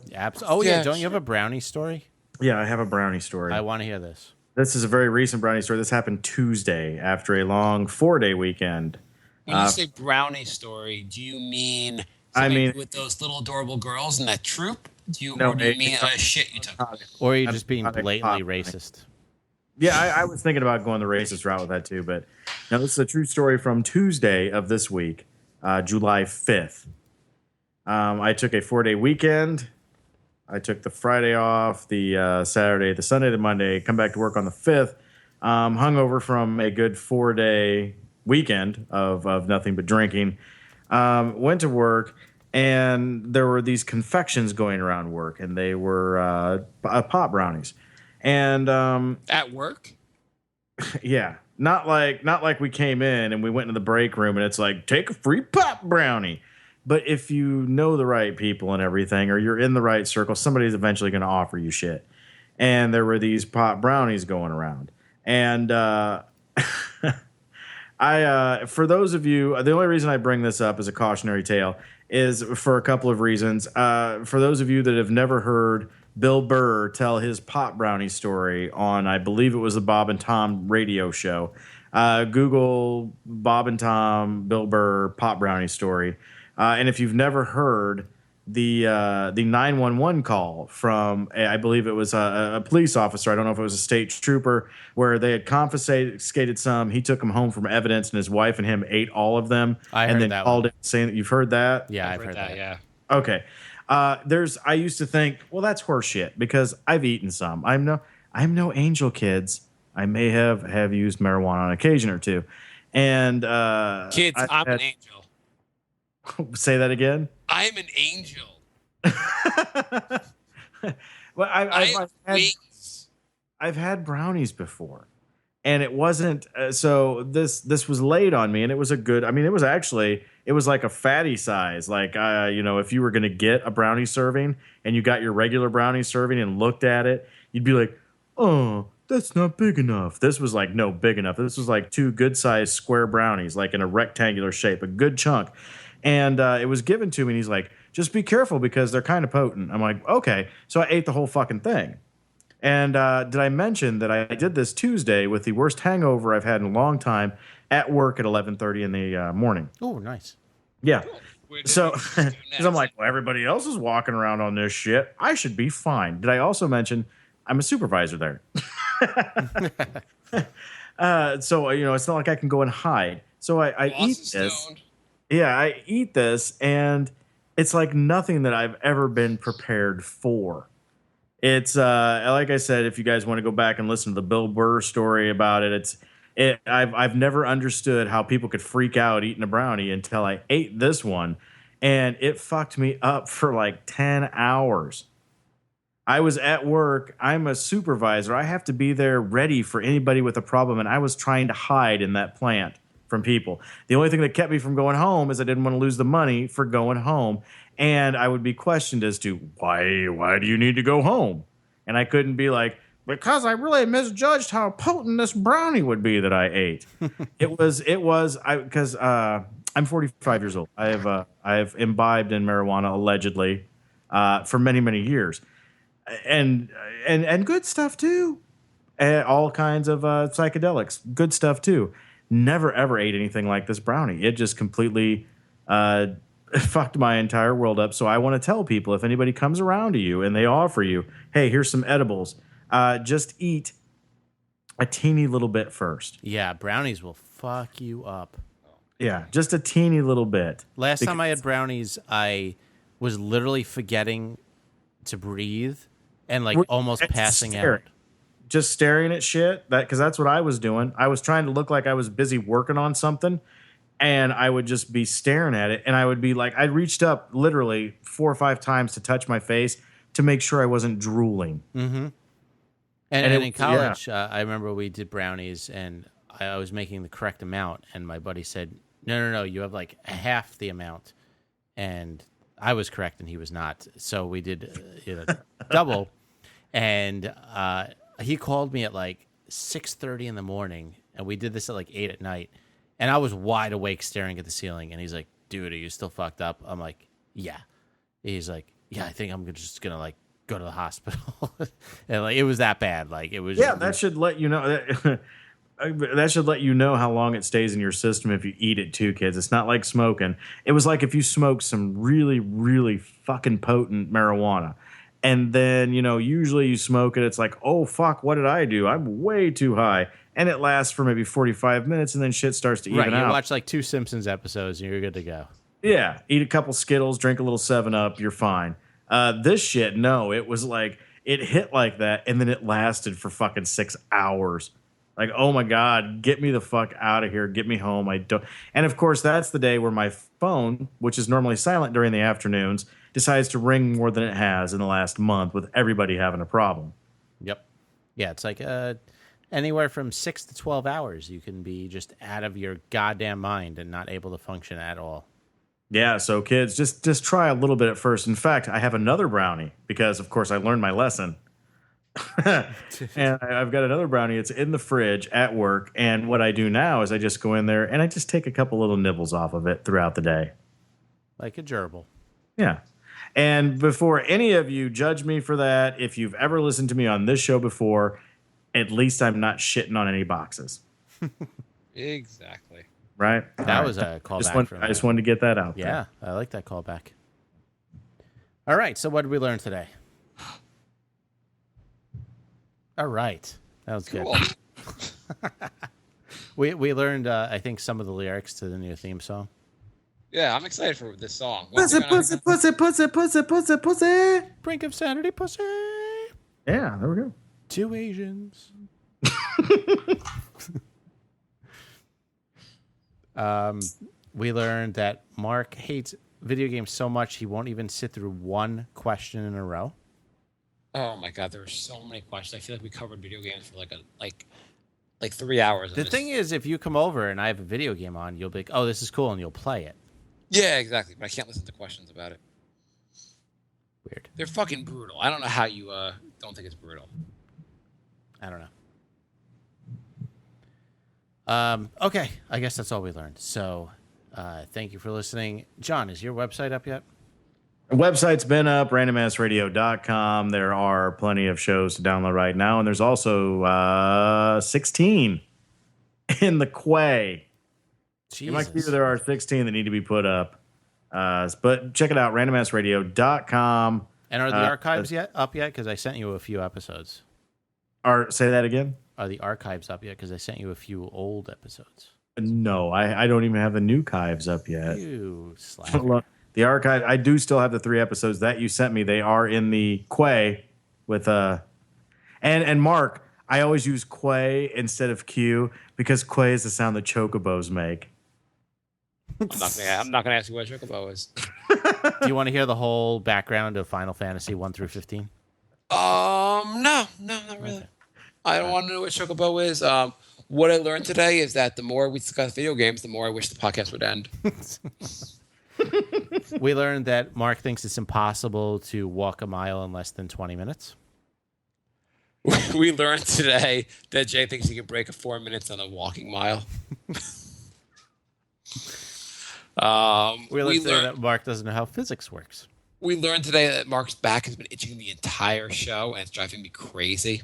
oh, yeah. Yeah, Don't you have a brownie story? Yeah, I have a brownie story. I want to hear this. This is a very recent brownie story. This happened Tuesday after a long 4-day weekend. When you say brownie story, do you mean with those little adorable girls in that troop? Or do you mean shit you took? Or are you just being not a blatantly cop, racist? Yeah, I was thinking about going the racist route with that too, but now this is a true story from Tuesday of this week, July 5th. I took a 4-day weekend. I took the Friday off, the Saturday, the Sunday, the Monday, come back to work on the 5th. Hungover from a good 4-day weekend of nothing but drinking. Went to work, and there were these confections going around work, and they were pop brownies. And At work? yeah, not like we came in and we went into the break room and it's like, take a free pop brownie. But if you know the right people and everything, or you're in the right circle, somebody's eventually going to offer you shit. And there were these pop brownies going around. And for those of you, the only reason I bring this up as a cautionary tale is for a couple of reasons. For those of you that have never heard Bill Burr tell his pop brownie story on, I believe it was the Bob and Tom radio show, Google Bob and Tom, Bill Burr pop brownie story. And if you've never heard the 911 call from, I believe it was a police officer, I don't know if it was a state trooper, where they had confiscated some. He took them home from evidence, and his wife and him ate all of them. I and heard then that called one. it, saying that you've heard that. Yeah, I've heard that. Yeah. Okay. I used to think, well, that's horseshit because I've eaten some. I'm no angel, kids. I may have used marijuana on occasion or two. And Kids, I'm an angel. Say that again. I'm an angel. Well, Wings. I've had brownies before, and it wasn't. So this was laid on me, and it was a good. I mean, it was like a fatty size. Like if you were going to get a brownie serving and you got your regular brownie serving and looked at it, you'd be like, oh, that's not big enough. This was like, no, big enough. This was like 2 good sized square brownies, like in a rectangular shape, a good chunk. And it was given to me, and he's like, just be careful because they're kind of potent. I'm like, okay. So I ate the whole fucking thing. And did I mention that I did this Tuesday with the worst hangover I've had in a long time at work at 11:30 in the morning? Oh, nice. Yeah. Where did So, we do because I'm next? like, well, everybody else is walking around on this shit. I should be fine. Did I also mention I'm a supervisor there? So, it's not like I can go and hide. So I Boss eat is this. stoned. Yeah, I eat this, and it's like nothing that I've ever been prepared for. It's like I said, if you guys want to go back and listen to the Bill Burr story about it, I've never understood how people could freak out eating a brownie until I ate this one, and it fucked me up for like 10 hours. I was at work. I'm a supervisor. I have to be there ready for anybody with a problem. And I was trying to hide in that plant from people. The only thing that kept me from going home is I didn't want to lose the money for going home. And I would be questioned as to why do you need to go home? And I couldn't be like, because I really misjudged how potent this brownie would be that I ate. Because I'm 45 years old. I have imbibed in marijuana allegedly for many, many years. And good stuff too. All kinds of psychedelics, good stuff too. Never ever ate anything like this brownie. It just completely fucked my entire world up. So I want to tell people, if anybody comes around to you and they offer you, hey, here's some edibles, just eat a teeny little bit first. Yeah, brownies will fuck you up. Yeah, just a teeny little bit. Last time I had brownies, I was literally forgetting to breathe and like almost passing out. Just staring at shit. Because that's what I was doing. I was trying to look like I was busy working on something, and I would just be staring at it. And I would be like, I reached up literally 4 or 5 times to touch my face to make sure I wasn't drooling. Mm-hmm. And in college, I remember we did brownies, and I was making the correct amount, and my buddy said, no, you have like half the amount. And I was correct, and he was not. So we did double. And he called me at like 6:30 in the morning, and we did this at like 8 at night. And I was wide awake staring at the ceiling. And he's like, dude, are you still fucked up? I'm like, yeah. He's like, yeah, I think I'm just going to like go to the hospital. And like, it was that bad. Like it was. Yeah, that should let you know. That should let you know how long it stays in your system if you eat it too, kids. It's not like smoking. It was like if you smoked some really, really fucking potent marijuana. And then, usually you smoke it. It's like, oh, fuck, what did I do? I'm way too high. And it lasts for maybe 45 minutes, and then shit starts to even out. You watch like 2 Simpsons episodes, and you're good to go. Yeah. Eat a couple Skittles, drink a little 7-Up, you're fine. This shit, no. It was like, it hit like that, and then it lasted for fucking 6 hours. Like, oh my God, get me the fuck out of here. Get me home. I don't. And of course, that's the day where my phone, which is normally silent during the afternoons, decides to ring more than it has in the last month with everybody having a problem. Yep. Yeah, it's like anywhere from 6 to 12 hours you can be just out of your goddamn mind and not able to function at all. Yeah, so kids, just try a little bit at first. In fact, I have another brownie because, of course, I learned my lesson. And I've got another brownie. It's in the fridge at work. And what I do now is I just go in there and I just take a couple little nibbles off of it throughout the day. Like a gerbil. Yeah. And before any of you judge me for that, if you've ever listened to me on this show before, at least I'm not shitting on any boxes. Exactly. Right? That was a callback. I just wanted to get that out there. Yeah, I like that callback. All right, so what did we learn today? All right. That was Cool. good. We learned, I think, some of the lyrics to the new theme song. Yeah, I'm excited for this song. Pussy, pussy, pussy, pussy, pussy, pussy, pussy. Brink of sanity, pussy. Yeah, there we go. 2 Asians. We learned that Mark hates video games so much he won't even sit through one question in a row. Oh my God, there were so many questions. I feel like we covered video games for like 3 hours. The thing is, if you come over and I have a video game on, you'll be like, oh, this is cool, and you'll play it. Yeah, exactly. But I can't listen to questions about it. Weird. They're fucking brutal. I don't know how you don't think it's brutal. I don't know. Okay, I guess that's all we learned. So thank you for listening. John, is your website up yet? The website's been up, randomassradio.com. There are plenty of shows to download right now, and there's also 16 in the quay. Jesus. In my queue, there are 16 that need to be put up. But check it out, randomassradio.com. And are the archives up yet? Because I sent you a few episodes. Say that again? Are the archives up yet? Because I sent you a few old episodes. No, I don't even have the new archives up yet. You slacker. The archive, I do still have the 3 episodes that you sent me. They are in the quay with and Mark, I always use quay instead of Q because quay is the sound that chocobos make. I'm not gonna ask you what a chocobo is. Do you want to hear the whole background of Final Fantasy 1 through 15? No, not really. Okay. I don't want to know what Chocobo is. What I learned today is that the more we discuss video games, the more I wish the podcast would end. We learned that Mark thinks it's impossible to walk a mile in less than 20 minutes. We learned today that Jay thinks he can break a 4 minutes on a walking mile. We learned today that Mark doesn't know how physics works. We learned today that Mark's back has been itching the entire show, and it's driving me crazy.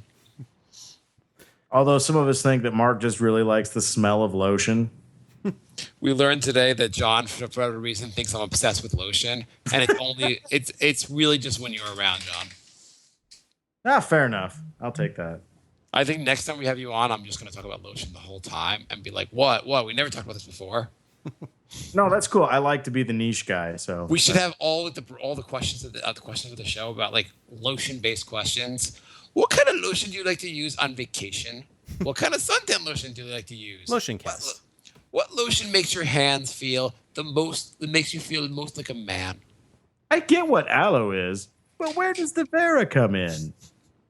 Although some of us think that Mark just really likes the smell of lotion. We learned today that John, for whatever reason, thinks I'm obsessed with lotion, and it's really just when you're around, John. Ah, fair enough. I'll take that. I think next time we have you on, I'm just going to talk about lotion the whole time and be like, "What? We never talked about this before." No, that's cool. I like to be the niche guy. So We should have all the questions of the show about like lotion based questions. What kind of lotion do you like to use on vacation? What kind of suntan lotion do you like to use? Lotion cast. What lotion makes your hands feel the most? That makes you feel the most like a man. I get what aloe is, but where does the Vera come in?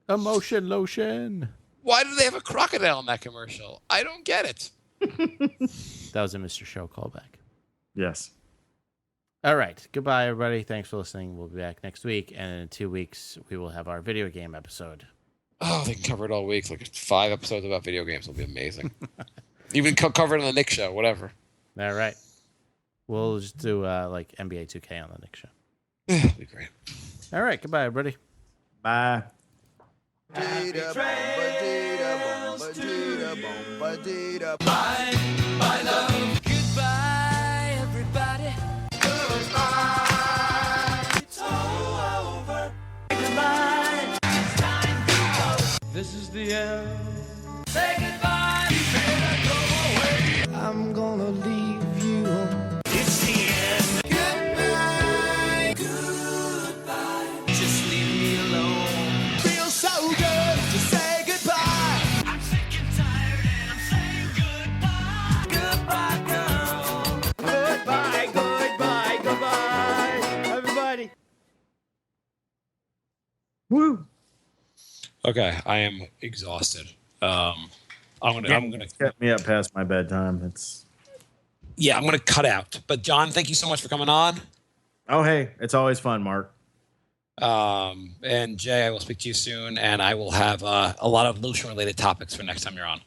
Emotion lotion. Why do they have a crocodile in that commercial? I don't get it. That was a Mr. Show callback. Yes. All right. Goodbye, everybody. Thanks for listening. We'll be back next week. And in 2 weeks, we will have our video game episode. Oh, they can cover it all week. Like 5 episodes about video games will be amazing. Even cover it on the Nick show, whatever. All right. We'll just do like NBA 2K on the next show. It'll be great. All right. Goodbye, everybody. Bye. Goodbye, everybody. This is the end. Say goodbye. I'm gonna leave you. It's the end. Goodbye. Goodbye. Just leave me alone. Feels so good to say goodbye. I'm sick and tired and I'm saying goodbye. Goodbye, girl. Goodbye, goodbye, goodbye, everybody. Woo. Okay, I am exhausted. I'm gonna Kept me up past my bedtime. I'm gonna cut out. But John, thank you so much for coming on. Oh, hey, it's always fun, Mark. And Jay, I will speak to you soon, and I will have a lot of lotion related topics for next time you're on.